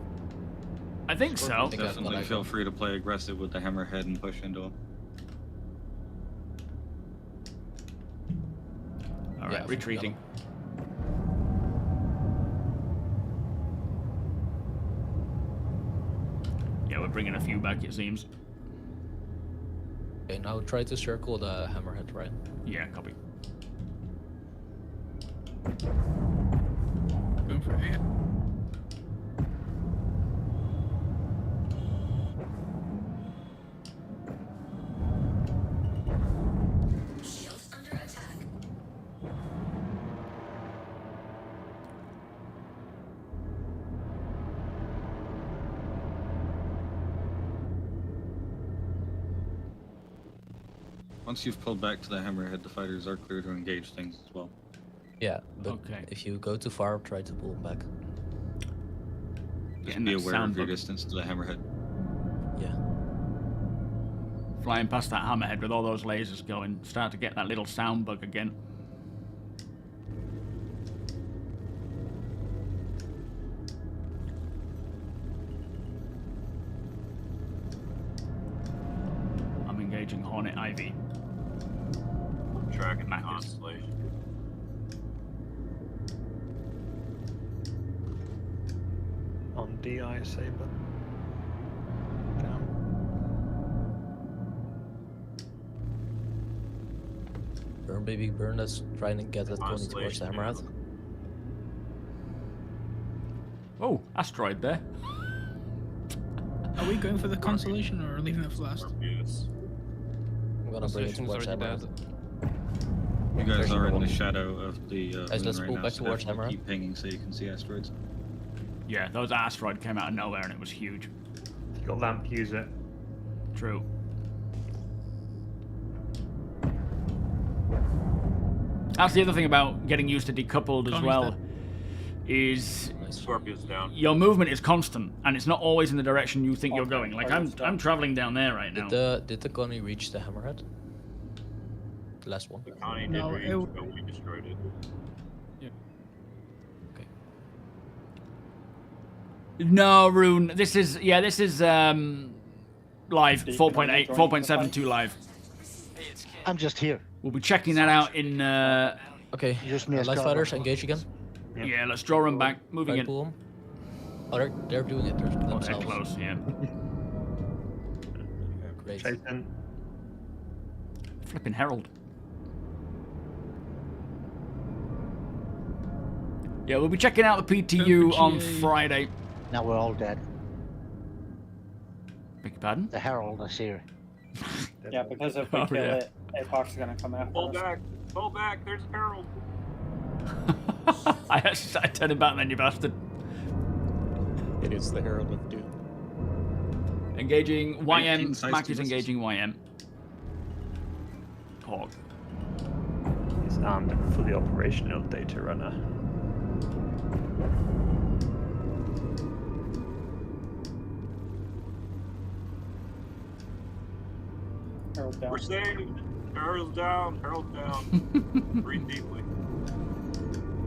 I think so. Definitely feel free to play aggressive with the Hammerhead and push into him. All right, retreating. Yeah, we're bringing a few back, it seems. Okay, now try to circle the Hammerhead, right? Yeah, copy. Go for it. Shields under attack. Once you've pulled back to the Hammerhead, the fighters are clear to engage things as well. Yeah, but if you go too far, try to pull back. Just be aware of your distance to the Hammerhead. Yeah. Flying past that Hammerhead with all those lasers going, start to get that little sound bug again. I'm engaging Hornet Ivy. Tracking the constellation. On DI Saber. Burn, baby, burn. Let's try and get that Connie towards the Hammerhead. Oh, asteroid there. Are we going for the constellation or leaving it for last? Yes. I'm gonna bring it towards the Hammerhead. You guys are in the shadow of the Guys, let's moon pull right now, back so towards definitely Hammerhead. keep pinging so you can see asteroids. Yeah, those asteroid came out of nowhere and it was huge. If you got lamp, use it. True. That's the other thing about getting used to decoupled as Connie's well, dead. is Scorpion's down. your movement is constant and it's not always in the direction you think you're going. Like I'm traveling down there right now. Did the Connie reach the Hammerhead? The last one. The Connie did No, reach, it- but we destroyed it. No, Rune. This is live 4.8, 4.72 live. I'm just here. We'll be checking that out in. Okay. Just me as Light cover. fighters engage again. Yeah, let's draw them back. Moving Try in. to pull them. Oh, they're doing it Oh, they're themselves. close. Yeah. Great. Chasing. Flipping Herald. Yeah, we'll be checking out the PTU on Friday. Now we're all dead. Beg your pardon? The Herald is here. Yeah, because if we Oh, kill yeah. it, Apox is gonna come after Pull us. back! Pull back! There's a Herald! I actually started turning back then, you bastard. It is the Herald of Doom. Engaging YM. size Mac two is missiles. engaging YM. Hog. He's armed and fully operational data runner. Herald down. We're saved! Harold's down. Harold's down. Breathe deeply.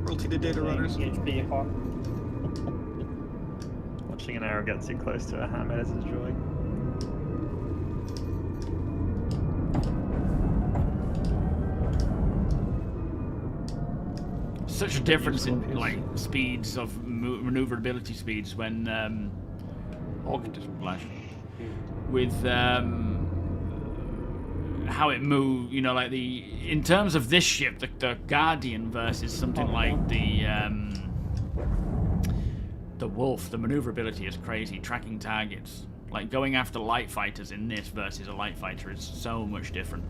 Royalty to data runners. HP Hawk. Watching an arrow get too close to a hammer is a joy. Such a difference in like speeds of maneuverability speeds when Hawk just flash with how it moved. You know, like in terms of this ship, the Guardian versus something like the Wolf. The maneuverability is crazy. Tracking targets, like going after light fighters in this versus a light fighter, is so much different.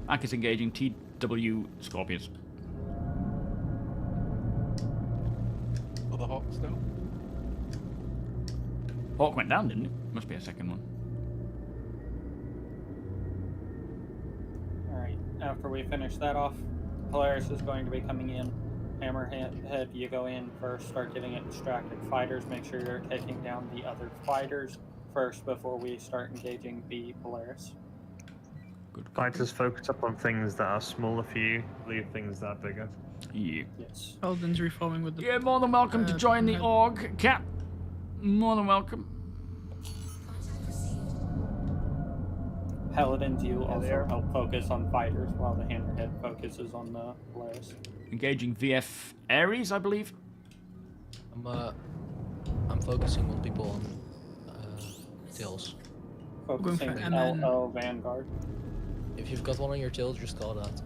Mac is engaging TW Scorpions. Are the Hawks down? Hawk went down, didn't it? Must be a second one. Alright, after we finish that off, Polaris is going to be coming in. Hammerhead, you go in first, start getting it distracted. Fighters, make sure you're taking down the other fighters first before we start engaging the Polaris. Good. Fighters focus up on things that are smaller for you, leave things that are bigger. Yeah. Yes. Eldon's reforming with the... Yeah, more than welcome to join the org, Cap. More than welcome. Paladins, you also help focus on fighters while the Hammerhead focuses on the Polaris. Engaging VF Ares, I believe. I'm focusing on people on tails. Focusing on LO Vanguard. If you've got one on your tail, just call it out.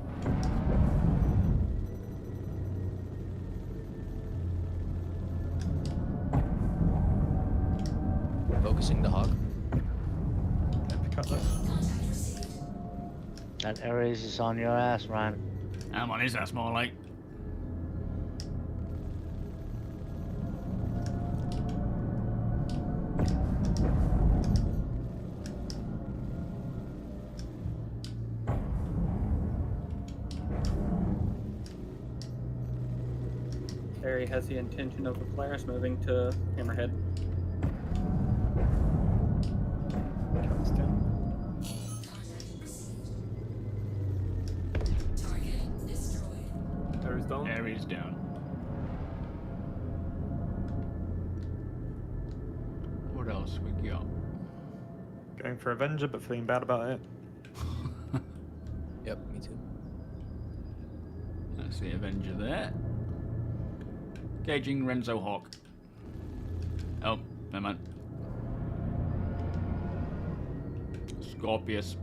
Focusing the hog. That Ares is on your ass, Ryan. I'm on his ass more like. Harry has the intention of the Polaris moving to Hammerhead. Ares down. Ares down. What else we got? Going for Avenger, but feeling bad about it. Yep, me too. That's the Avenger there. Engaging Renzo Hawk. Oh, never mind. Scorpius.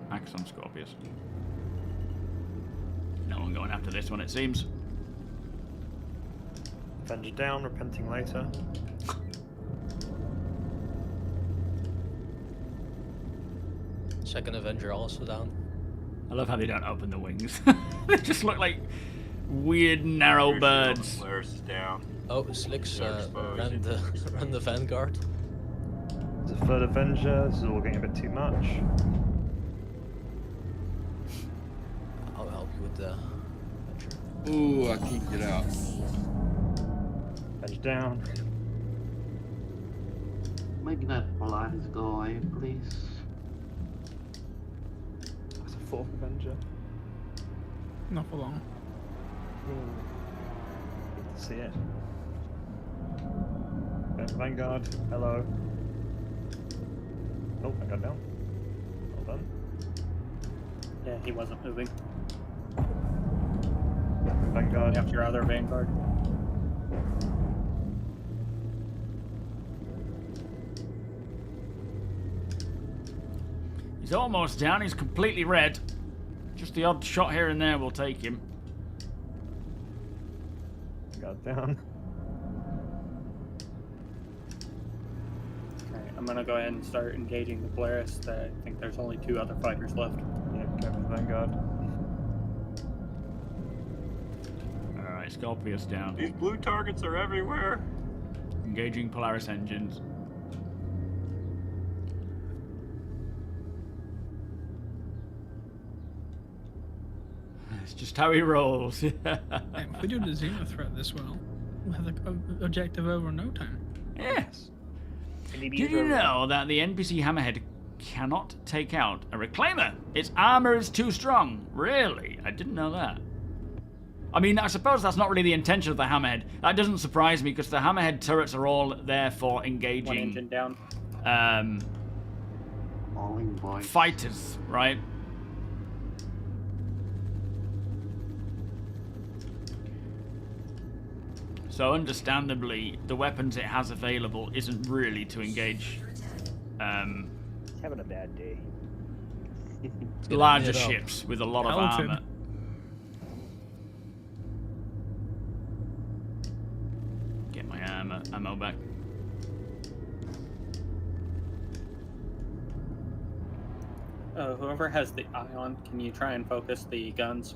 Max on Scorpius. No one going after this one, it seems. Avenger down, repenting later. Second Avenger also down. I love how they don't open the wings. They just look like weird narrow birds. Polaris is down. Oh, Slicks ran the Vanguard. There's a third Avenger, this is all getting a bit too much. I'll help you with the Avenger. Ooh, I can't get out. Avenger down. Make that Polaris go away, please. That's a fourth Avenger. Not for long. Good to see it. Vanguard, hello. Oh, I got down. Well done. Yeah, he wasn't moving. Vanguard. After your other Vanguard. He's almost down, he's completely red. Just the odd shot here and there will take him. Got down. Alright, I'm gonna go ahead and start engaging the Polaris. I think there's only 2 other fighters left. Yeah, go for the Vanguard. Alright, Scorpius down. These blue targets are everywhere. Engaging Polaris engines. It's just how he rolls. If we do the Xeno threat this well, we'll have the objective over in no time. Yes. Did you know that the NPC Hammerhead cannot take out a reclaimer. Its armor is too strong. Really? I didn't know that. I mean, I suppose that's not really the intention of the Hammerhead. That doesn't surprise me because the Hammerhead turrets are all there for engaging One engine down. Fighters, right? So understandably, the weapons it has available isn't really to engage He's having a bad day. larger ships with a lot of armor. Get my ammo back. Whoever has the ion, can you try and focus the guns?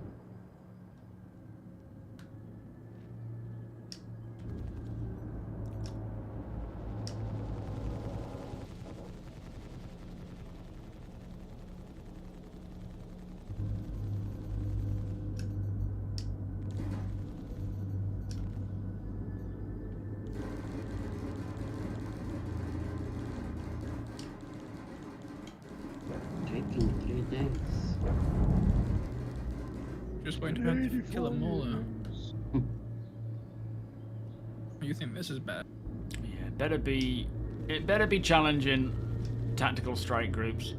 Taking 3 days. Just waiting to have to kill them all. You think this is bad? Yeah, it better be challenging tactical strike groups.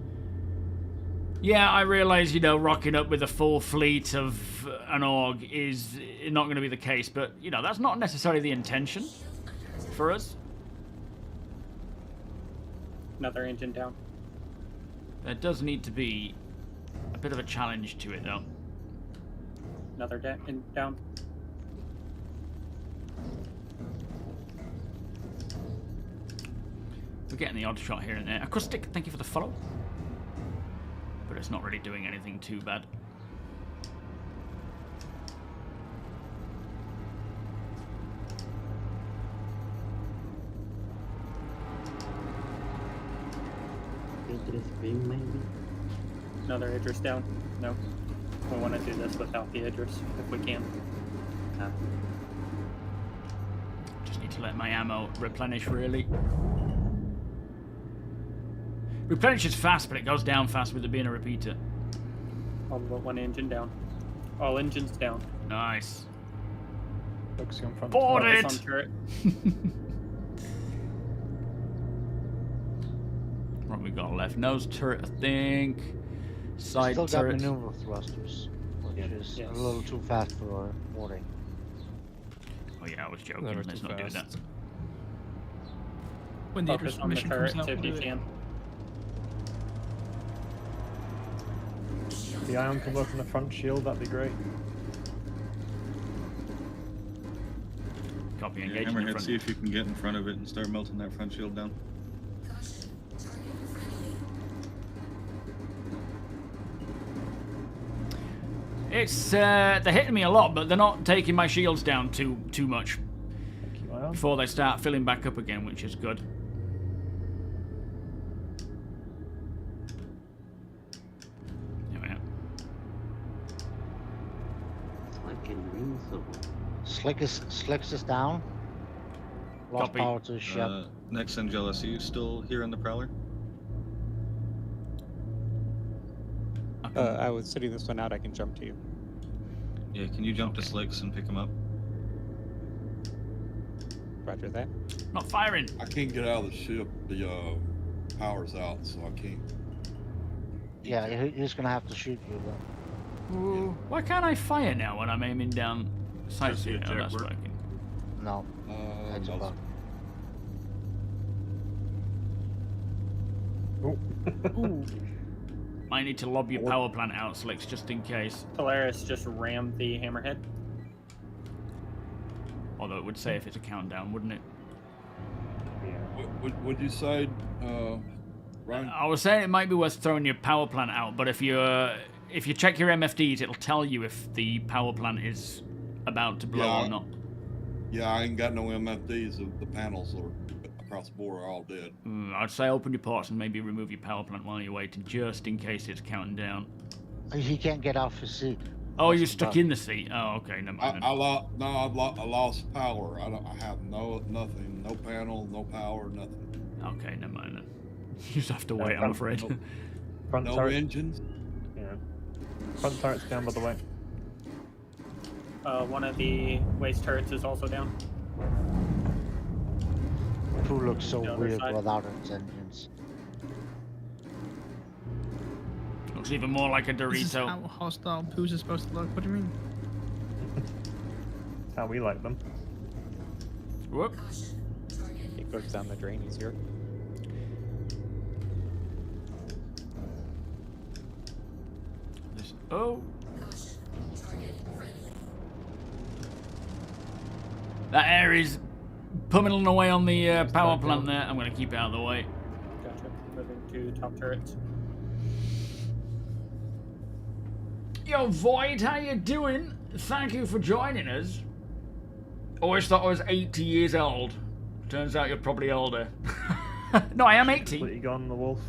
Yeah, I realize, you know, rocking up with a full fleet of an org is not going to be the case, but, you know, that's not necessarily the intention for us. Another engine down. There does need to be a bit of a challenge to it, though. Another down. We're getting the odd shot here and there. Acoustic, thank you for the follow. But it's not really doing anything too bad. Idris beam maybe? Another Idris down. No. We want to do this without the Idris, if we can. Just need to let my ammo replenish, really. Replenishes fast, but it goes down fast with it being a repeater. All but one engine down. All engines down. Nice. Focusing on front. Board Focus it! on turret. What we got left? Nose turret, I think. Side Still got turret. maneuver thrusters, which is a little too fast for our boarding. Oh yeah, I was joking. Never Let's too not do fast. that. When the Focus Idris on the mission turret comes out, if you we'll do it. can. The ion can work on the front shield, that'd be great. Copy, Yeah, engage in the Hammerhead, front. see if you can get in front of it and start melting that front shield down. It's they're hitting me a lot, but they're not taking my shields down too much before they start filling back up again, which is good. There we are. It's like invincible. Slicks is down. Lost Copy. power to the ship. Next, Angelus, are you still here on the Prowler? I was sitting this one out. I can jump to you. Yeah, can you jump to Slicks and pick him up? Roger that. Not firing. I can't get out of the ship. The power's out, so I can't. Yeah, he's gonna have to shoot you though. Ooh, why can't I fire now when I'm aiming down sight Just the seat? Oh, that's eject work. working. No, that's a bug. Ooh. Might need to lob your power plant out, Slicks, just in case. Polaris just rammed the Hammerhead. Although it would say if it's a countdown, wouldn't it? What'd you say, Ryan? I was saying it might be worth throwing your power plant out, but if you check your MFDs, it'll tell you if the power plant is about to blow or not. Yeah, I ain't got no MFDs. The panels are across the board are all dead. I'd say open your ports and maybe remove your power plant while you're waiting, just in case it's counting down. He can't get off his seat. Oh, That's you're the stuck bug. in the seat. Oh, okay, never mind. I lost power. I have nothing. No panel, no power, nothing. Okay, never mind then. You just have to wait, I'm afraid. Front No turret. engines. Yeah. Front turret's down, by the way. One of the waste turrets is also down. Who looks so The other weird side. without its engines? Looks even more like a This is Dorito. how hostile poos are supposed to look. What do you mean? How we like them. Whoop. It goes down the drain easier. Oh. That air is pummeling away on the power plant there. I'm going to keep it out of the way. Gotcha. Moving to top turrets. Yo, Void, how you doing? Thank you for joining us. Always thought I was 80 years old. Turns out you're probably older. No, I am 80. Completely gone, the wolf.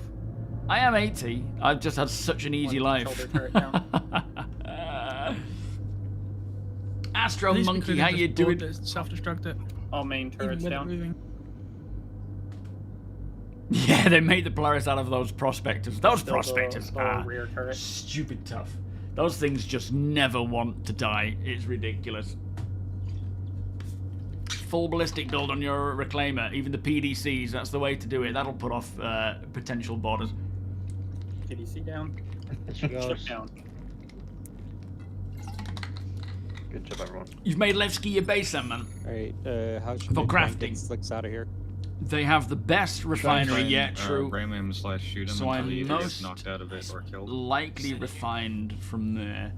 I am 80. I've just had such an easy life. Shoulder turret down. Astro At least we Monkey, could've how just you doing? bored it, self-destruct it. All main Even turrets with it down. moving. Yeah, they made the Polaris out of those prospectors. Those Still prospectors the are rear turret. stupid tough. Those things just never want to die. It's ridiculous. Full ballistic build on your reclaimer, even the PDCs, that's the way to do it. That'll put off potential boarders. PDC down. She Ship goes. down. Good job, everyone. You've made Levski your base then, man. Alright, how should For we try and crafting. get Slicks out of here? They have the best refinery yet, true. Ram him / shoot him So until I'm he either gets most knocked out of it or killed. likely refined from there.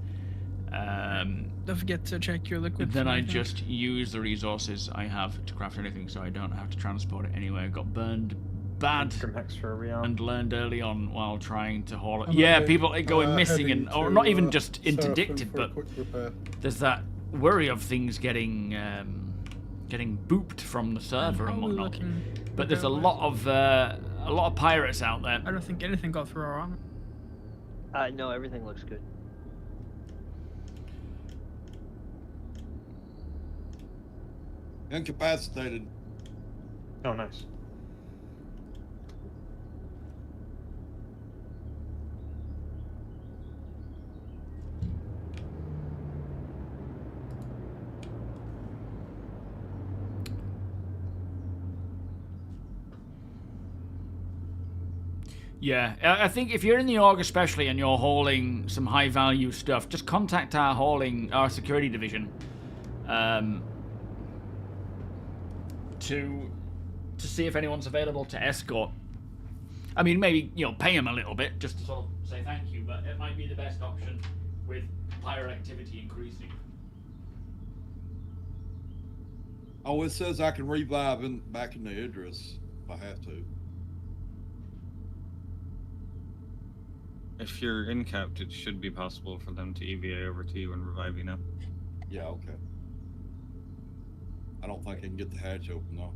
Don't forget to check your liquid. Then for I anything. just use the resources I have to craft anything, so I don't have to transport it anywhere. Got burned bad From extra rearm. and learned early on while trying to haul it. I'm Yeah, okay. people going missing Heading and or to, not even just Seraphim interdicted, for a but quick repair. there's that worry of things getting booped from the server how and are we whatnot. looking But there's a repair-wise? lot of pirates out there. I don't think anything got through our armor. No, everything looks good. Incapacitated. Oh, nice. Yeah, I think if you're in the org especially and you're hauling some high value stuff, just contact our security division to see if anyone's available to escort. I mean, maybe, pay them a little bit just to sort of say thank you, but it might be the best option with pirate activity increasing. Oh, it says I can revive back in the Idris if I have to. If you're incapped, it should be possible for them to EVA over to you and revive you now. Yeah, okay. I don't think I can get the hatch open though.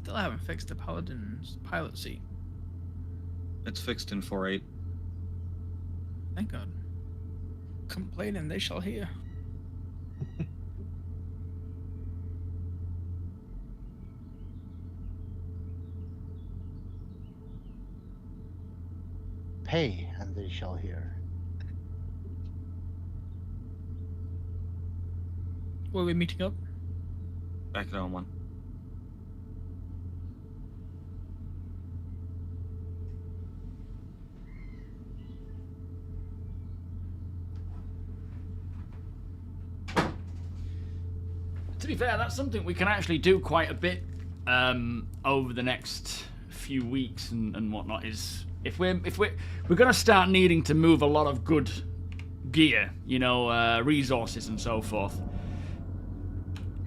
Still haven't fixed the Paladin's pilot seat. It's fixed in 4.8. Thank God. Complaining they shall hear. Pay, and they shall hear. Were we meeting up? Back at on 1. To be fair, that's something we can actually do quite a bit over the next few weeks and whatnot. Is if we're gonna start needing to move a lot of good gear, resources and so forth.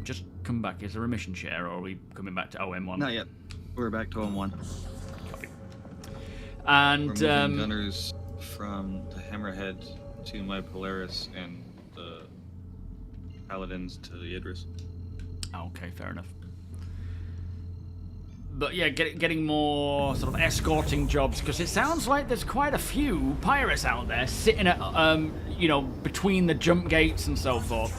Just come back. Is there a mission share, or are we coming back to OM1? Not yet. We're back to OM1. Copy. And we're moving gunners from the Hammerhead to my Polaris and the Paladins to the Idris. Okay, fair enough. But yeah, getting more sort of escorting jobs, because it sounds like there's quite a few pirates out there sitting at, you know, between the jump gates and so forth.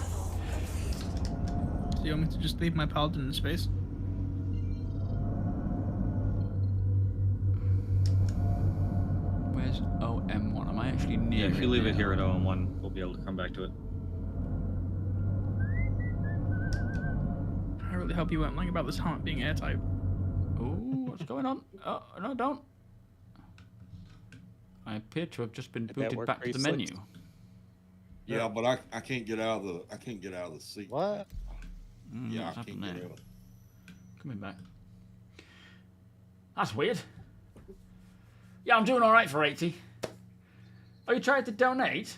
Do you want me to just leave my paladin in space? Where's OM1? Am I actually near? Yeah, if you leave it here at OM1, we'll be able to come back to it. I really hope you weren't lying about this helmet being airtight. Ooh, what's going on? Oh, no, don't. I appear to have just been booted back to the menu. Yeah, but I can't get out of the seat. What? Yeah, What's I can't happened get there? out. Coming back. That's weird. Yeah, I'm doing all right for 80. Oh, you tried to donate?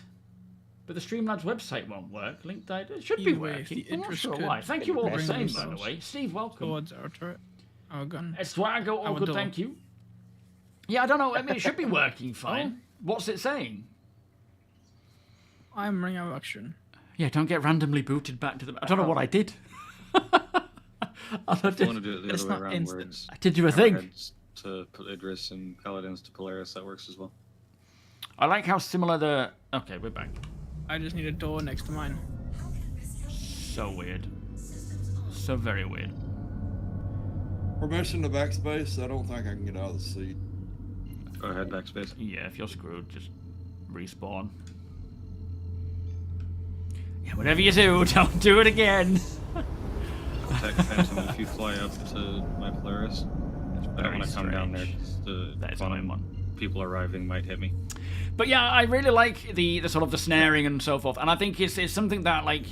But the Streamlabs website won't work. Link died. It should be working. I'm not sure why. Thank you all the same, by the way. Steve, welcome. Towards our turret. Our gun. Eswago, all good, thank you. Yeah, I don't know. I mean, it should be working fine. What's it saying? I'm running out of oxygen. Yeah, don't get randomly booted back to the... I don't know what I did. I want to do it the other way around, where it's... I did you a thing. Arrowheads to Idris and Paladins to Polaris. That works as well. I like how similar the... Okay, we're back. I just need a door next to mine. So weird. So very weird. Permission to backspace? I don't think I can get out of the seat. Go ahead, backspace. Yeah, if you're screwed, just respawn. Yeah, whatever you do, don't do it again. Attack Phantom if you fly up to my Polaris. I don't want to come down there because the quantum people arriving might hit me. But yeah, I really like the sort of the snaring and so forth, and I think it's something that, like,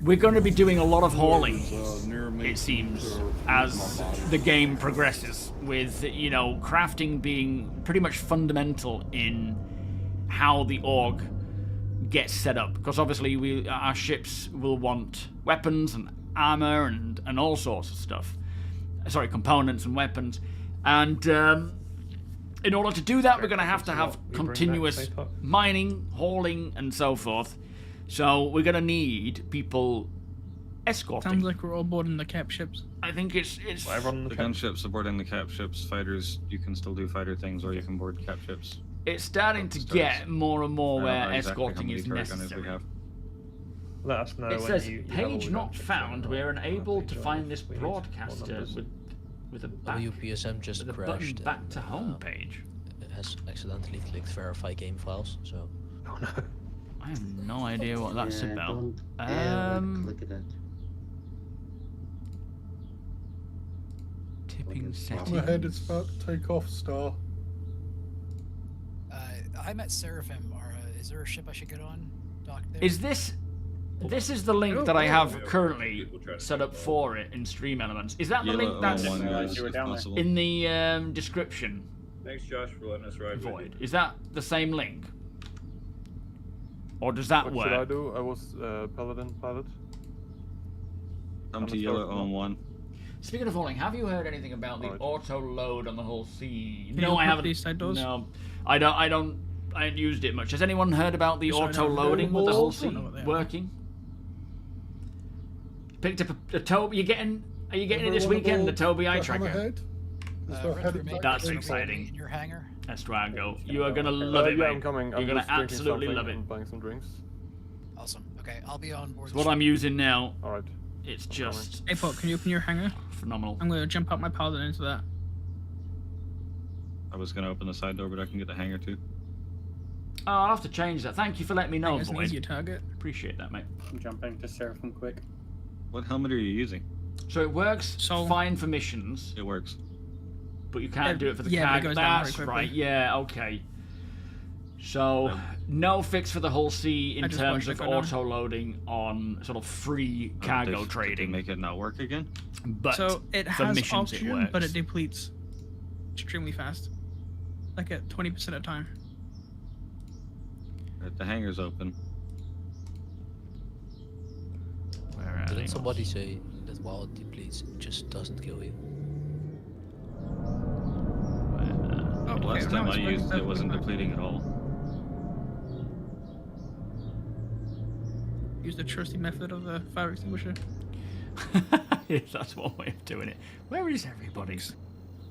we're going to be doing a lot of hauling, it seems, as the game progresses, with, you know, crafting being pretty much fundamental in how the org gets set up, because obviously our ships will want weapons and armor and all sorts of stuff. Sorry, components and weapons, and in order to do that, we're going to have continuous mining, hauling, and so forth. So we're going to need people escorting. Sounds like we're all boarding the cap ships. I think it's the gunships are boarding the cap ships. Fighters, you can still do fighter things, or you can board cap ships. It's starting to get more and more where escorting is necessary. Let us know. It when says, you page not found. We're unable to find this broadcaster with a back, WPSM just with a crashed. button back to home page. It has accidentally clicked verify game files, so... Oh no. I have no idea what that's about. Look at that. Tipping settings. I'm ahead, it's about to take off, Star. I'm at Seraphim. Is there a ship I should get on? Dock there? Is this... This is the link that I have currently set up for it in Stream Elements. Is that the link that's in the description? Thanks, Josh, for letting us ride with you. Is that the same link? Or does that What work? should I do? I was Paladin pilot. Come to yellow on 1. Speaking of hauling, have you heard anything about the auto load on the whole sea? Can No, you I open haven't. these side doors? No, I haven't used it much. Has anyone heard about the Sorry, auto no. loading with the whole I sea don't know what they are. working? Picked up a TOBII. Are you getting it this weekend? The TOBII eye tracker. That's exciting. In your hangar. That's where I go. You are gonna love it, Yeah, mate. I'm coming. You're I'm gonna just drinking absolutely something love it. and buying some drinks. Awesome. Okay, I'll be on board. It's what I'm using now. All right. It's just Hey, Paul, can you open your hangar? phenomenal. I'm going to jump out my paladin into that. I was going to open the side door, but I can get the hangar too. Oh, I'll have to change that. Thank you for letting me know, It's an Void. easier target. Appreciate that, mate. I'm jumping to Seraphim quick. What helmet are you using? So it works fine for missions. It works. But you can't do it for the yeah, but it cargo. goes down very That's quickly. right. Yeah. Okay. So no fix for the whole sea in I just terms watched of it go down. auto loading on sort of free cargo Did they trading. make it not work again? But So it for has missions, it oxygen, works. but it depletes extremely fast. Like at 20% of the time. Right, the hangar's open. Where are they? Didn't somebody say that while it depletes, it just doesn't kill you? Last time I used it, it wasn't depleting at all. Use the trusty method of the fire extinguisher. Yes, that's one way of doing it. Where is everybody?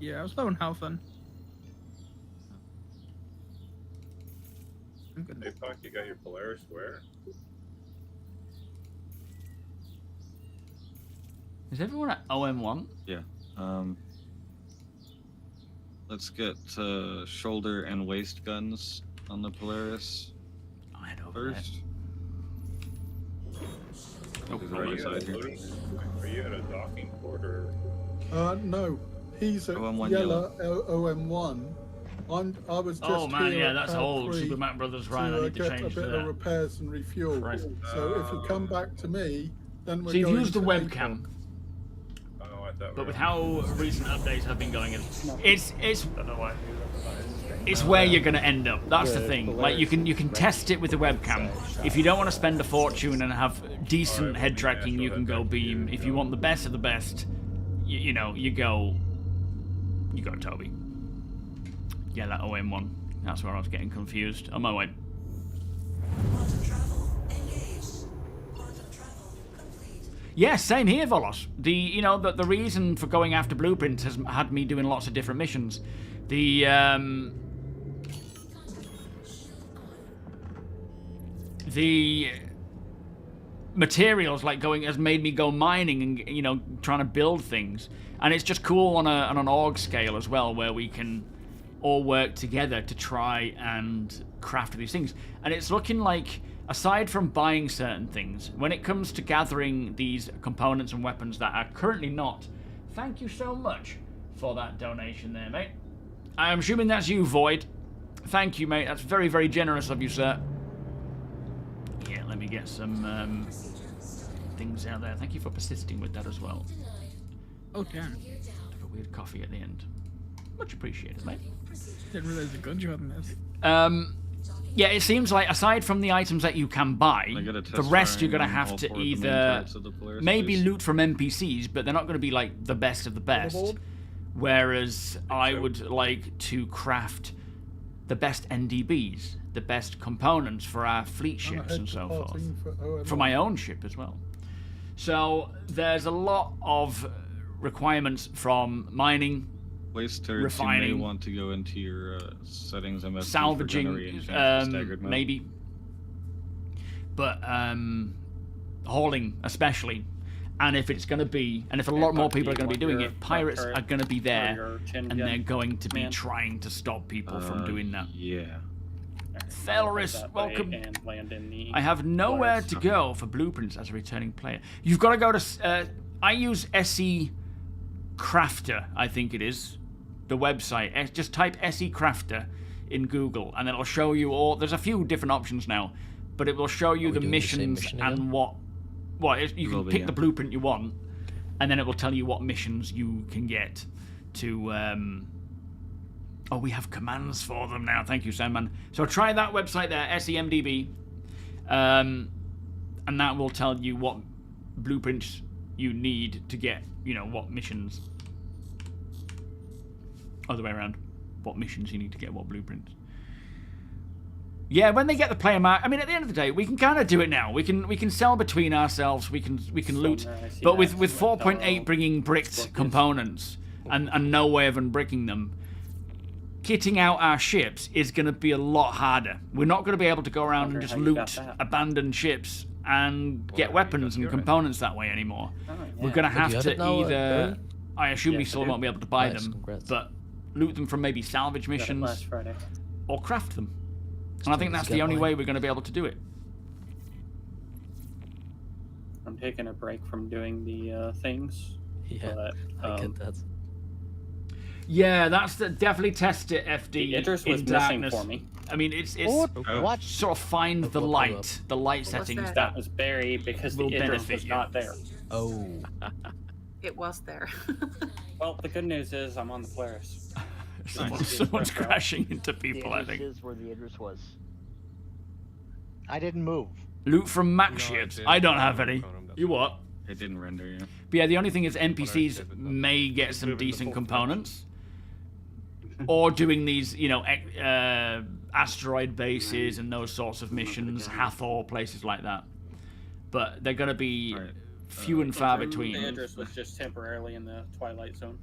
Yeah, I was low on health then. I'm good. Hey, fuck, you got your Polaris where? Is everyone at OM1? Yeah. Let's get shoulder and waist guns on the Polaris I'll head over first. Are you at a docking port or? No, he's at OM1 yellow OM1. I was just Oh man, here yeah, at that's Pad old. 3 SuperMacBrother's right. I to need to get change a bit to of that. repairs and refuel. Christ. So if you come back to me, then we're So you've going used the to webcam, Oh, I thought. but with how recent updates have been going, it's where you're going to end up. That's the thing. Like you can test it with the webcam. If you don't want to spend a fortune and have decent head tracking, you can go beam. If you want the best of the best, you go TOBII. Yeah, that OM1. That's where I was getting confused. On my way. Yeah, same here, Volos. The reason for going after blueprints has had me doing lots of different missions. The materials has made me go mining and trying to build things, and it's just cool on an org scale as well, where we can all work together to try and craft these things. And it's looking like, aside from buying certain things, when it comes to gathering these components and weapons that are currently not. Thank you so much for that donation there, mate. I'm assuming that's you, Void. Thank you, mate. That's very, very generous of you, sir. Yeah, let me get some things out there. Thank you for persisting with that as well. Oh, damn. Took a weird coffee at the end. Much appreciated, mate. Didn't realize the gun you had in this. Yeah, it seems like aside from the items that you can buy, the rest you're going to have to either maybe loot from NPCs, but they're not going to be like the best of the best. Whereas I would like to craft the best NDBs, the best components for our fleet ships and so forth. For my own ship as well. So there's a lot of requirements from mining, Waste turrets, refining, you may want to go into your settings and salvaging, maybe. But hauling especially. And if it's going to be, and if a lot more people are going to be doing it, pirates are going to be there, and they're going to be trying to stop people from doing that. Yeah. Felris, welcome. I have nowhere to go for blueprints as a returning player. You've got to go to. I use SE Crafter, I think it is, the website. Just type SE Crafter in Google, and it'll show you all. There's a few different options now, but it will show you the missions and what. You can pick the blueprint you want, and then it will tell you what missions you can get to. Oh, we have commands for them now. Thank you, Sandman. So try that website there, SEMDB, and that will tell you what blueprints you need to get. What missions. Other way around. What missions you need to get what blueprints. Yeah, when they get the player mark, I mean, at the end of the day, we can kind of do it now. We can sell between ourselves. We can loot, but with 4.8 bringing bricked components and no way of unbricking them, kitting out our ships is going to be a lot harder. We're not going to be able to go around and just loot abandoned ships and get weapons and components that way anymore. We're going to have to either. I assume we still won't be able to buy them, but loot them from maybe salvage missions or craft them. And I think that's the only way we're going to be able to do it. I'm taking a break from doing the things. Yeah, but, I get that. Yeah, that's definitely test it, FD. The Idris was in missing darkness. for me. I mean, it's What? sort of find the light settings That was buried because the will Idris benefit was you. not there. Oh. It was there. Well, the good news is I'm on the Polaris. Someone's crashing into people, I think. Is where the Idris was. I didn't move. Loot from Max ships. I don't have any. You what? It didn't render, yeah. But yeah, the only thing is NPCs may get some decent components. Or doing these, asteroid bases and those sorts of missions, Hathor, places like that. But they're going to be few and far between. The Idris was just temporarily in the Twilight Zone.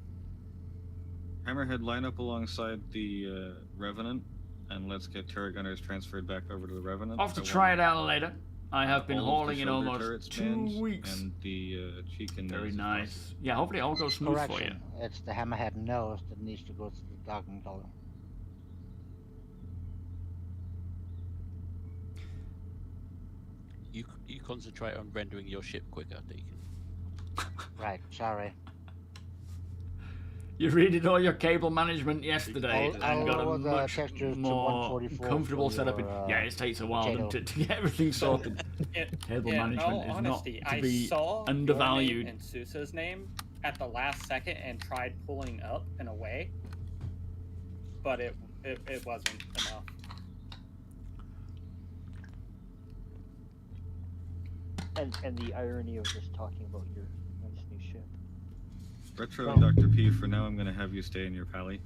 Hammerhead, line up alongside the Revenant, and let's get Terra Gunners transferred back over to the Revenant. Off to try it out later. I have been all of the hauling in shoulder almost turrets 2 manned, weeks. And the Cheek and Very nose is nice. Yeah, hopefully it all goes smooth for you. Correction. It's the hammerhead nose that needs to go to the Darken color. You concentrate on rendering your ship quicker, Deacon. Right, sorry. You redid all your cable management yesterday I'll and got a lower the much textures to more 144 comfortable for setup. your, Yeah, it takes a while potato. to get everything sorted. Cable In management all is honesty, not to I be saw undervalued. your name and Sousa's name at the last second and tried pulling up and away, but it wasn't enough. And the irony of just talking about your nice new ship. Retro and Dr. P, for now I'm going to have you stay in your pally.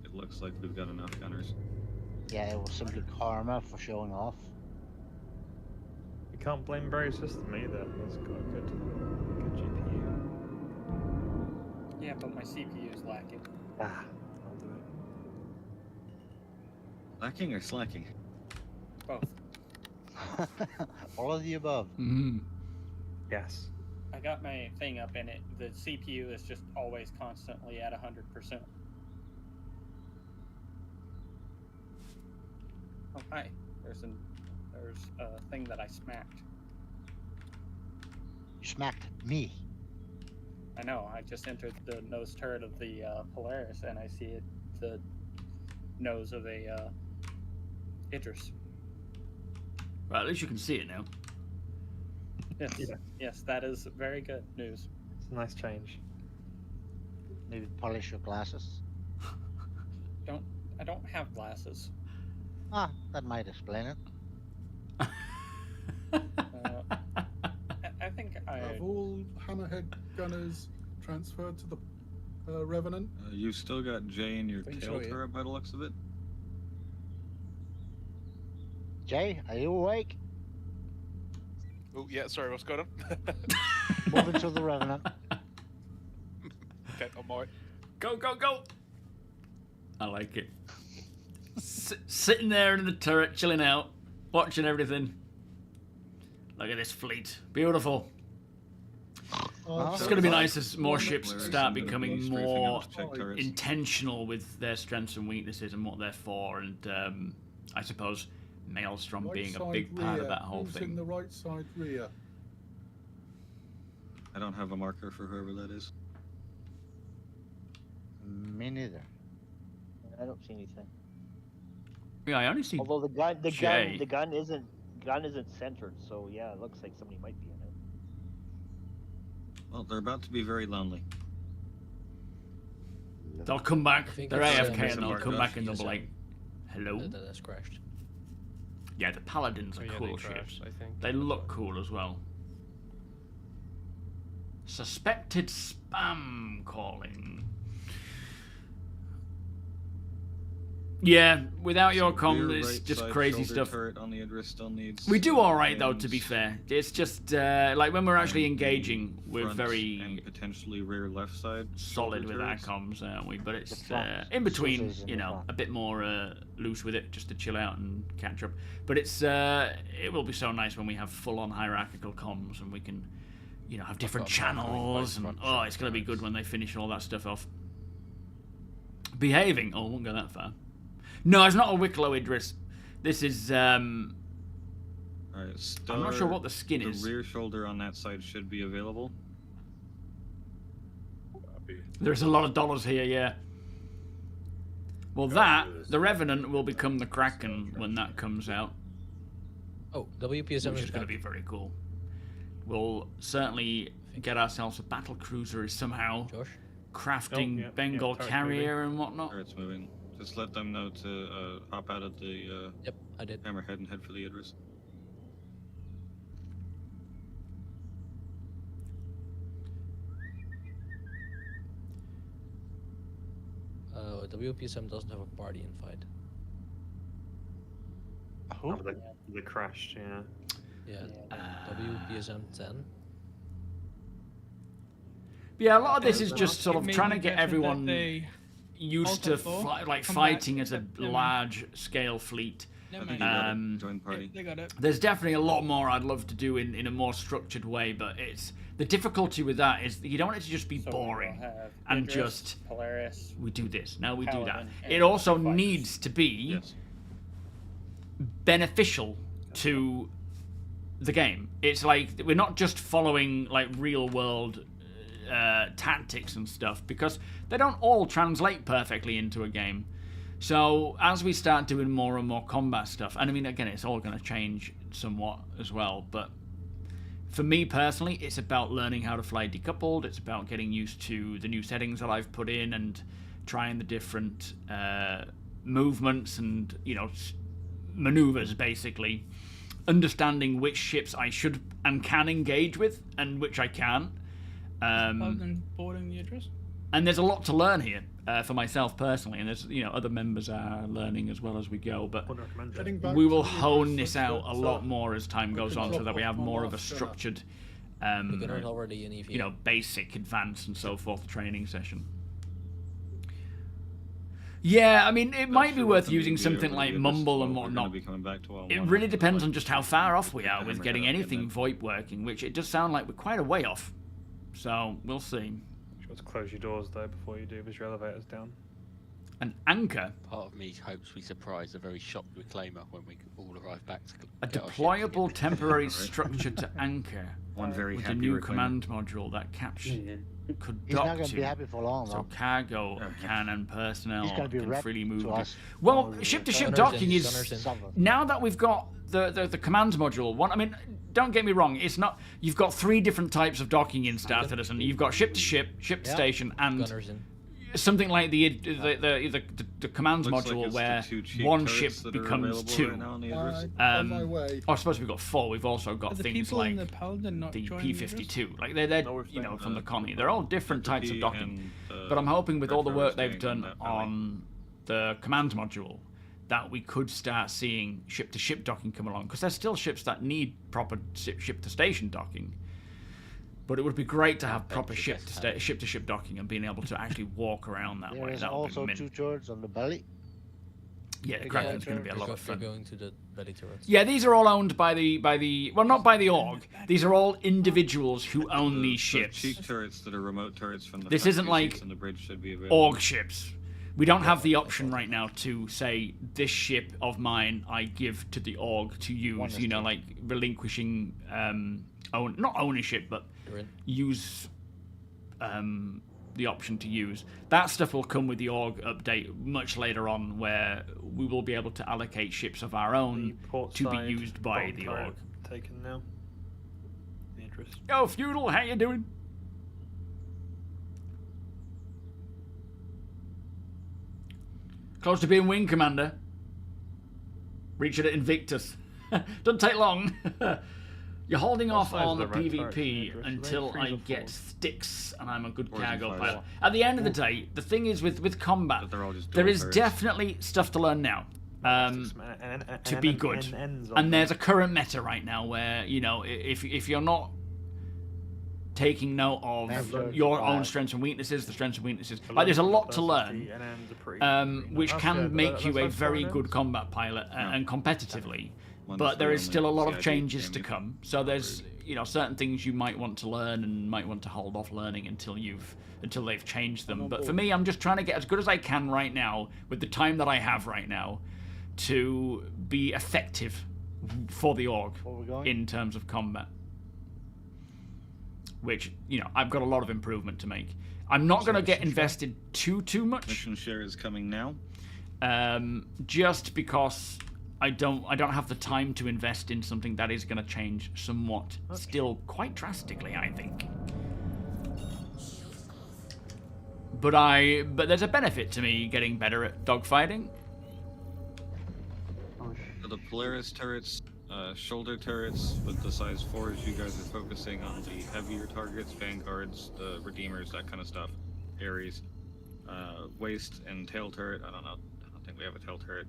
It looks like we've got enough gunners. Yeah, it was simply karma for showing off. You can't blame Barry System either. It's got a good GPU. Yeah, but my CPU is lacking. Ah, I'll do it. Lacking or slacking? Both. All of the above. Mm-hmm. Yes. I got my thing up in it. The CPU is just always constantly at 100%. Oh hi, there's a thing that I smacked. You smacked me. I know. I just entered the nose turret of the Polaris, and I see the nose of a Idris. Well, at least you can see it now. Yes, yes, that is very good news. It's a nice change. Maybe polish your glasses. I don't have glasses. Ah, that might explain it. I think I. Have all hammerhead gunners transferred to the Revenant? You've still got Jay in your Think tail so, yeah. turret by the looks of it. Jay, are you awake? Oh, yeah, sorry, what's going on? Moving to the Revenant. Okay, on my way. Go, go, go! I like it. Sitting there in the turret, chilling out, watching everything. Look at this fleet. Beautiful. It's going to be nice as more ships start becoming more intentional with their strengths and weaknesses and what they're for, and I suppose Maelstrom being a big part of that whole Who's in thing. the right side rear? I don't have a marker for whoever that is. Me neither. I don't see anything. Yeah, I only see. Although the gun isn't centered, so yeah, it looks like somebody might be in it. Well, they're about to be very lonely. They'll come back. think They're it's, AFK and they'll Mark come Rush. back and they'll be like, hello? That's crashed. Yeah, the Paladins are Oh, yeah, cool they crashed, ships. I think. They look cool as well. Suspected spam calling. Yeah, without your comm, Rear it's right just side crazy shoulder stuff. turret on the Idris still needs. We do alright though, to be fair. It's just, like when we're actually engaging, we're front very and potentially rear left side solid shoulder with our turrets. comms, aren't we? But it's front in between, scissors in you the know, front. a bit more loose with it, just to chill out and catch up. But it's it will be so nice when we have full-on hierarchical comms and we can, you know, have different channels. And oh, it's gonna be good when they finish all that stuff off. Behaving. Oh, I won't go that far. No, it's not a Wicklow Idris. This is Alright, I'm not sure what the skin the is. rear shoulder on that side should be available. There's a lot of dollars here, yeah. Well, the Revenant will become the Kraken when that comes out. Oh, WPSM Which is is going to be very cool. We'll certainly get ourselves a battle cruiser somehow. Josh? Crafting Bengal carrier and whatnot. Turret's moving. Just let them know to hop out of the Yep, I did. Hammerhead and head for the Idris. WPSM doesn't have a party invite. Oh, they crashed, yeah. Yeah, WPSM 10. Yeah, a lot of this is just sort It of made trying me to get guess that everyone they used to fighting as a large scale fleet. Join party. They got it. There's definitely a lot more I'd love to do in a more structured way, but it's the difficulty with that is that you don't want it to just be boring and Idris, just Polaris, we do this, now we do that. Paladin, It also needs to be beneficial to the game. It's like we're not just following like real world tactics and stuff, because they don't all translate perfectly into a game. So as we start doing more and more combat stuff, and I mean, again, it's all going to change somewhat as well, but for me personally, it's about learning how to fly decoupled. It's about getting used to the new settings that I've put in and trying the different movements and, you know, maneuvers, basically. Understanding which ships I should and can engage with and which I can. Boarding the Idris. And there's a lot to learn here for myself personally, and there's, you know, other members are learning as well as we go, but we will hone this out a lot more as time goes on, so that we have more of a structured you know, basic, advanced and so forth training session. Yeah, I mean, it might be worth using something like Mumble and whatnot. It really depends on just how far off we are with getting anything VoIP working, which it does sound like we're quite a way off. So, we'll see. To close your doors though before you do, because your elevator's down. An anchor? Part of me hopes we surprise a very shocked reclaimer when we all arrive back to a deployable temporary structure to anchor. One very with happy a new reclaimer. command module that captures could He's not dock going to be to. happy for long, So though. cargo can and personnel He's gonna be can wrapped freely move. to us. Well, ship-to-ship docking is Sovereign. now that we've got the commands module. One, I mean, don't get me wrong. It's not. You've got 3 different types of docking in StarCitizen. You've got ship-to-ship, ship-to-station, and something like the commands Looks module like it's where the 2 cheap one turrets ship that are becomes available 2. right now on the Idris. On my way. I suppose we've got 4. We've also got Are the things people like in the Paladin not the joining the Idris? P-52. Like they're you know, from the colony. They're all different types of docking. But I'm hoping with all the work they've done on the command module that we could start seeing ship-to-ship docking come along, because there's still ships that need proper ship-to-station docking. But it would be great to have proper ship-to-ship docking and being able to actually walk around that way. There is That would also be 2 turrets on the belly. Yeah, the Kraken's going to be a lot of fun. Going to the belly turrets. Yeah, these are all owned by the well, not by the org. These are all individuals who own these ships. Cheap turrets that are remote turrets from the This front isn't 2 like seats on the bridge should be available. org ships. We don't have the option right now to say this ship of mine I give to the org to use. You know, like relinquishing not ownership, but use the option to use. That stuff will come with the org update much later on, where we will be able to allocate ships of our own to be used by the org. Taken now. Idris. Yo, Feudal, how you doing? Close to being Wing Commander. Reach it at Invictus. Doesn't take long. You're holding off on the PvP until I get sticks and I'm a good cargo pilot. At the end of the day, the thing is with combat, there is definitely stuff to learn now. To be good. And there's a current meta right now where, you know, if you're not taking note of your own strengths and weaknesses, the strengths and weaknesses, like there's a lot to learn, which can make you a very good combat pilot and competitively. But there is still a lot of changes to come. So there's, you know, certain things you might want to learn and might want to hold off learning until they've changed them. But for me, I'm just trying to get as good as I can right now with the time that I have right now to be effective for the org in terms of combat. Which, you know, I've got a lot of improvement to make. I'm not going to get invested too much. Mission share is coming now. Just because I don't have the time to invest in something that is going to change somewhat, still quite drastically, I think. But there's a benefit to me getting better at dogfighting. So the Polaris turrets, shoulder turrets with the size 4s, you guys are focusing on the heavier targets, vanguards, the redeemers, that kind of stuff. Ares, waist and tail turret. I don't know. We have a tail turret.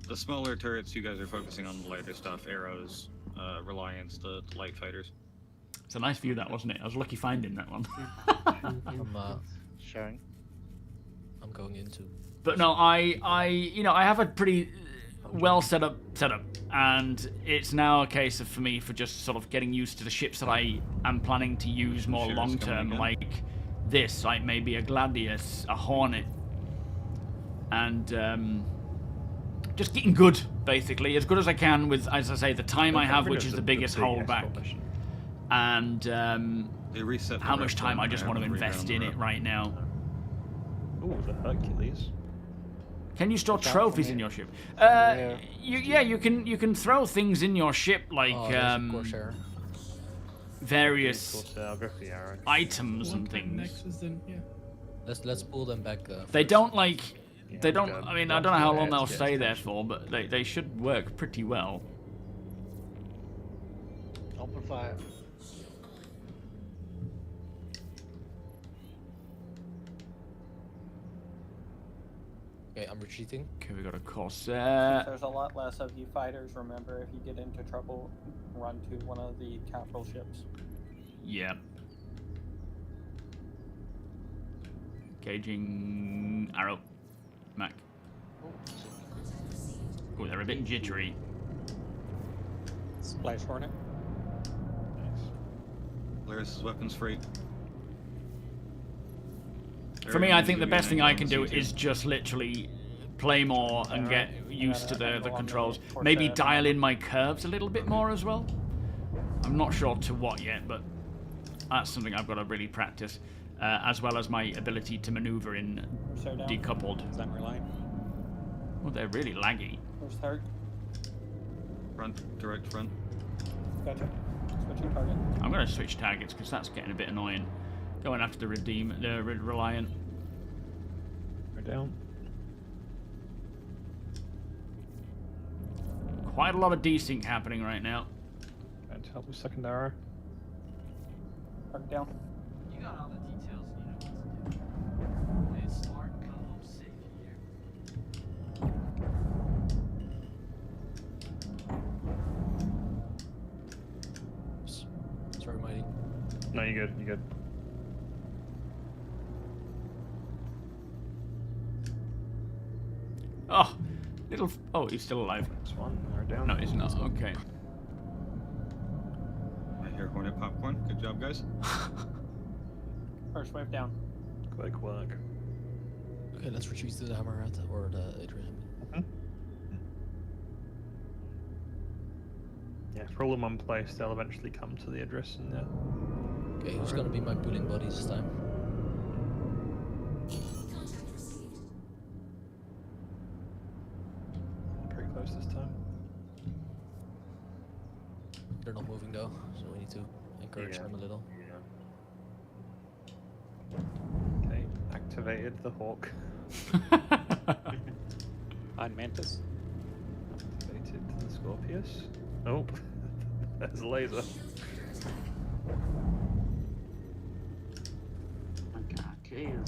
The smaller turrets, you guys are focusing on the lighter stuff, arrows, Reliance, the light fighters. It's a nice view, that, wasn't it? I was lucky finding that one. Sharing. I'm going into. But no, I have a pretty well setup, and it's now a case of for me for just sort of getting used to the ships that I am planning to use more Ships long coming term, again. like this, like maybe a Gladius, a Hornet, and just getting good, basically, as good as I can with, as I say, the time I have, which is the biggest holdback, and They reset the how much rep time I when just I want to have to invest reround in the it rep. right now. Oh, the Hercules. Can you store What's that trophies for in me? your ship? Yeah. You can throw things in your ship like Oh, there's a Corsair. various Corsair, I'll go for the arrow. items and One type things. Nexus then, yeah. Let's pull them back. They first. don't like. They let's don't. go. I mean, I don't know how long Yeah, they'll let's stay get there attention. for, but they should work pretty well. Open fire. Okay, I'm retreating. Okay, we got a Since Corsair. there's a lot less of you fighters, remember if you get into trouble, run to one of the capital ships. Yeah. Gauging arrow. Mac. Oh, they're a bit jittery. Splash Hornet. Polaris' weapons free. For me, I think the best thing I can do is just literally play more and get used to the controls. Maybe dial in my curves a little bit more as well. I'm not sure to what yet, but that's something I've got to really practice, as well as my ability to maneuver in decoupled. Is that reliant? Well, they're really laggy. Where's third? Front, direct front. Gotcha. Switching target. I'm going to switch targets because that's getting a bit annoying. Going after the Reliant. We're down. Quite a lot of desync happening right now. Going to help with second arrow. Target down. You got all the details you know what to do. Play it smart, come home safe here. Sorry, Mighty. No, you're good. You're good. Oh, oh, he's still alive. That's one. We're down. No, he's not. Okay. I hear Hornet popcorn. Good job, guys. First wave down. Quick work. Okay, let's retreat to the Hammerhead or the Idris. Yeah, for all in one place, they'll eventually come to the Idris and yeah. Okay, who's gonna be my pooling buddy this time? Pretty close this time. They're not moving though, so we need to encourage them a little. Okay, activated the Hawk. On Mantis. Activated the Scorpius. Oh, there's a laser.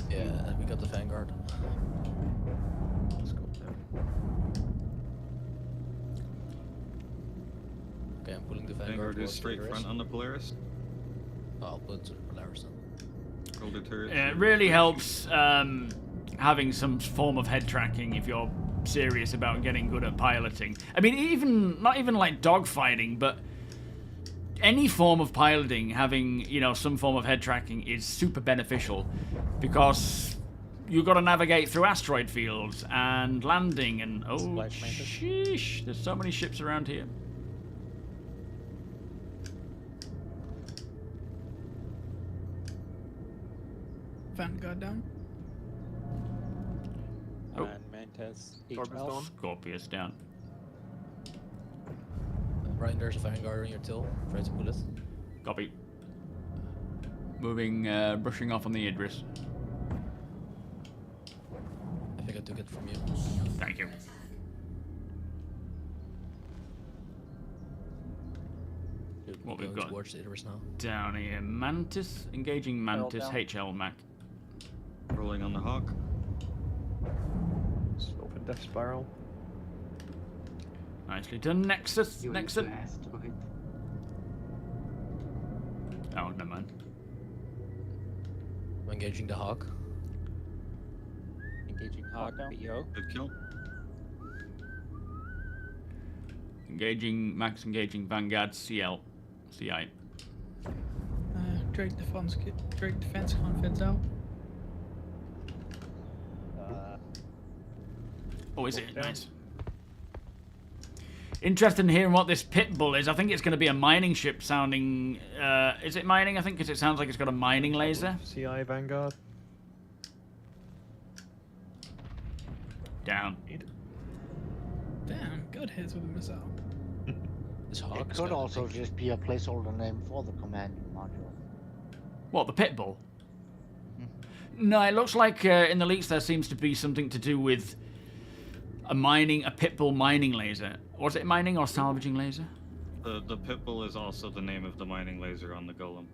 Yeah, and we got the Vanguard. Let's go there. Okay, I'm pulling the Vanguard. Vanguard is towards straight Idris. front on the Polaris. Oh, I'll put the Polaris then. Roll the turret. Yeah, it really helps having some form of head tracking if you're serious about getting good at piloting. I mean, not even like dogfighting, but any form of piloting, having, you know, some form of head tracking is super beneficial because you've got to navigate through asteroid fields and landing and oh sheesh, there's so many ships around here. Vanguard down. Oh. On Mantis. Scorpius H12. gone. Scorpius down. Ryan, there's a Vanguard on your till. Try to pull it. Copy. Moving, brushing off on the Idris. I think I took it from you. Thank you. What we've Going got towards the Idris now. down here, Mantis, engaging Mantis, down. HL Mac. Rolling on the Hawk. Open Death Spiral. Nicely done, Nexus, Nexus. Oh, never mind. I'm engaging the Hawk. Engaging Hawk, BO. Good kill. Engaging Max, engaging Vanguard, CL, CI. Drake defense confidence out. Oh, is it? Nice. Interested in hearing what this Pitbull is. I think it's going to be a mining ship sounding... is it mining, I think? Because it sounds like it's got a mining laser. CI Vanguard. Down. Damn, good hits with a missile. It could also just be a placeholder name for the command module. What, the Pitbull? No, it looks like in the leaks there seems to be something to do with a Pitbull mining laser. Was it mining or salvaging laser? The Pitbull is also the name of the mining laser on the Golem.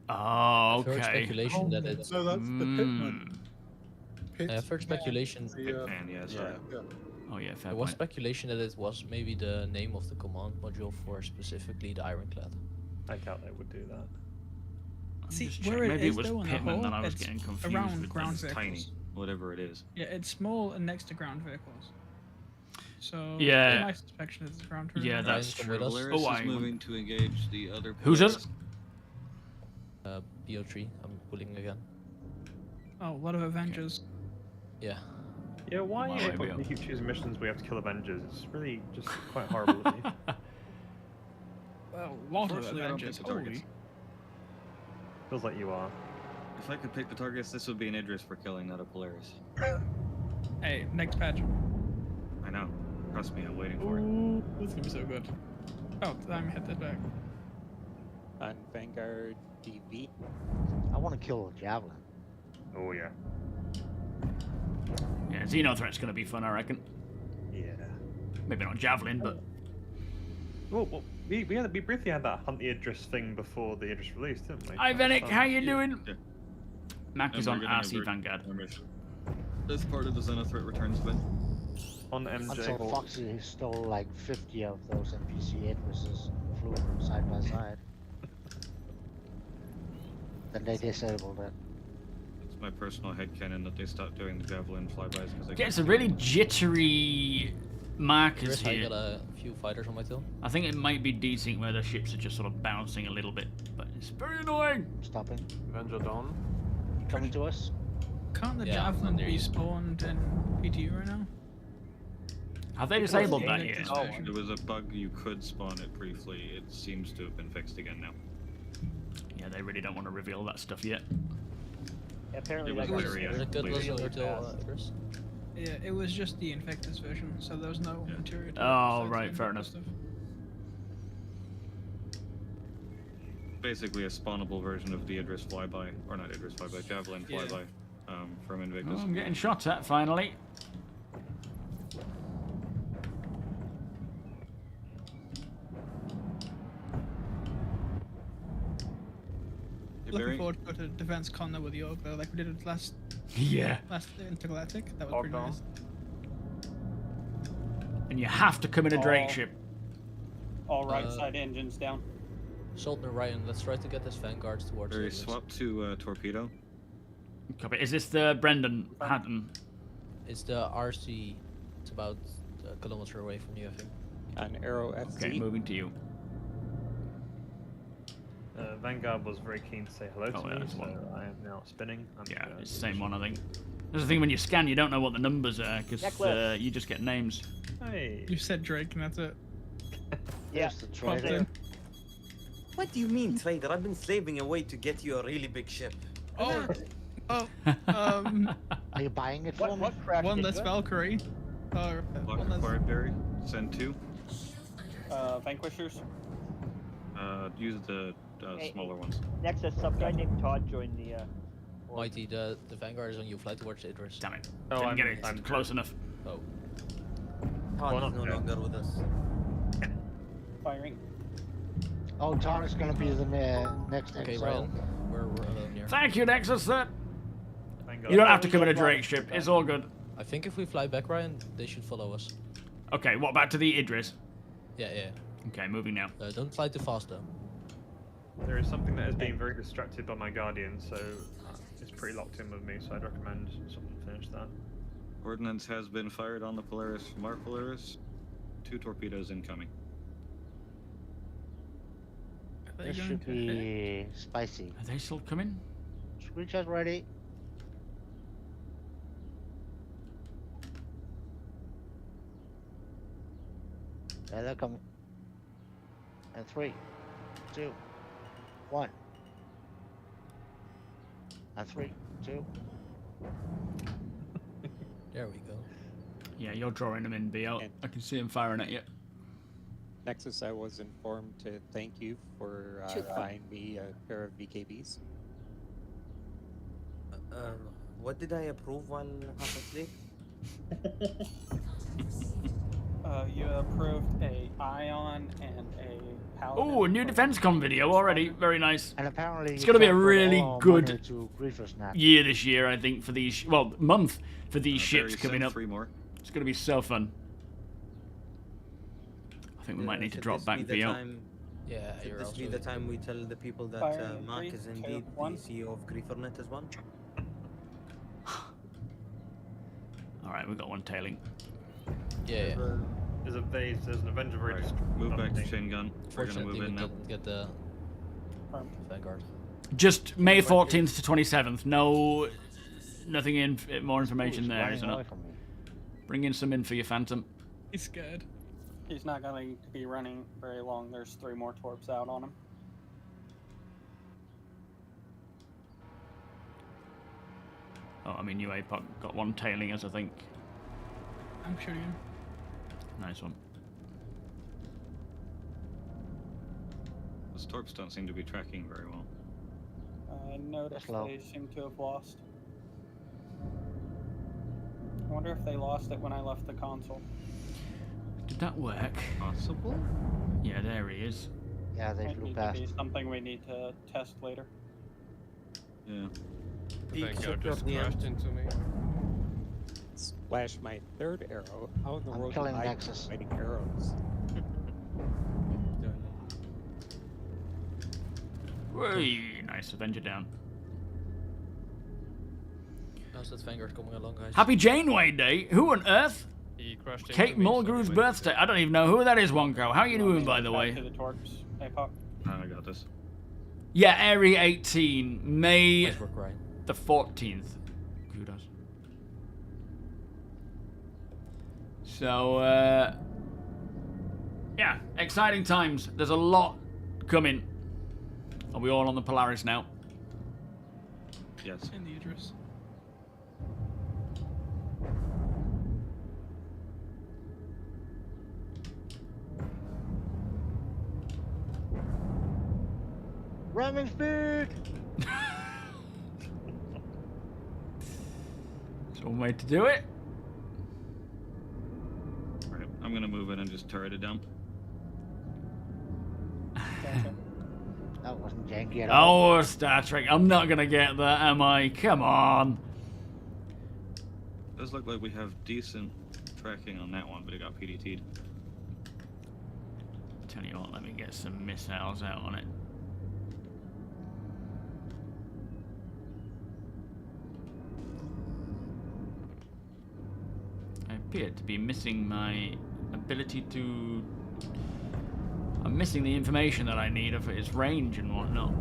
Oh, I've heard okay. speculation that it's... So that's the Pitman. I've heard speculation... Pitman, yeah, sorry. Oh yeah, fair There was point. speculation that it was maybe the name of the command module for specifically the Ironclad. I doubt they would do that. See, Just where check. it Maybe is it was though in the Pitman hole, that I was it's getting confused around with. ground It's vehicles. tiny, whatever it is. Yeah, it's small and next to ground vehicles. So Yeah. my suspicion is ground vehicles. Yeah, that's true. Polaris Oh, is moving to engage the other. Who's Polaris. us? BO3, I'm pulling again. Oh, a lot of Avengers. Yeah. Yeah, why Well, do maybe we keep choosing missions we have to kill Avengers? It's really just quite horrible of me. Well, a lot of Unfortunately, I don't Avengers. pick the targets. Holy. Feels like you are. If I could pick the targets, this would be an Idris for killing, not a Polaris. Hey, next patch. I know. Trust me, I'm waiting for it. Ooh, this is gonna be so good. Oh, time hit that back. On Vanguard DV. I want to kill a Javelin. Oh yeah. Yeah, Xenothreat's going to be fun, I reckon. Yeah. Maybe not Javelin, but... Well, we briefly had that Hunt the Idris thing before the Idris release, didn't we? Hi, Venick, how you doing? Yeah. Mac is And on we're getting RC a Vanguard. That's part of the Xenothreat returns bin. On MJ. Until Foxy stole like 50 of those NPC Idrises and flew them side by side. Then they disabled it. It's my personal headcanon that they stopped doing the Javelin flybys because they Yeah, it's a really jittery markers Chris, I here. got a few fighters on my tail. I think it might be desync where the ships are just sort of bouncing a little bit, but it's very annoying. Stopping. Avenger Dawn. Coming to us. Can't the Yeah, Javelin there be you go. spawned in PTU right now? Have they disabled that Yeah, yet? it's- Oh, there was a bug you could spawn it briefly. It seems to have been fixed again now. Yeah, they really don't want to reveal that stuff yet. Apparently It that was got very, There's a good lazy. list on your tail, Idris. Yeah, it was just the Infectus version, so there was no material. to it Oh, besides right, the fair Infectus enough. stuff. Basically a spawnable version of the Idris flyby, or not Idris flyby, Javelin Yeah. flyby from Oh, Invictus. I'm getting shot at, finally. Looking forward to go to Defense Con though with York though, like we did it last Yeah. Intergalactic. That was pretty nice. And you have to come in a Drake ship. All right side engines down. Sultan Ryan, let's try to get this Vanguard towards Very Idris. swap to torpedo. Copy. Is this the Brendan Hatton? It's the RC. It's about a kilometer away from you, I think. On Arrow FC. Okay, moving to you. Vanguard was very keen to say hello to Oh, yeah, me, that's so one. I am now spinning. Yeah, it's the same one, I think. There's the thing when you scan, you don't know what the numbers are because Necklace. you just get names. Hey. You said Drake and that's it. Yeah, the Popped trader. in. What do you mean, trader? I've been slaving away to get you a really big ship. Oh, oh, Are you buying it for me? What cracked one it? less Valkyrie. Block One less. acquired berry. Send 2. Vanquishers. Use the Hey. smaller ones. Next, some guy named Todd joined the. Mighty, the Vanguard is on you. Fly towards Idris. Damn it. Oh, Didn't get it I'm close enough. Oh. Todd is no longer with us. Firing. Oh, Todd is going to be the next Okay, XO. Ryan, we're alone here. Thank you, Nexus. Sir. Vanguard. You don't have to come in a Drake ship. It's all good. I think if we fly back, Ryan, they should follow us. Okay, what back to the Idris? Yeah, yeah. Okay, moving now. Don't fly too fast though. There is something that is being very distracted by my Guardian, so It's pretty locked in with me, so I'd recommend someone finish that. Ordnance has been fired on the Polaris from our Polaris. 2 torpedoes incoming. This should be spicy. Are they still coming? Screenshot ready. Yeah, they're coming. And 3, 2, 1. And 3, 2. There we go. Yeah, you're drawing them in, B. I can see them firing at you. Nexus, I was informed to thank you for buying me a pair of VKBs. What did I approve while half asleep? You approved a Ion and a Paladin. Oh, a new DefenseCon video already. Very nice. And apparently it's going to be a really good Greifer year this year, I think, for these. Well, month for these ships coming up. 3 more. It's going to be so fun. I think we might need to drop back VO. Yeah, should this be the time we tell the people that Mark is indeed the CEO of GreiferNet as well? Alright, we've got one tailing. Yeah. There's an Avenger very Move back to chain gun. We're gonna move in now. Get the Vanguard. Just May 14th to 27th. No, nothing in more information there, isn't it? Bring in some in for your Phantom. He's scared. He's not going to be running very long. There's 3 more torps out on him. Oh, I mean, UAPOC got one tailing us, I think. I'm shooting him. Nice one. The torps don't seem to be tracking very well. I noticed they seem to have lost. I wonder if they lost it when I left the console. Did that work? Possible? Yeah, there he is. Yeah, they Might flew need past. to be something we need to test later. Yeah. The Vanguard just crashed into me. Splash my 3rd arrow. How in the world killing am I Nexus. fighting arrows? Whee! Nice, Avenger down. How's that Vanguard coming along, guys? Happy Janeway Day! Who on earth? He crashed into Kate me, so Mulgrew's he went birthday. I don't even know who that is, Wonko. How are you doing, by the Back way? to the torps. APOC. I got this. Yeah, Airy 18, May Nice work, Ryan. the 14th. Kudos. So, yeah, exciting times. There's a lot coming. Are we all on the Polaris now? Yes. And the Idris. Ramming speed! That's one way to do it. Alright, I'm gonna move in and just turret it down. That wasn't janky at all. Oh, Star Trek. I'm not going to get that, am I? Come on. Does look like we have decent tracking on that one, but it got PDT'd. Tell you what, let me get some missiles out on it. I appear to be missing my ability to... I'm missing the information that I need of its range and whatnot.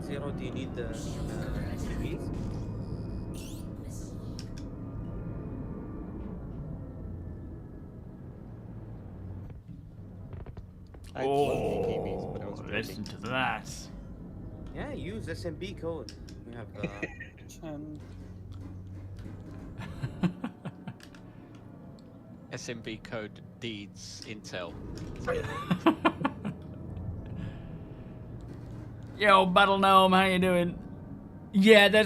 Zero, do you need the TVs? Oh, listen to that. Yeah, use SMB code. We have 10. SMB code deeds intel. Yo, Battle Gnome, how you doing? Yeah, there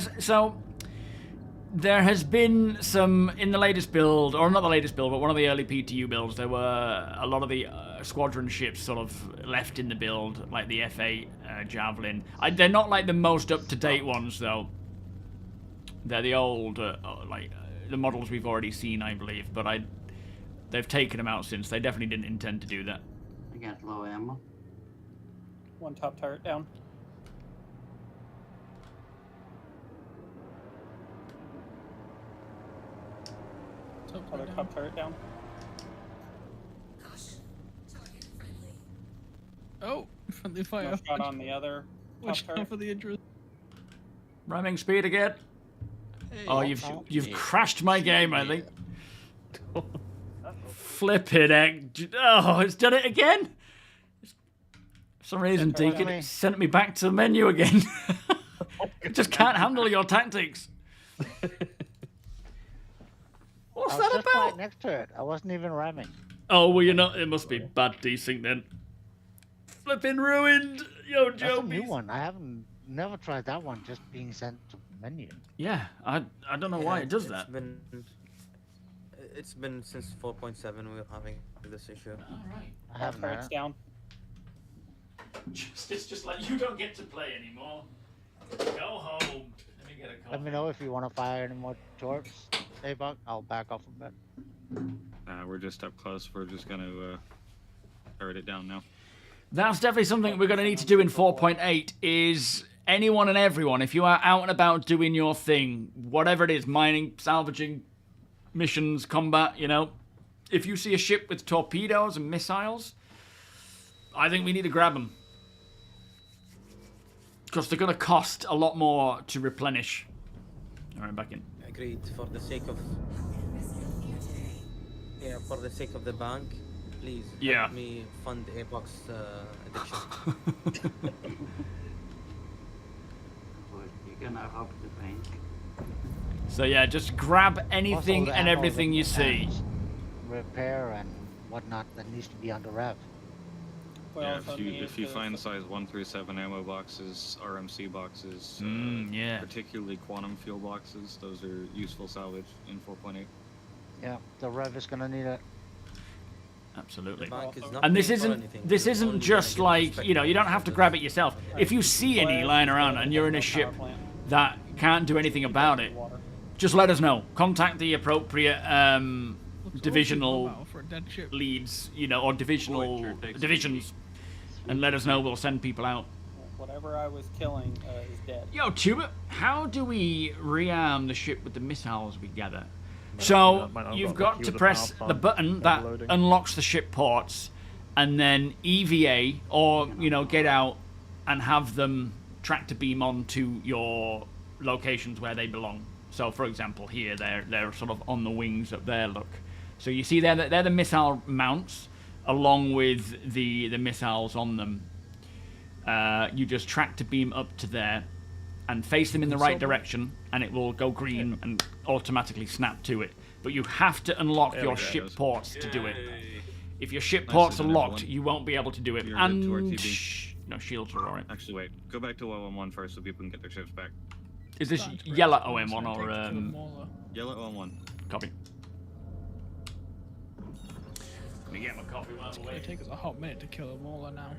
has been some in the latest build, or not the latest build, but one of the early PTU builds. There were a lot of the Squadron ships sort of left in the build, like the F8 Javelin. They're not like the most up-to-date ones, though. They're the old, the models we've already seen, I believe. But they've taken them out since. They definitely didn't intend to do that. I got low ammo. One top turret down. Other top turret down. Oh, friendly fire. No shot on the other top Watch turret. out for the Idris. Ramming speed again. Oh, you've crashed my game, I think. Flippin' heck. Oh, it's done it again? For some reason, Deacon, it sent me back to the menu again. I just can't handle your tactics. What's I was that just about? right next to it. I wasn't even ramming. Oh, well, you're not. It must be bad desync then. Flipping ruined. Yo, That's Joe. a new one. I haven't never tried that one. Just being sent to menu. Yeah, I don't know why it does It's that. It's been since 4.7 we're having this issue. All right. I haven't had it. Down. It's just like you don't get to play anymore. Go home. Let me get a call. Let me know if you want to fire any more torps. Hey, Buck, I'll back off a bit. We're just up close. We're just gonna turret it down now. That's definitely something we're going to need to do in 4.8 is anyone and everyone, if you are out and about doing your thing, whatever it is, mining, salvaging, missions, combat, you know, if you see a ship with torpedoes and missiles, I think we need to grab them. Because they're going to cost a lot more to replenish. All right, back in. Agreed. For the sake of for the sake of the bank, please help me fund Apex addiction. You're gonna rob the bank. So yeah, just grab anything and everything you see. Repair and whatnot that needs to be on the rev. Yeah, if you find size 1 through 7 ammo boxes, RMC boxes, particularly quantum fuel boxes, those are useful salvage in 4.8. Yeah, the rev is gonna need it. Absolutely. And this isn't just like, you know, you don't have to grab it yourself. If you see any lying around and you're in a ship that can't do anything about it, just let us know. Contact the appropriate divisional leads, you know, or divisions, and let us know. We'll send people out. Whatever I was killing is dead. Yo, TOBII, how do we rearm the ship with the missiles we gather? So you've got to press the button that unlocks the ship ports, and then EVA, or you know, get out and have them tractor beam onto your locations where they belong. So, for example, here they're sort of on the wings up there. Look, so you see there that they're the missile mounts, along with the missiles on them. You just tractor beam up to there and face them in the right direction, and it will go green and automatically snap to it. But you have to unlock your ship ports to do it. If your ship ports are locked, you won't be able to do it. And no, shields are alright. Actually, wait. Go back to OM1 first so people can get their ships back. Is this yellow OM1 or yellow OM1? Copy. Let me get my coffee while It's we're gonna waiting. take us a hot minute to kill them all now.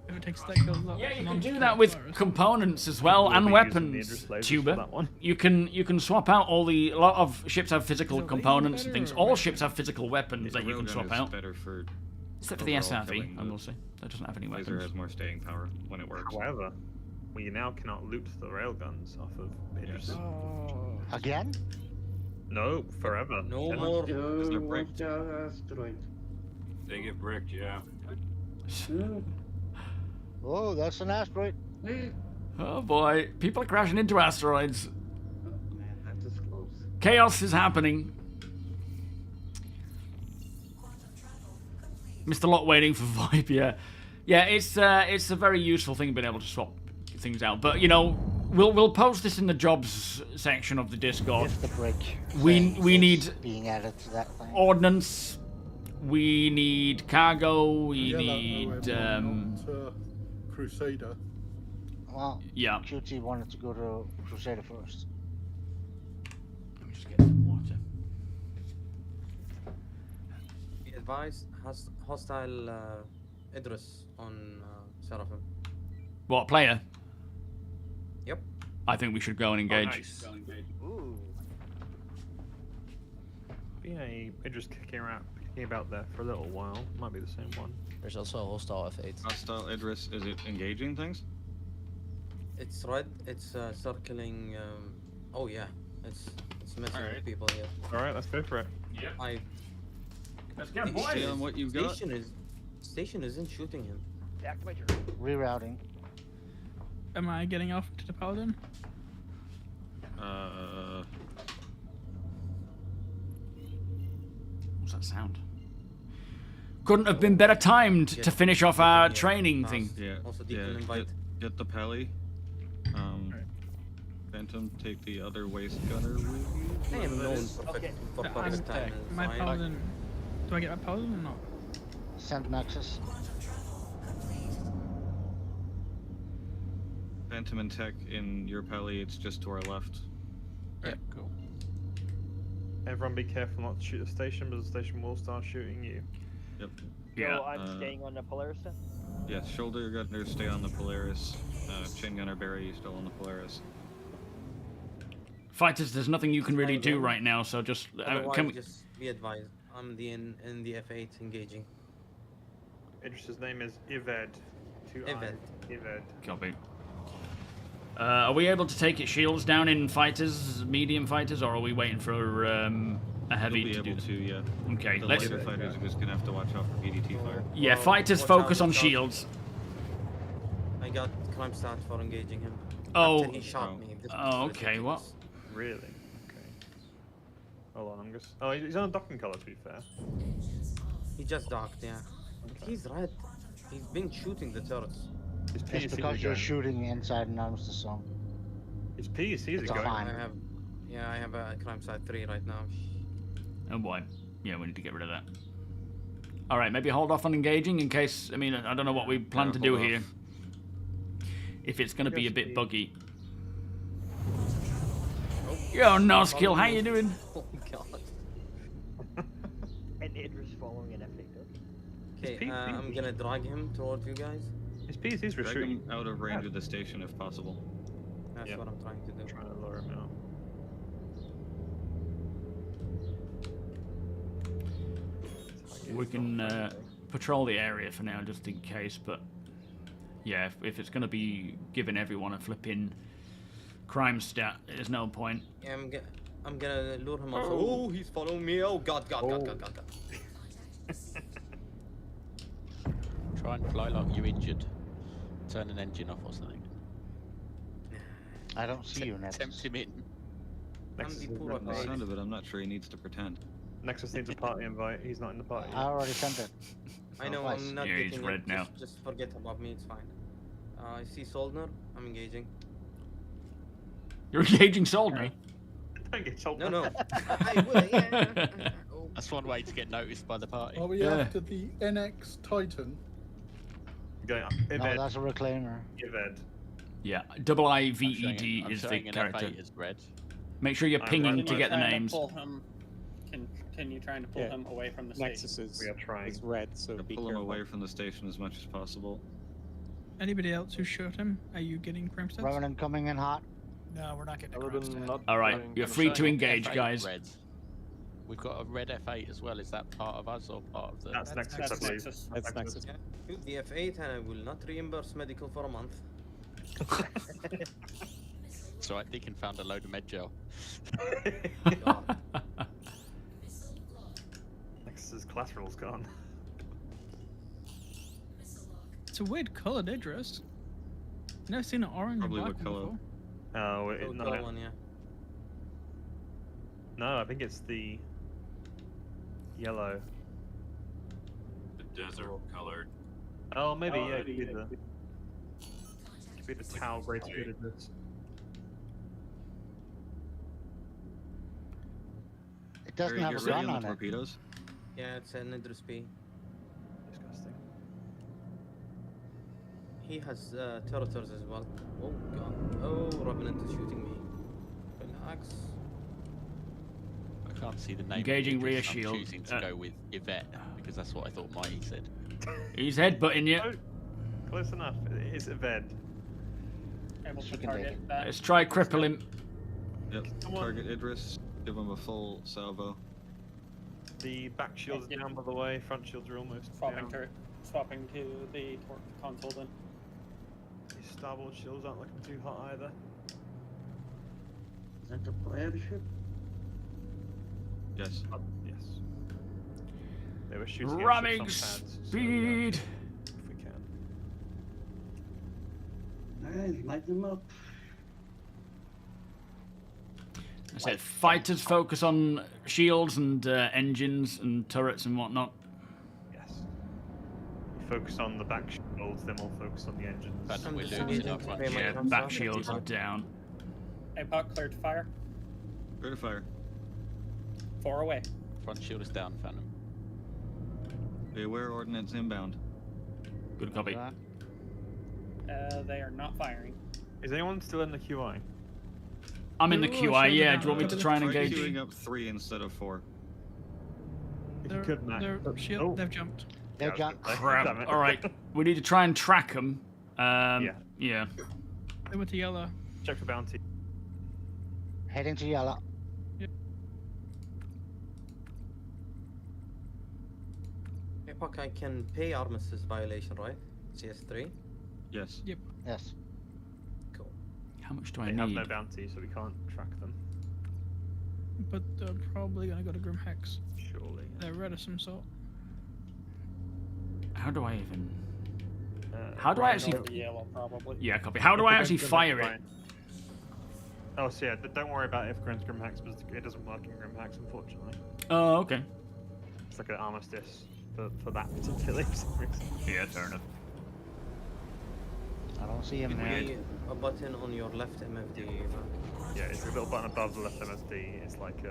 If it takes that kills Yeah, you can do that with components as well and weapons. TOBII. You can swap out all the. A lot of ships have physical components and things. All ships have physical weapons that you can swap out. Better for except for the SRV, I will say. That doesn't have any weapons. Laser has more staying power when it works. However, we now cannot loot the railguns off of Idris. Again? No, forever. No Can more. Is there brick? They get bricked, yeah. Oh, that's an asteroid. Oh boy, people are crashing into asteroids. Chaos is happening. Mr. Lot waiting for Vibe, yeah. Yeah, it's a very useful thing being able to swap things out. But you know, we'll post this in the jobs section of the Discord. If the brick We need being added to that thing. ordnance. We need cargo. We need Crusader. Well, yeah. QT wanted to go to Crusader first. Let me just get some water. Be advised, has hostile Idris on Seraphim. What player? Yep. I think we should go and engage. Nice. Yeah, Idris kicking about there for a little while. Might be the same one. There's also a hostile F8. Hostile Idris, is it engaging things? It's red. It's circling. Oh yeah, it's messing with people here. All right, let's go for it. Yep. Let's The get boys. See on what you've got. Station isn't shooting him. Back to my turn. Rerouting. Am I getting off to the Paladin? What's that sound? Couldn't have been better timed to finish off our training thing. Yeah. Also, Yeah. Deacon invite. Get the pally. Phantom, take the other waist gunner with you. I am known for perfect time. My Paladin. Do I get my Paladin or not? Send Nexus. Phantom and Tech in your pally, it's just to our left. Yeah, cool. Everyone be careful not to shoot the station, but the station will start shooting you. Yep. So I'm staying on the Polaris then? Yes, shoulder gunner, stay on the Polaris. Chain gunner, Barry, still on the Polaris. Fighters, there's nothing you can really do right now, so just Just be advised. I'm in the F8 engaging. Idris's name is Ived. Ived. Copy. Are we able to take its shields down in fighters, medium fighters, or are we waiting for a heavy You'll be to able to, yeah. Okay, The let's. lighter fighters are just gonna have to watch out for PDT fire. Yeah, fighters focus on shields. I got crime stat for engaging him. Oh. After he shot me. This Oh, was okay. What? Really? Okay. Hold on, I'm just. Oh, he's on a docking color, to be fair. He just docked, yeah. He's red. He's been shooting the turrets. It's because you're shooting inside and out of the zone. His PCs It's are going. fine. I have a crime stat 3 right now. Oh boy. Yeah, we need to get rid of that. All right, maybe hold off on engaging in case. I mean, I don't know what we plan to do hold here. If it's gonna be a bit buggy. Yo, no skill. How you doing? Oh god. And Idris following an F8. Okay, I'm gonna drag him towards you guys. His PCs were Drag shooting. him out of range of the station if possible. That's what I'm trying to do. Trying to lure him out. We can patrol the area for now, just in case. But yeah, if it's gonna be giving everyone a flipping crime stat, there's no point. Yeah, I'm gonna lure him off. Oh, he's following me. Oh god. Try and fly like you're injured. Turn an engine off or something. I don't see you, Nexus. Tempt him in. Nexus is From the sound of it, I'm not sure he needs to pretend. Nexus needs a party invite. He's not in the party. I already sent it. I know, I'm not Yeah, he's getting red it. now. Just forget about me, it's fine. I see Soldner. I'm engaging. You're engaging Soldner. Don't get told. No. I will, yeah. Oh. That's one way to get noticed by the party. Are we after the NX Titan? Going up. No, that's a reclaimer. Ived. Yeah, double IVED I'm is the showing an character. F8 as red. Make sure you're pinging to get the Trying names. pull him, continue trying to pull him away from the Nexus station. is, We are trying. is red, so be Pull him careful. away from the station as much as possible. Anybody else who shot him? Are you getting crime stats? Revenant coming in hot. No, we're not getting a Other crime than stat. not All right, doing you're kind of free to showing- engage, F8 guys. Red. We've got a red F8 as well. Is that part of us or part of the? That's Nexus, I believe. That's Nexus. Shoot the F8 and I will not reimburse medical for a month. That's right. Deacon found a load of med gel. Nexus's collateral's gone. It's a weird coloured Idris. Never seen an orange Probably and what black colour? one Oh, So no, go on, yeah. no, I think it's the yellow. The desert colored. Oh, maybe, yeah, it could be the Tau Great Spirit Idris. It doesn't Barry, have get a ready gun on on the it. torpedoes. Yeah, it's an Idris P. Disgusting. He has turrets as well. Oh god. Oh, Revenant is shooting me. Relax. I can't see the name. Engaging of rear Idris. shield. I'm choosing to go with Yvette because that's what I thought Mighty said. He's headbutting you. Oh, close enough. It's Ived. Able to can target take that. Let's try cripple him. Yep. Come on. Target Idris. Give him a full salvo. The back shields are down, by the way. Front shields are almost Swapping down. swapping to the console then. These starboard shields aren't looking too hot either. Is that the player ship? Yes. Yes. They were shooting at Ramming ships on pads, speed. So, if we can. Alright, light them up. I said fighters focus on shields and engines and turrets and whatnot. Yes. You focus on the back shields, then we'll focus on the engines. We're losing our front Yeah, back shields are down. APOC cleared to fire. Clear to fire. 4 away. Front shield is down, Phantom. Be aware, ordnance inbound. Good copy. They are not firing. Is anyone still in the QI? I'm in the QI, yeah. Do you want me to try and engage? Queuing up 3 instead of 4. If you could, Mac. They've jumped. They've jumped. Crap. All right, we need to try and track them. Yeah. They went to yellow. Check for bounty. Heading to yellow. Epoch, I can pay armistice violation, right? CS3? Yes. Yep. Yes. Cool. How much do I They need? have no bounty, so we can't track them. But they're probably gonna go to Grim Hex. Surely. They're red of some sort. How do I even? How do I actually? Yellow, probably. Yeah, copy. How do I actually fire it? Oh, so yeah, don't worry about if Grim Hex, because it doesn't work in Grim Hex, unfortunately. Oh, okay. It's like an armistice for that particular reason. Yeah, fair enough. I don't see him there. A button on your left MFD. Yeah, it's a little button above the left MSD. It's like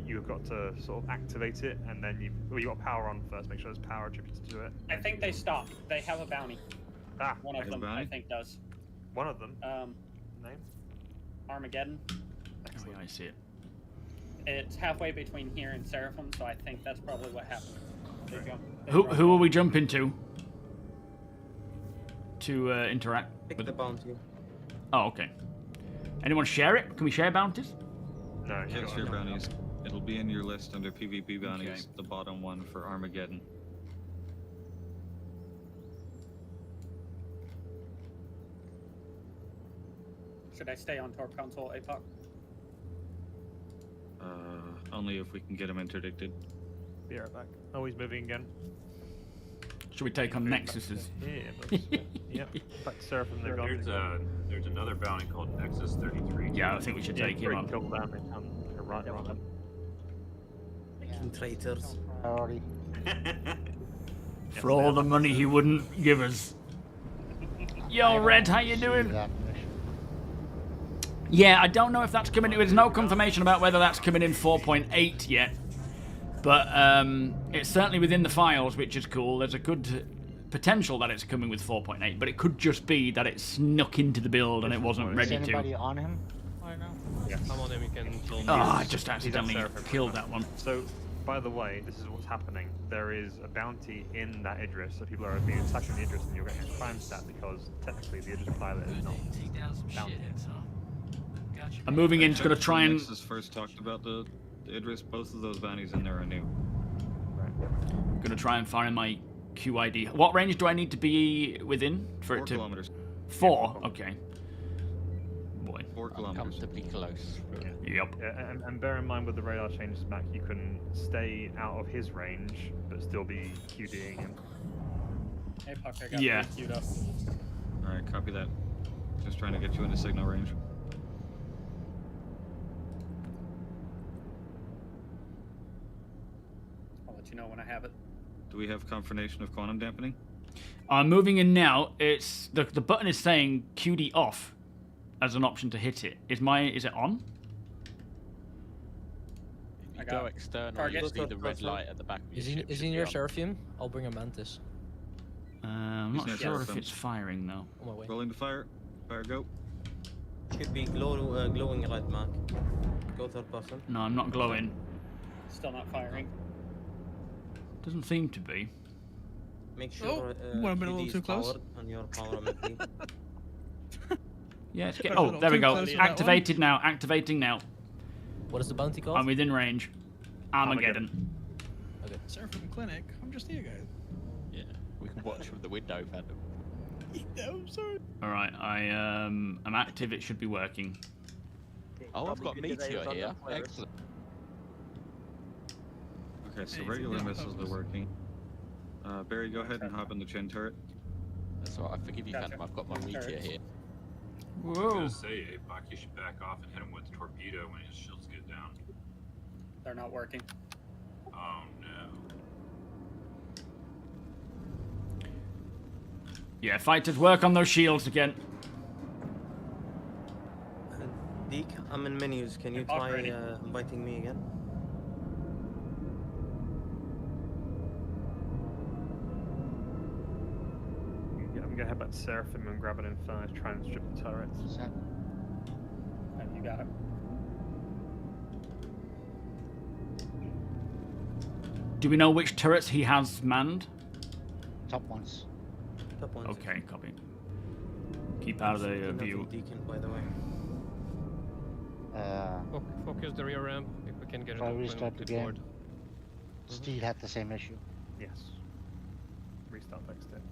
you've got to sort of activate it, and then you got power on first. Make sure there's power attributed to it. I think they stopped. They have a bounty. Ah, One of them, I think, does. One of them. Name? Armageddon. Oh, yeah, I see it. It's halfway between here and Seraphim, so I think that's probably what happened. They jumped. Who will we jump into? To interact Pick with the bounty. Oh, okay. Anyone share it? Can we share bounties? No, you can't share bounties. It'll be in your list under PvP bounties, Okay. the bottom one for Armageddon. Should I stay on Torp Console, APOC? Only if we can get him interdicted. Be right back. Oh, he's moving again. Should we take on Nexuses? Yeah, yep. Back to Seraphim, they're gone. There's another bounty called Nexus 33. Yeah, I think we should take him on. Kill them and right. Traitors. Priority. For all the money he wouldn't give us. Yo, Red, how you doing? Yeah, I don't know if that's coming in. There's no confirmation about whether that's coming in 4.8 yet. But it's certainly within the files, which is cool. There's a good potential that it's coming with 4.8, but it could just be that it snuck into the build and it wasn't ready Is anybody to. on him? I know. Yes. I'm on him, you can kill me. Oh, I just accidentally killed that one. So, by the way, this is what's happening. There is a bounty in that Idris, so people are being attacking the Idris, and you're getting a crime stat because technically the Idris pilot is not Take down some bounty. shitheads, huh? Gotcha. I'm moving in, just gonna try and. Nexus first talked about the Idris. Both of those bounties in there are new. I'm gonna try and find my QID. What range do I need to be within for 4 it to? kilometers. 4. Okay. Boy. 4 kilometers. Comfortably close. Yep. Yeah, and bear in mind with the radar changes back, you can stay out of his range, but still be QDing him. APOC, I got Yeah. queued up. Alright, copy that. Just trying to get you into signal range. I'll let you know when I have it. Do we have confirmation of quantum dampening? I'm moving in now. It's the button is saying QD off as an option to hit it. Is it on? If you go external, you see the red light at the back of your ship. Is he near Seraphim? I'll bring a Mantis. I'm He's not near sure if Seraphim. it's firing though. On my way. Rolling to fire. Fire, go. Should be glowing right, Mark. Go third person. No, I'm not glowing. Still not firing. Doesn't seem to be. Make sure might have been a little QD is too close. powered on your power MFD. Yeah, it's That's a oh, little there we too go. close for that Activated now. Activating now. What is the bounty called? I'm within range. Armageddon. Okay. Seraphim Clinic. I'm just here, guys. Yeah, we can watch from the window, Phantom. No, I'm sorry. All right, I'm active. It should be working. Oh, I've got Meteor here. Excellent. Okay, so regular missiles are working. Barry, go ahead and hop in the chin turret. That's all right. I forgive you, Phantom. I've got my meteor here. I was gonna say, Apoc, you should back off and hit him with the torpedo when his shields get down. They're not working. Oh no. Yeah, fighters, work on those shields again. Deke, I'm in menus. Can you try inviting me again? Yeah, I'm gonna head back to Seraphim and grab an Inferno, try and strip the turrets. You got it. Do we know which turrets he has manned? Top ones. Top ones. Okay, copy. Keep out of the view. Deacon, by the way. Focus the rear ramp if we can get it If I open restart the with game, board. Steel had the same issue. Yes. Restart fixed it.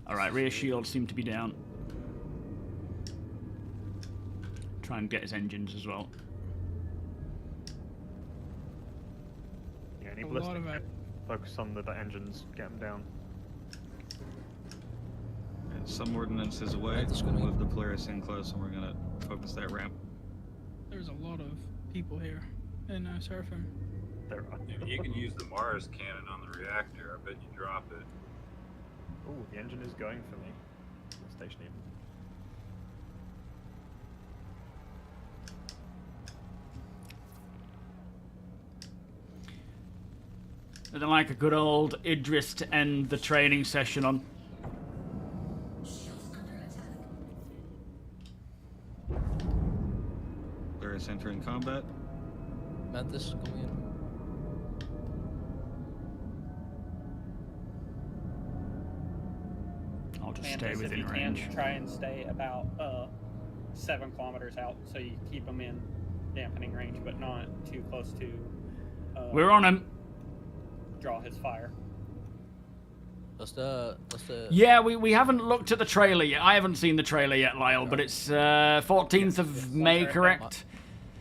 Alright, rear shields seem to be down. Try and get his engines as well. Yeah, any A lot of ballistic it. focus on the engines, get them down. And some ordnance is away. We'll move the Polaris in close, and we're gonna focus that ramp. There's a lot of people here in Seraphim. There are. If you can use the Mars cannon on the reactor, I bet you drop it. Ooh, the engine is going for me. Station even. I'd like a good old Idris to end the training session on. Polaris entering combat. Mantis coming in. I'll just Mantis, stay within if you range. Can, try and stay about 7 kilometers out, so you keep them in dampening range, but not too close to. We're on him. Draw his fire. What's the Yeah, we haven't looked at the trailer yet. I haven't seen the trailer yet, Lyle, but it's 14th of May, correct?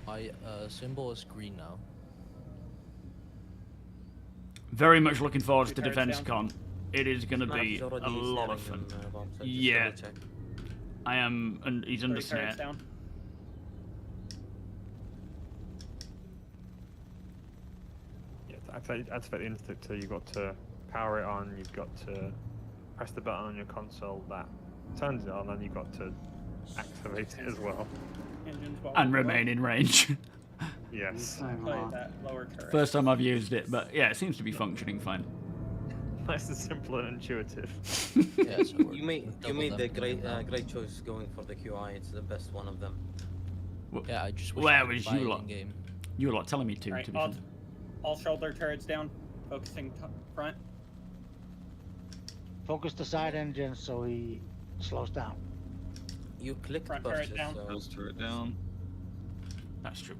My symbol is green now. Very much looking forward to Turrets Defense down. Con. It is going to be Snap's already a lot of selling fun. them, bombs, so just Yeah, double check. I am, and he's under 30 turrets snare. down. Yeah, to activate the interceptor, you've got to power it on, you've got to press the button on your console that turns it on, and you've got to activate it as well. Engines while And we go. remain in range. Yes. Play that lower turret. First time I've used it, but yeah, it seems to be functioning fine. Nice and simple and intuitive. Yeah, so You made the great choice going for the QI. It's the best one of them. Yeah, I just wish Where I could was buy you it lot? in-game. You were lot telling me to, Alright, to be fair. all shoulder turrets down, focusing front. Focus the side engine so he slows down. You clicked Front turret purchase, down. so Nose turret down. That's true.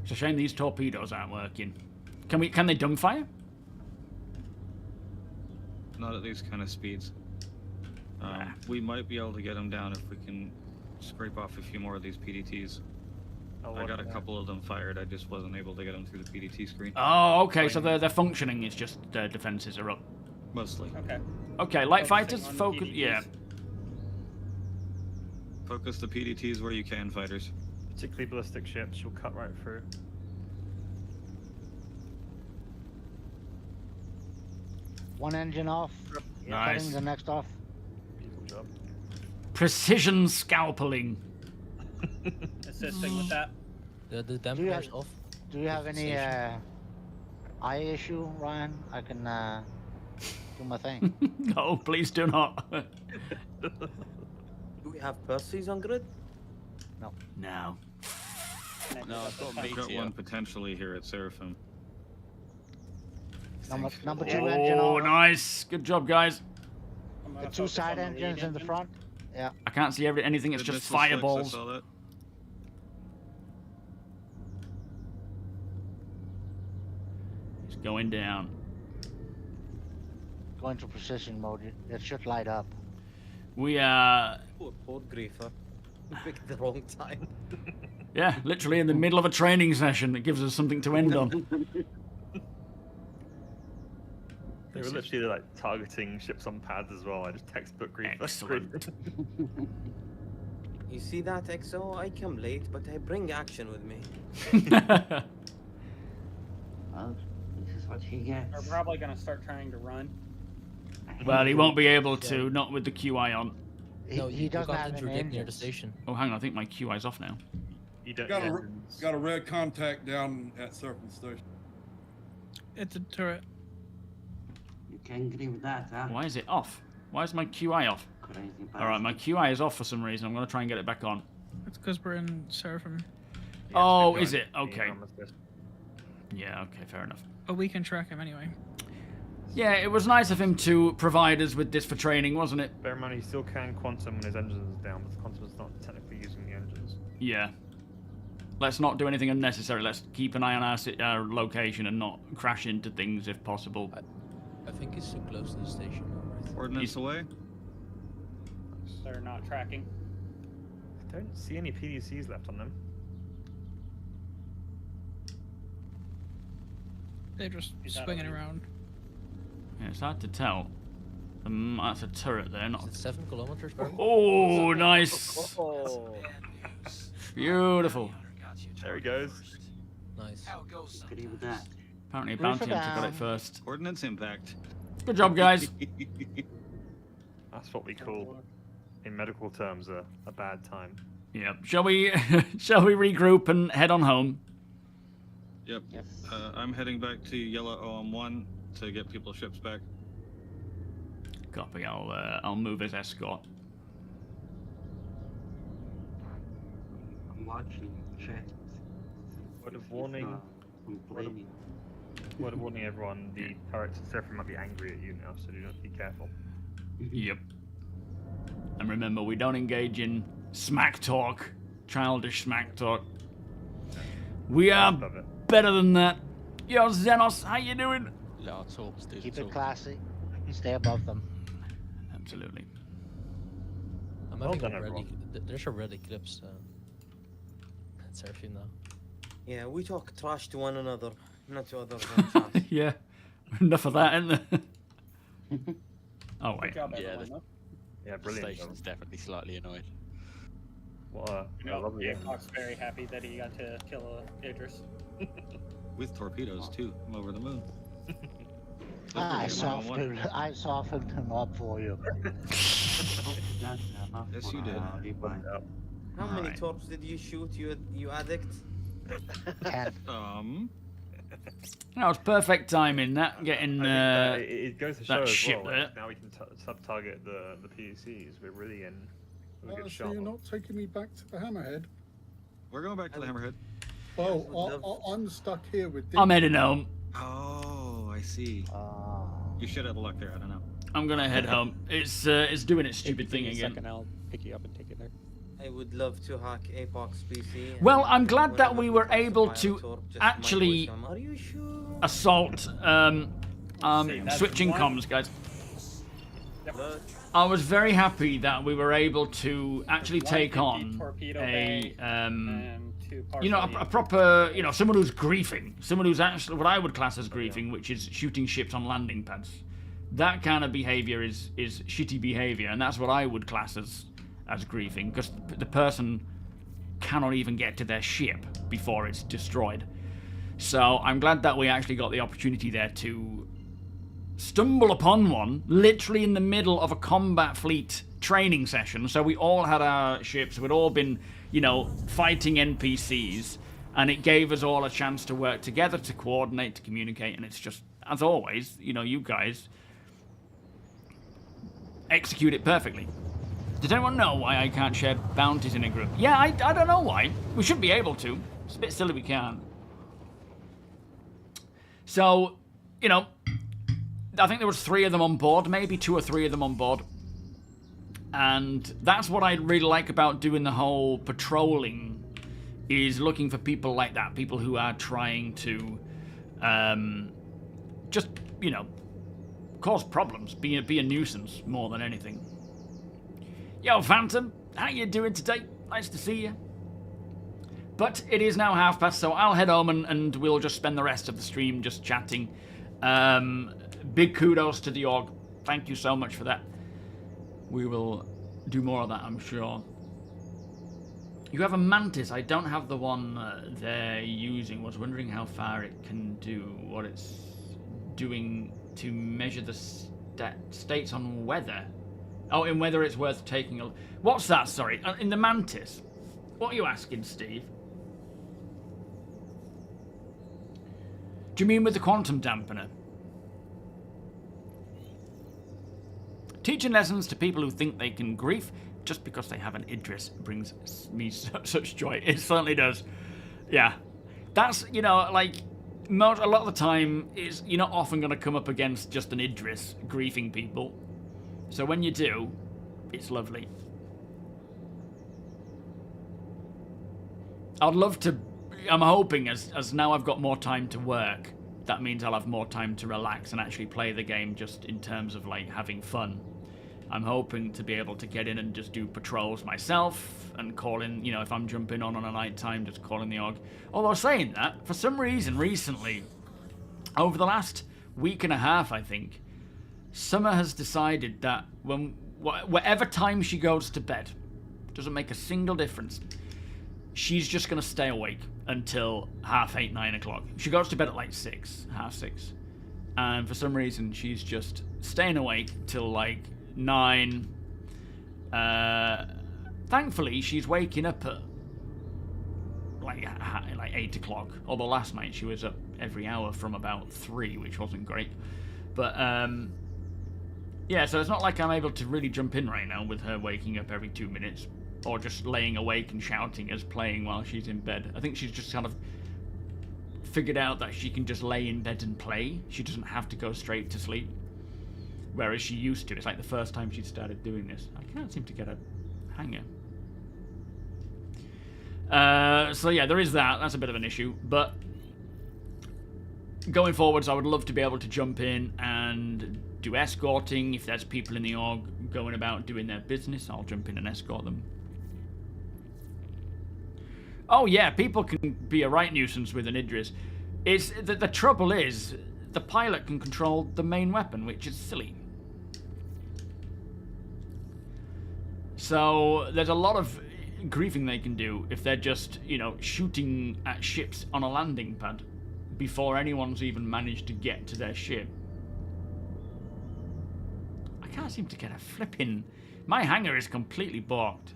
It's a shame these torpedoes aren't working. Can they dumbfire? Not at these kind of speeds. We might be able to get them down if we can scrape off a few more of these PDTs. I got a couple of them fired. I just wasn't able to get them through the PDT screen. Oh, okay, so they're functioning. It's just defenses are up. Mostly. Okay. Okay, light Focusing fighters, on focus. PDTs. Yeah. Focus the PDTs where you can, fighters. Particularly ballistic ships, you'll cut right through. One engine off. Nice. Cutting the next off. Beautiful job. Precision scalpeling. Assisting with that. The Do you dampener's have, off. do you have any Station. eye issue, Ryan? I can do my thing. No, please do not. do we have Percy's on grid? No. No. No, I've got I've got meteor. one potentially here at Seraphim. Number 2 engine Oh, off. nice. Good job, guys. I'm The gonna 2 focus side on the lead engines in the engine. front. Yeah. I can't see anything. It's Good just missile strikes, I fireballs. saw that. It's going down. Go into precision mode. It should light up. We are, Poor Greifer. Picked the wrong time. yeah, literally in the middle of a training session. It gives us something to end on. They were literally like targeting ships on pads as well. I just textbook Greifer. Excellent. You see that, XO? I come late, but I bring action with me. Well, this is what he gets. We're probably going to start trying to run. Well, he won't be able to, not with the QI on. No, He doesn't got have an interdict near the engines. station. Oh, hang on, I think my QI's off now. You don't Got need a, engines. got a red contact down at Surfing Station. It's a turret. You can agree with that, huh? Why is it off? Why is my QI off? Crazy Alright, my QI is off for some reason. I'm going to try and get it back on. It's because we're in Seraphim. Oh, is it? Okay. Yeah, okay, fair enough. But we can track him anyway. Yeah, it was nice of him to provide us with this for training, wasn't it? Bear in mind, he still can quantum when his engines are down, but the quantum's not technically using the engines. Yeah. Let's not do anything unnecessary. Let's keep an eye on our location and not crash into things if possible. I think he's too close to the station. Ordnance away. They're not tracking. I don't see any PDCs left on them. They're just swinging around. Yeah, it's hard to tell. That's a turret there, not... Is it 7 kilometers, bro? Oh, nice! Beautiful. There he goes. Nice. Agree with that. Apparently a bounty hunter got it first. Ordnance impact. Good job, guys. That's what we call, in medical terms, a bad time. Yeah. Shall we regroup and head on home? Yep. I'm heading back to Yellow OM1 to get people's ships back. Copy. I'll move as escort. I'm watching chat. Word of warning. Complaining. Word of warning, everyone. The turrets and Seraphim might be angry at you now, so do not be careful. Yep. And remember, we don't engage in smack talk, childish smack talk. We are better than that. Yo, Xenos, how you doing? Keep it classy. Stay above them. Absolutely. I'm Well having done, a red everyone. there's a red eclipse at Seraphim now. Yeah, we talk trash to one another, not to others. Yeah. Enough of that, isn't there? Oh, wait. Yeah, The brilliant. station's definitely slightly annoyed. What a lovely game. Fox very happy that he got to kill Idris. With torpedoes, too. I'm over the moon. I softened him up for you. Yes, you did. How many torps did you shoot, you addict? 10. That was perfect timing. That getting it goes to show that as ship well. there. Like, now we can sub-target the PDCs. We're really in with a good So shot. you're not taking me back to the Hammerhead? We're going back to the Hammerhead. Oh, I'm stuck here with. I'm heading home. Oh, I see. You should have luck there. I don't know. I'm gonna head home. It's doing its stupid thing again. Second, I'll pick you up and take you there. I would love to hack Apox PC. Well, I'm glad that we were able to actually assault switching comms, guys. I was very happy that we were able to actually take on a proper, someone who's griefing, someone who's actually what I would class as griefing, which is shooting ships on landing pads. That kind of behavior is shitty behavior, and that's what I would class as griefing, because the person cannot even get to their ship before it's destroyed. So I'm glad that we actually got the opportunity there to stumble upon one, literally in the middle of a combat fleet training session. So we all had our ships, we'd all been, fighting NPCs, and it gave us all a chance to work together, to coordinate, to communicate, and it's just, as always, you guys execute it perfectly. Does anyone know why I can't share bounties in a group? Yeah, I don't know why. We should be able to. It's a bit silly we can't. So, I think there was 3 of them on board, maybe 2 or 3 of them on board. And that's what I really like about doing the whole patrolling, is looking for people like that, people who are trying to just, cause problems, be a nuisance more than anything. Yo, Phantom, how you doing today? Nice to see you. But it is now 5:30, so I'll head home and we'll just spend the rest of the stream just chatting. big kudos to the org. Thank you so much for that. We will do more of that, I'm sure. You have a Mantis. I don't have the one they're using. Was wondering how far it can do, what it's doing to measure the states on weather. Oh, in whether it's worth taking a... What's that, sorry? In the Mantis? What are you asking, Steve? Do you mean with the quantum dampener? Teaching lessons to people who think they can grief just because they have an Idris brings me such joy. It certainly does. Yeah. That's, you know, like, a lot of the time, you're not often going to come up against just an Idris griefing people. So when you do, it's lovely. I'd love to... I'm hoping, as now I've got more time to work, that means I'll have more time to relax and actually play the game just in terms of, like, having fun. I'm hoping to be able to get in and just do patrols myself and call in, you know, if I'm jumping on a night time, just call in the org. Although saying that, for some reason recently, over the last week and a half, I think, Summer has decided that whatever time she goes to bed, doesn't make a single difference, she's just going to stay awake until 8:30, 9 o'clock. She goes to bed at like 6, 6:30. And for some reason, she's just staying awake till like 9. Thankfully, she's waking up at like 8 o'clock. Although last night she was up every hour from about 3, which wasn't great. But yeah, so it's not like I'm able to really jump in right now with her waking up every 2 minutes. Or just laying awake and shouting as playing while she's in bed. I think she's just kind of figured out that she can just lay in bed and play. She doesn't have to go straight to sleep. Whereas she used to. It's like the first time she'd started doing this. I can't seem to get a hanger. So yeah, there is that. That's a bit of an issue. But going forwards, I would love to be able to jump in and do escorting. If there's people in the org going about doing their business, I'll jump in and escort them. Oh yeah, people can be a right nuisance with an Idris. It's the trouble is the pilot can control the main weapon, which is silly. So there's a lot of griefing they can do if they're just, you know, shooting at ships on a landing pad before anyone's even managed to get to their ship. I can't seem to get a flipping... My hangar is completely blocked.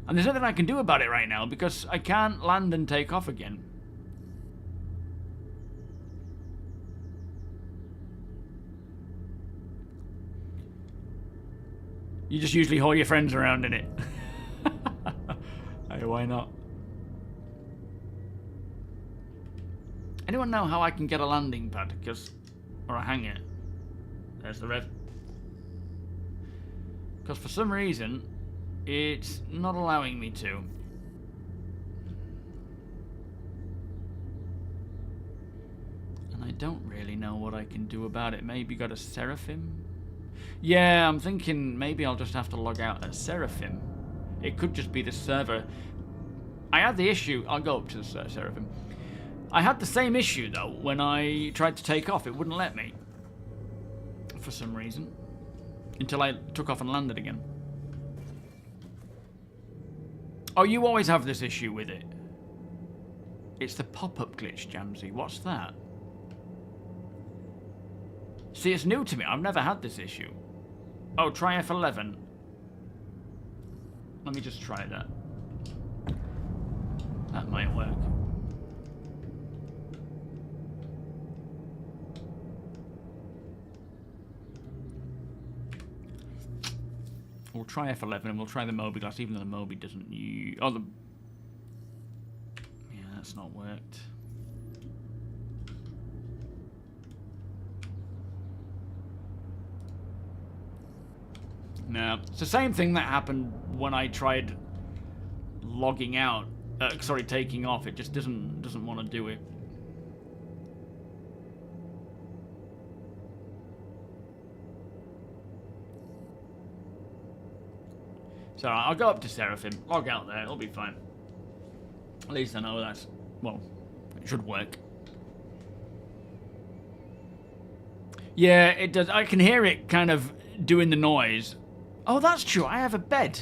And there's nothing I can do about it right now because I can't land and take off again. You just usually haul your friends around in it. Hey, why not? Anyone know how I can get a landing pad? Or a hangar? There's the red. Because for some reason, it's not allowing me to. And I don't really know what I can do about it. Maybe got a Seraphim? Yeah, I'm thinking maybe I'll just have to log out at Seraphim. It could just be the server. I had the issue. I'll go up to the Seraphim. I had the same issue, though, when I tried to take off. It wouldn't let me. For some reason. Until I took off and landed again. Oh, you always have this issue with it. It's the pop-up glitch, Jamsy. What's that? See, it's new to me. I've never had this issue. Oh, try F11. Let me just try that. That might work. We'll try F11 and we'll try the Moby glass, even though the Moby doesn't use... Oh, the... Yeah, that's not worked. No, it's the same thing that happened when I tried logging out. Sorry, taking off. It just doesn't want to do it. So I'll go up to Seraphim, log out there, it'll be fine. At least I know that's, well, it should work. Yeah, it does. I can hear it kind of doing the noise. Oh, that's true. I have a bed.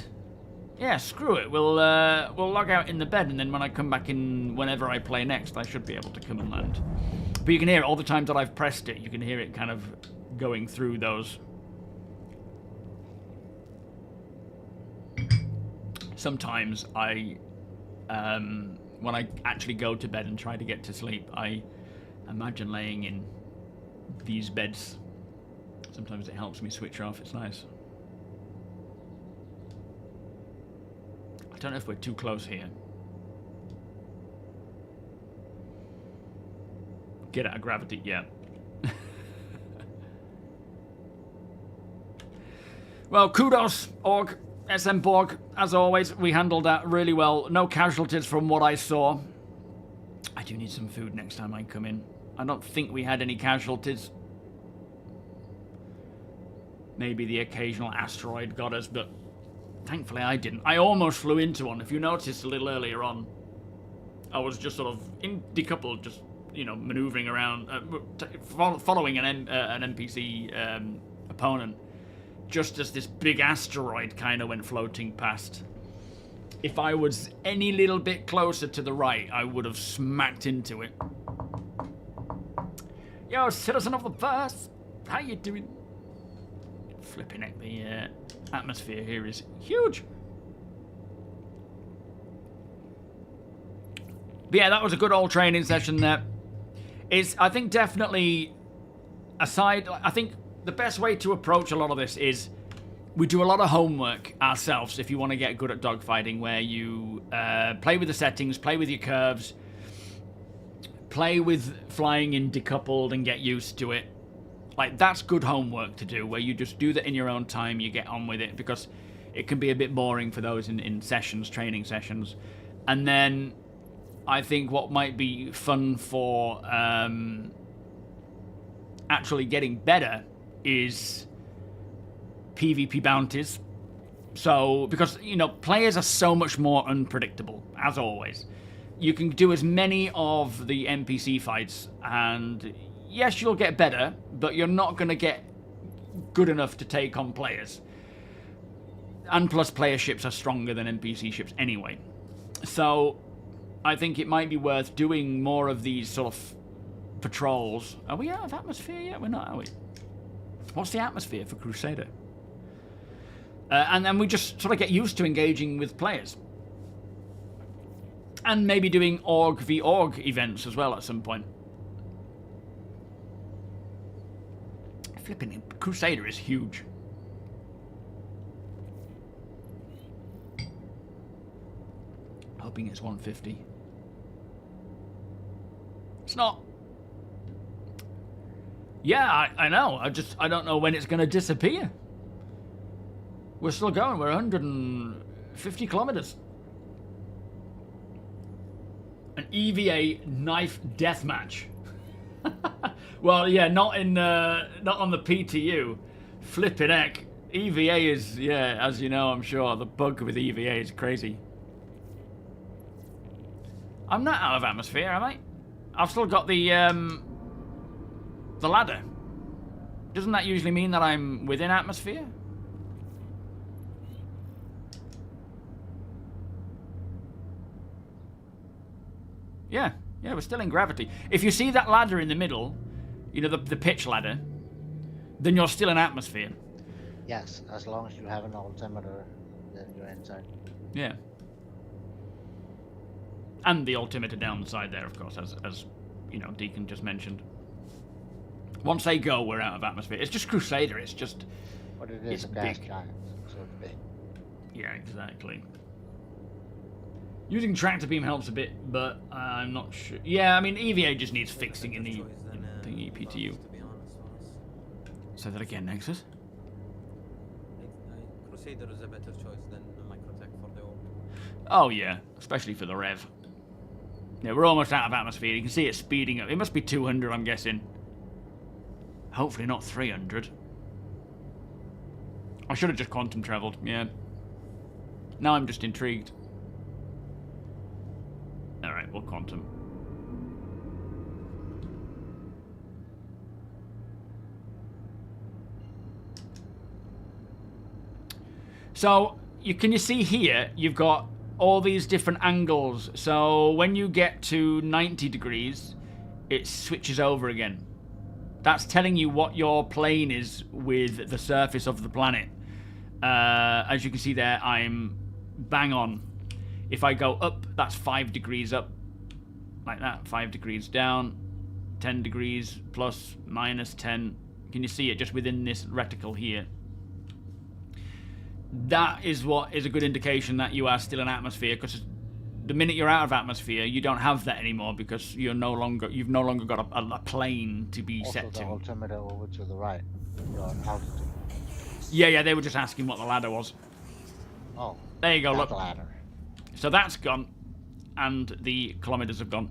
Yeah, screw it. We'll log out in the bed, and then when I come back in, whenever I play next, I should be able to come and land. But you can hear it all the times that I've pressed it. You can hear it kind of going through those. Sometimes when I actually go to bed and try to get to sleep, I imagine laying in these beds. Sometimes it helps me switch off. It's nice. I don't know if we're too close here. Get out of gravity, yeah. Well, kudos, Org, SMBOrg. As always, we handled that really well. No casualties from what I saw. I do need some food next time I come in. I don't think we had any casualties. Maybe the occasional asteroid got us, but thankfully I didn't. I almost flew into one. If you noticed a little earlier on, I was just sort of decoupled, just, you know, maneuvering around, following an NPC opponent, just as this big asteroid kind of went floating past. If I was any little bit closer to the right, I would have smacked into it. Yo, citizen of the verse, how you doing? Flipping it, the atmosphere here is huge. But yeah, that was a good old training session there. I think definitely, I think the best way to approach a lot of this is we do a lot of homework ourselves if you want to get good at dogfighting, where you play with the settings, play with your curves, play with flying in decoupled and get used to it. Like, that's good homework to do, where you just do that in your own time, you get on with it, because it can be a bit boring for those in sessions, training sessions. And then I think what might be fun for actually getting better is PvP bounties. So, because, you know, players are so much more unpredictable, as always. You can do as many of the NPC fights, and yes, you'll get better, but you're not going to get good enough to take on players. And plus, player ships are stronger than NPC ships anyway. So, I think it might be worth doing more of these sort of patrols. Are we out of atmosphere yet? We're not, are we? What's the atmosphere for Crusader? And then we just sort of get used to engaging with players. And maybe doing Org v Org events as well at some point. Flipping Crusader is huge. Hoping it's 150. It's not. Yeah, I know. I don't know when it's going to disappear. We're still going. We're 150 kilometers. An EVA knife deathmatch. Well, yeah, not on the PTU. Flippin' heck. EVA is, yeah, as you know, I'm sure, the bug with EVA is crazy. I'm not out of atmosphere, am I? I've still got the ladder. Doesn't that usually mean that I'm within atmosphere? Yeah, we're still in gravity. If you see that ladder in the middle, you know, the pitch ladder, then you're still in atmosphere. Yes, as long as you have an altimeter, then you're inside. Yeah. And the altimeter down the side there, of course, as you know, Deacon just mentioned. Once they go, we're out of atmosphere. It's just Crusader, it's just... But it is a gas giant, so it's big. Yeah, exactly. Using tractor beam helps a bit, but I'm not sure. Yeah, I mean, EVA just needs fixing in the thingy PTU. Say that again, Nexus. Crusader is a better choice than Microtech for the Org. Oh yeah, especially for the rev. Yeah, we're almost out of atmosphere. You can see it speeding up. It must be 200, I'm guessing. Hopefully not 300. I should have just quantum traveled, yeah. Now I'm just intrigued. Alright, we'll quantum. So can you see here? You've got all these different angles. So when you get to 90 degrees, it switches over again. That's telling you what your plane is with the surface of the planet. As you can see there, I'm bang on. If I go up, that's 5 degrees up. Like that, 5 degrees down, 10 degrees, plus, minus 10. Can you see it just within this reticle here? That is what is a good indication that you are still in atmosphere, because the minute you're out of atmosphere, you don't have that anymore, because you've no longer got a plane to be set to. Also, the altimeter over to the right, your altitude. Yeah, they were just asking what the ladder was. Oh, there you go, look. The ladder. So that's gone, and the kilometers have gone.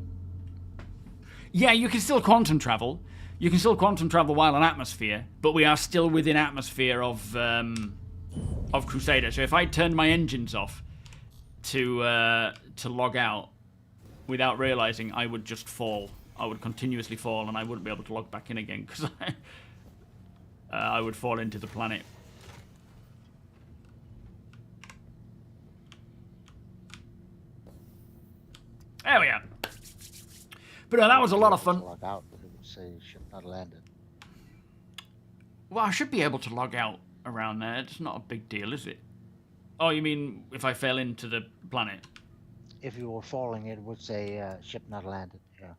Yeah, you can still quantum travel. You can still quantum travel while in atmosphere, but we are still within atmosphere of Crusader. So if I turned my engines off to log out without realizing, I would just fall. I would continuously fall, and I wouldn't be able to log back in again, because I would fall into the planet. There we are. But that was a lot of fun. Log out, but it would say ship not landed. Well, I should be able to log out around there. It's not a big deal, is it? Oh, you mean if I fell into the planet? If you were falling, it would say ship not landed. Yeah.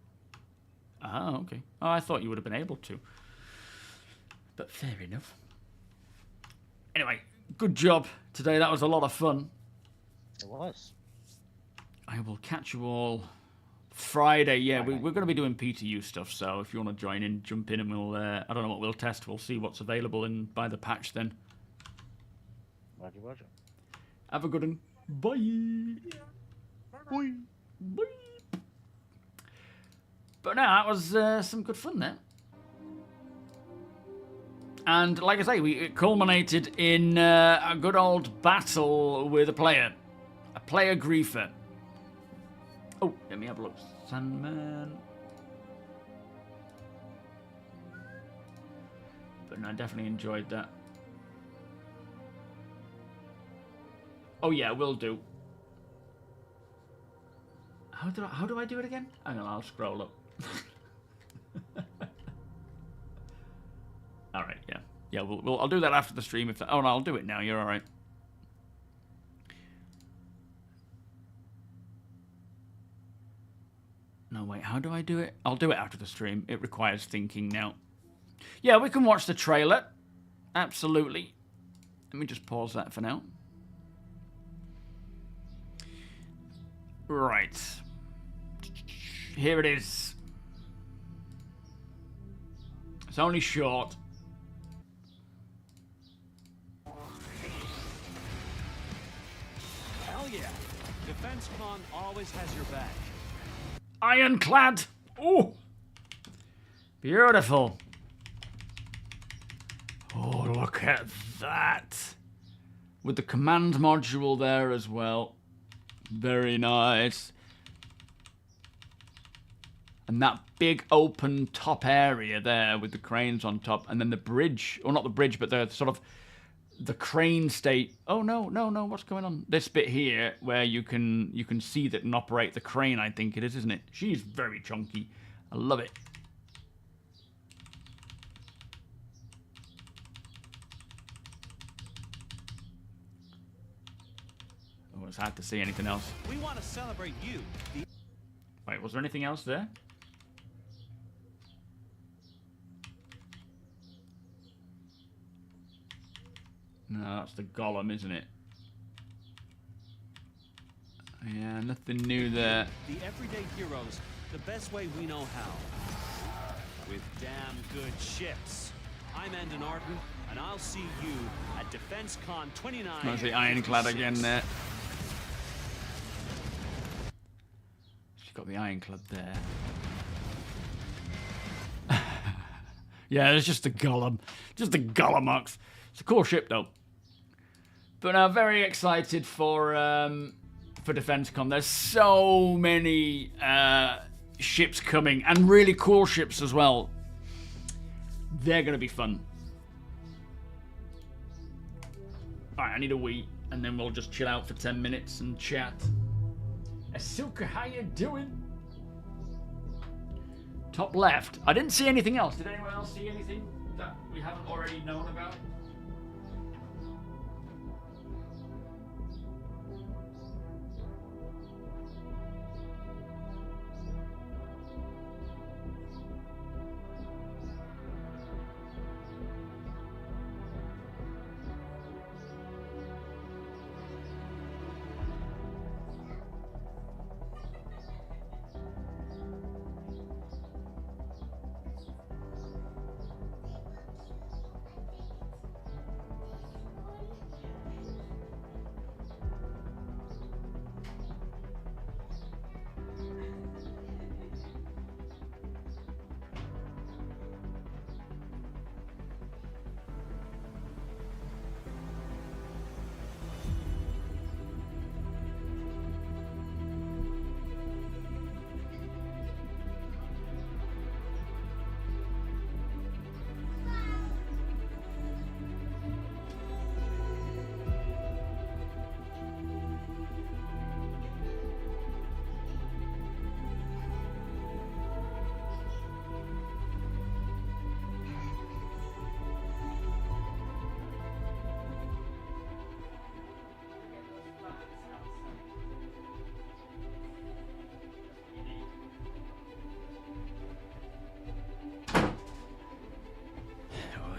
Oh, okay. Oh, I thought you would have been able to. But fair enough. Anyway, good job today. That was a lot of fun. It was. I will catch you all Friday. Yeah, we're going to be doing PTU stuff, so if you want to join in, jump in, and we'll, I don't know what we'll test. We'll see what's available and buy the patch then. Roger, roger. Have a good one. Bye. Bye. Bye. But no, that was some good fun there. And like I say, it culminated in a good old battle with a player Greifer. Oh, let me have a look. Sandman. But no, I definitely enjoyed that. Oh yeah, will do. How do I do it again? Hang on, I'll scroll up. All right, yeah. Yeah, I'll do that after the stream. Oh no, I'll do it now. You're all right. No, wait, how do I do it? I'll do it after the stream. It requires thinking now. Yeah, we can watch the trailer. Absolutely. Let me just pause that for now. Right. Here it is. It's only short. Hell yeah. DefenseCon always has your back. Ironclad. Oh, beautiful. Oh, look at that. With the command module there as well. Very nice. And that big open top area there with the cranes on top. And then the bridge. Or not the bridge, but the sort of the crane state. Oh, no. What's going on? This bit here where you can see that and operate the crane, I think it is, isn't it? She's very chunky. I love it. Oh, it's hard to see anything else. We want to celebrate you. Wait, was there anything else there? No, that's the golem, isn't it? Yeah, nothing new there. The everyday heroes, the best way we know how. With damn good ships. I'm Andon Arden, and I'll see you at DefenseCon 29. There's the Ironclad again there. She's got the Ironclad there. Yeah, it's just the golem. Just the Golemox. It's a cool ship, though. But I'm very excited for DefenseCon. There's so many ships coming, and really cool ships as well. They're going to be fun. Alright, I need a wee. and then we'll just chill out for 10 minutes and chat. Asuka, how you doing? Top left. I didn't see anything else. Did anyone else see anything that we haven't already known about?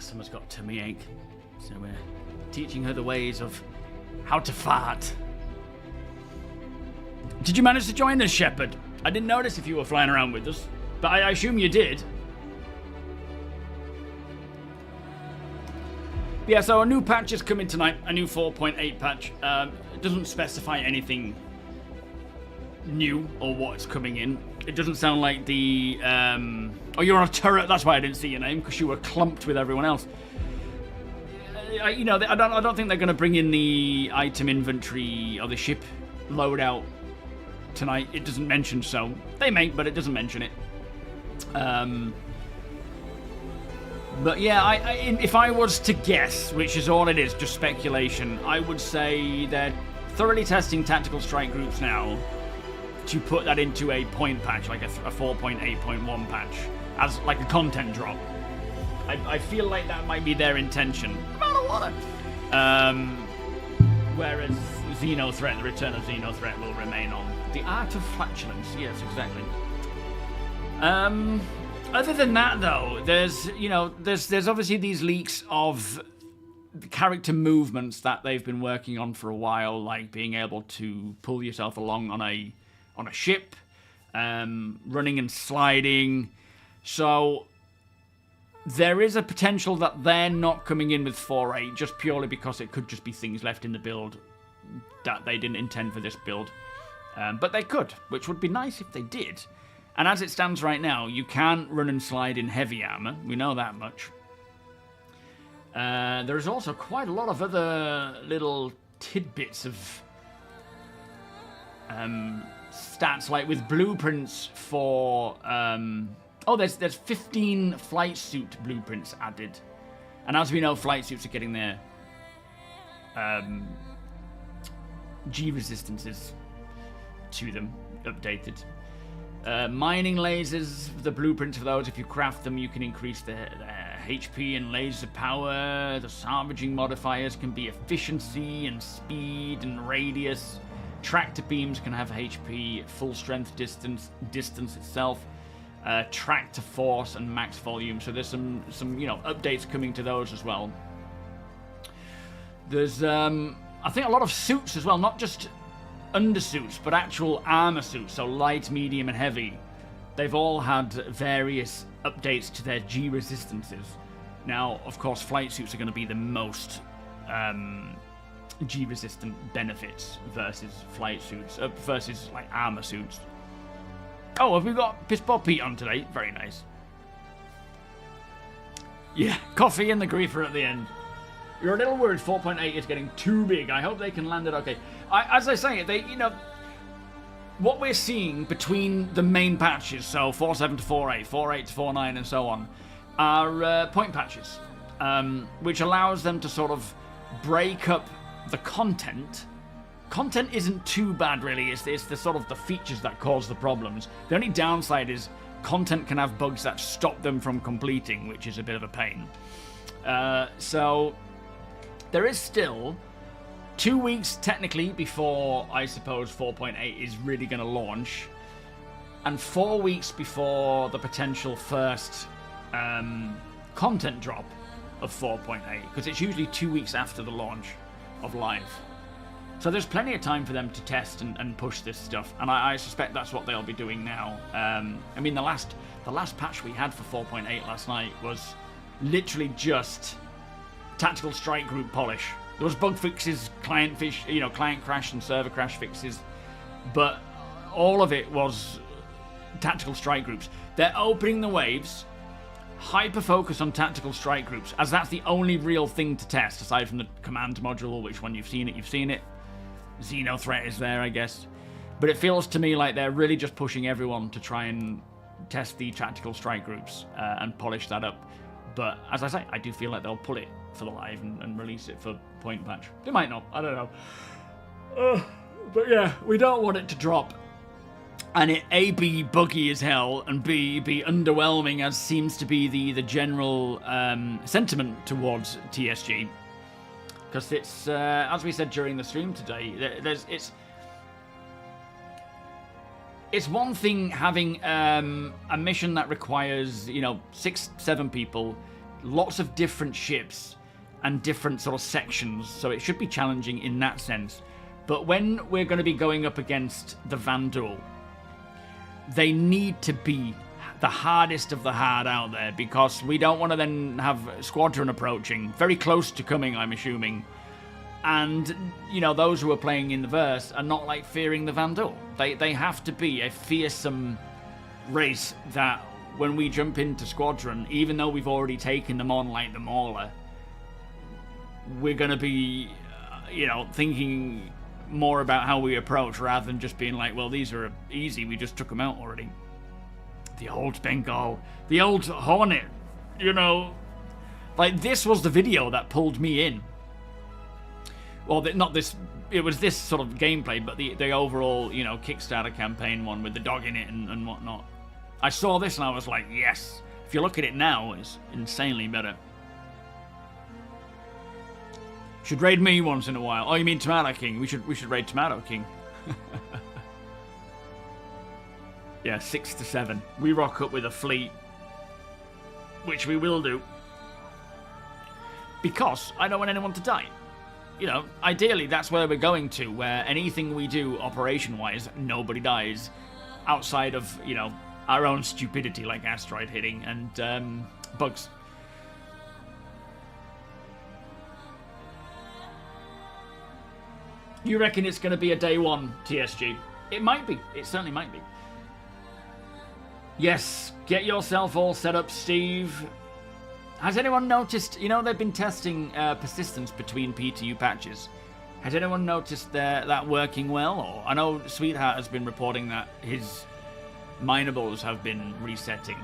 Someone's got tummy ache, so we're teaching her the ways of how to fart. Did you manage to join us, Shepard? I didn't notice if you were flying around with us, but I assume you did. Yeah, so a new patch is coming tonight, a new 4.8 patch. It doesn't specify anything new or what's coming in. It doesn't sound like the oh, you're on a turret. That's why I didn't see your name, because you were clumped with everyone else. You know, I don't think they're going to bring in the item inventory or the ship loadout tonight. It doesn't mention so. They may, but it doesn't mention it. But yeah, if I was to guess, which is all it is, just speculation, I would say they're thoroughly testing tactical strike groups now to put that into a point patch, like a 4.8.1 patch, as like a content drop. I feel like that might be their intention. I'm out of water. Whereas Xenothreat, the return of Xenothreat, will remain on. The Art of Flatulence, yes, exactly. Other than that, though, there's obviously these leaks of character movements that they've been working on for a while, like being able to pull yourself along on a ship, running and sliding. So there is a potential that they're not coming in with 4.8 just purely because it could just be things left in the build that they didn't intend for this build. But they could, which would be nice if they did. And as it stands right now, you can't run and slide in heavy armor. We know that much. There's also quite a lot of other little tidbits of stats, like with blueprints for there's 15 flight suit blueprints added, and as we know, flight suits are getting their G resistances to them updated. Mining lasers, the blueprints for those, if you craft them, you can increase their HP and laser power. The salvaging modifiers can be efficiency and speed and radius. Tractor beams can have HP, full strength distance itself, tractor force and max volume. So there's some updates coming to those as well. There's I think a lot of suits as well, not just undersuits, but actual armor suits, so light, medium, and heavy. They've all had various updates to their G resistances. Now, of course, flight suits are going to be the most G resistant benefits versus flight suits, versus like armor suits. Oh, have we got Piss Bob Pete on today? Very nice. Yeah, coffee and the Greifer at the end. You're a little worried 4.8 is getting too big. I hope they can land it okay. As I say, what we're seeing between the main patches, so 4.7 to 4.8, 4.8 to 4.9, and so on, are point patches, which allows them to sort of break up the content isn't too bad, really. It's the sort of the features that cause the problems. The only downside is content can have bugs that stop them from completing, which is a bit of a pain. So there is still 2 weeks technically before, I suppose, 4.8 is really going to launch, and 4 weeks before the potential first content drop of 4.8, because it's usually 2 weeks after the launch of live. So there's plenty of time for them to test and push this stuff, and I suspect that's what they'll be doing now. I mean, the last patch we had for 4.8 last night was literally just tactical strike group polish. There was bug fixes, client crash and server crash fixes, but all of it was tactical strike groups. They're opening the waves, hyper focus on tactical strike groups, as that's the only real thing to test, aside from the command module, which when you've seen it. Xeno threat is there, I guess. But it feels to me like they're really just pushing everyone to try and test the tactical strike groups and polish that up. But as I say, I do feel like they'll pull it for the live and release it for point patch. They might not, I don't know. But yeah, we don't want it to drop. And it A, be buggy as hell, and B, be underwhelming, as seems to be the general sentiment towards TSG. Because it's, as we said during the stream today, it's one thing having a mission that requires, 6-7 people, lots of different ships, and different sort of sections, so it should be challenging in that sense. But when we're going to be going up against the Vanduul, they need to be the hardest of the hard out there, because we don't want to then have Squadron approaching, very close to coming, I'm assuming. And, those who are playing in the verse are not, fearing the Vanduul. They have to be a fearsome race that when we jump into Squadron, even though we've already taken them on like the Mauler, we're going to be, thinking more about how we approach rather than just being like, well, these are easy, we just took them out already. The old Bengal, the old Hornet, this was the video that pulled me in. Well, not this, it was this sort of gameplay, but the overall, Kickstarter campaign one with the dog in it and whatnot. I saw this and I was like, yes. If you look at it now, it's insanely better. Should raid me once in a while. Oh, you mean Tomato King? We should raid Tomato King. Yeah, 6 to 7. We rock up with a fleet, which we will do, because I don't want anyone to die. Ideally that's where we're going to, where anything we do operation-wise, nobody dies, outside of, our own stupidity, like asteroid hitting and bugs. You reckon it's going to be a day one TSG? It might be. It certainly might be. Yes, get yourself all set up, Steve. Has anyone noticed, they've been testing persistence between PTU patches. Has anyone noticed that working well? Or I know Sweetheart has been reporting that his minables have been resetting.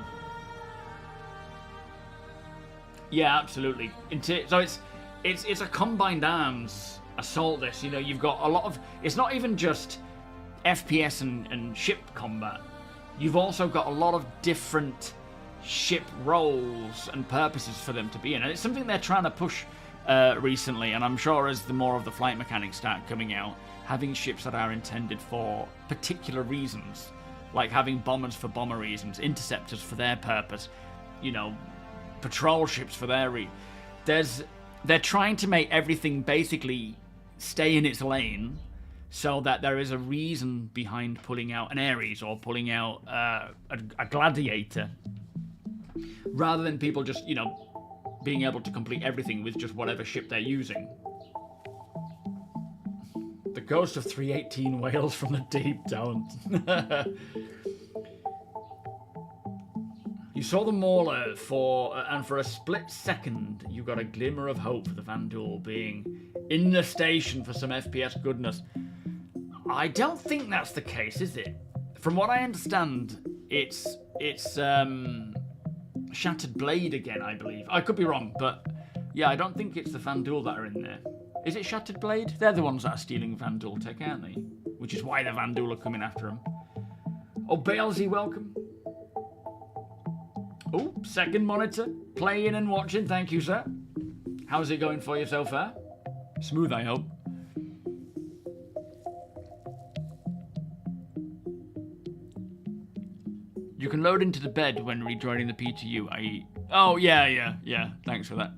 Yeah, absolutely. So it's a combined arms assault. This, you've got a lot of. It's not even just FPS and ship combat. You've also got a lot of different ship roles and purposes for them to be in, and it's something they're trying to push recently. And I'm sure as the more of the flight mechanics start coming out, having ships that are intended for particular reasons, like having bombers for bomber reasons, interceptors for their purpose, patrol ships for their they're trying to make everything basically stay in its lane, so that there is a reason behind pulling out an Ares or pulling out a Gladiator, rather than people just, being able to complete everything with just whatever ship they're using. The ghost of 318 whales from the deep, don't. You saw the Mauler and for a split second, you got a glimmer of hope for the Vanduul being in the station for some FPS goodness. I don't think that's the case, is it? From what I understand, it's Shattered Blade again, I believe. I could be wrong, but yeah, I don't think it's the Vanduul that are in there. Is it Shattered Blade? They're the ones that are stealing Vanduul tech, aren't they? Which is why the Vanduul are coming after him. Oh, Balesy, welcome. Oh, second monitor. Playing and watching. Thank you, sir. How's it going for you so far? Smooth, I hope. You can load into the bed when rejoining the PTU, i.e. Oh, yeah. Thanks for that.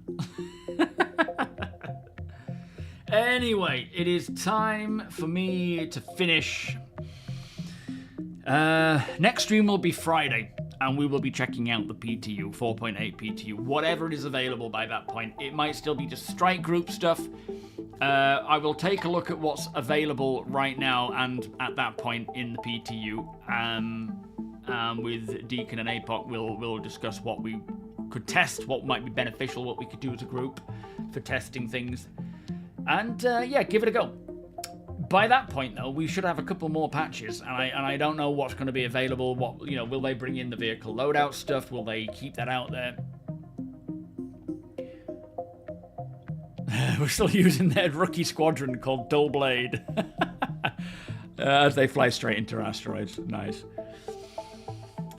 Anyway, it is time for me to finish. Next stream will be Friday, and we will be checking out the PTU, 4.8 PTU, whatever is available by that point. It might still be just strike group stuff. I will take a look at what's available right now and at that point in the PTU. With Deacon and APOC, we'll discuss what we could test, what might be beneficial, what we could do as a group for testing things. And yeah, give it a go. By that point, though, we should have a couple more patches, and I don't know what's going to be available. What, you know, will they bring in the vehicle loadout stuff? Will they keep that out there? We're still using their rookie squadron called Dull Blade as they fly straight into asteroids. Nice.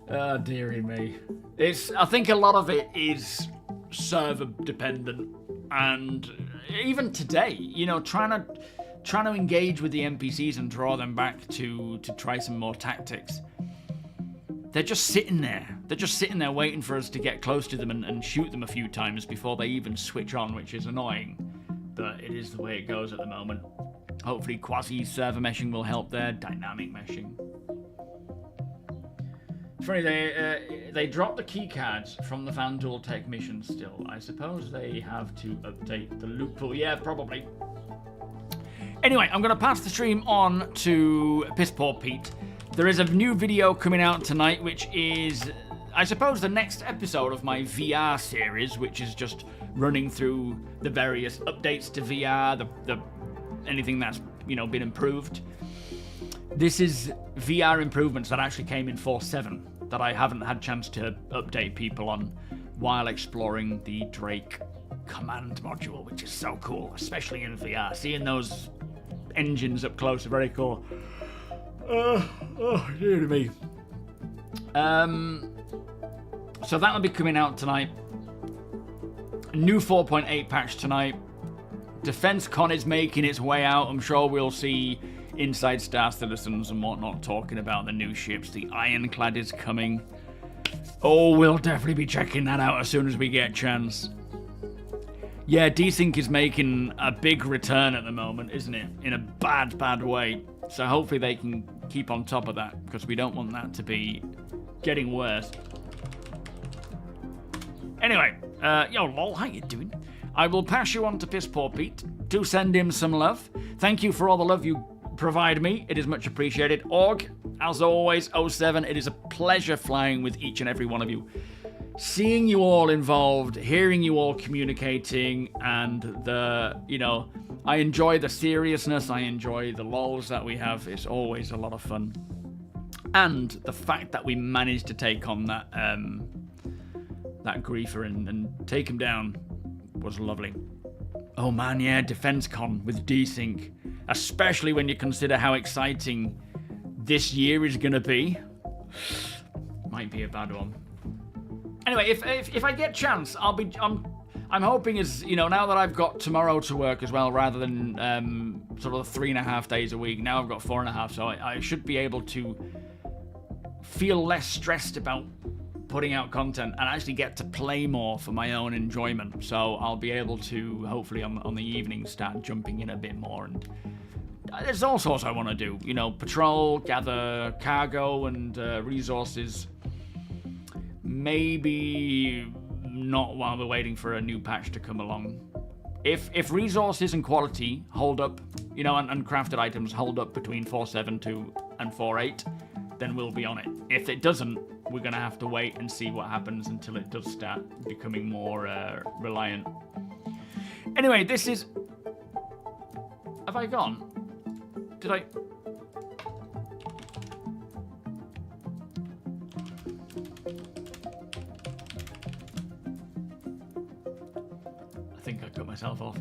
Oh, dearie me. I think a lot of it is server dependent, and even today, you know, trying to engage with the NPCs and draw them back to try some more tactics. They're just sitting there. They're just sitting there waiting for us to get close to them and shoot them a few times before they even switch on, which is annoying. But it is the way it goes at the moment. Hopefully quasi-server meshing will help there. Dynamic meshing. It's funny, they dropped the keycards from the Vanduul tech mission still. I suppose they have to update the loot pool. Yeah, probably. Anyway, I'm going to pass the stream on to Piss Poor Pete. There is a new video coming out tonight, which is, I suppose, the next episode of my VR series, which is just running through the various updates to VR, anything that's, you know, been improved. This is VR improvements that actually came in 4.7 that I haven't had chance to update people on while exploring the Drake command module, which is so cool, especially in VR. Seeing those engines up close are very cool. Oh, dear me. So that'll be coming out tonight. New 4.8 patch tonight. Defense Con is making its way out. I'm sure we'll see Inside Star Citizens and whatnot talking about the new ships. The Ironclad is coming. Oh, we'll definitely be checking that out as soon as we get a chance. Yeah, Desync is making a big return at the moment, isn't it? In a bad, bad way. So hopefully they can keep on top of that, because we don't want that to be getting worse. Anyway, yo, lol, how you doing? I will pass you on to Piss Poor Pete. Do send him some love. Thank you for all the love you provide me. It is much appreciated. Org, as always, 07, it is a pleasure flying with each and every one of you. Seeing you all involved, hearing you all communicating, and I enjoy the seriousness, I enjoy the lols that we have. It's always a lot of fun. And the fact that we managed to take on that Greifer and take him down was lovely. Oh man, yeah, Defense Con with Desync. Especially when you consider how exciting this year is going to be. Might be a bad one. Anyway, if I get chance, I'm hoping, as you know, now that I've got tomorrow to work as well, rather than sort of 3.5 days a week. Now I've got 4.5, so I should be able to feel less stressed about putting out content and actually get to play more for my own enjoyment. So I'll be able to hopefully on the evening start jumping in a bit more. And there's all sorts I want to do. You know, patrol, gather cargo and resources. Maybe not while we're waiting for a new patch to come along. If resources and quality hold up, you know, and crafted items hold up between 4.7.2 and 4.8, then we'll be on it. If it doesn't, we're going to have to wait and see what happens until it does start becoming more reliant. Anyway, this is... Have I gone? Did I... I think I cut myself off.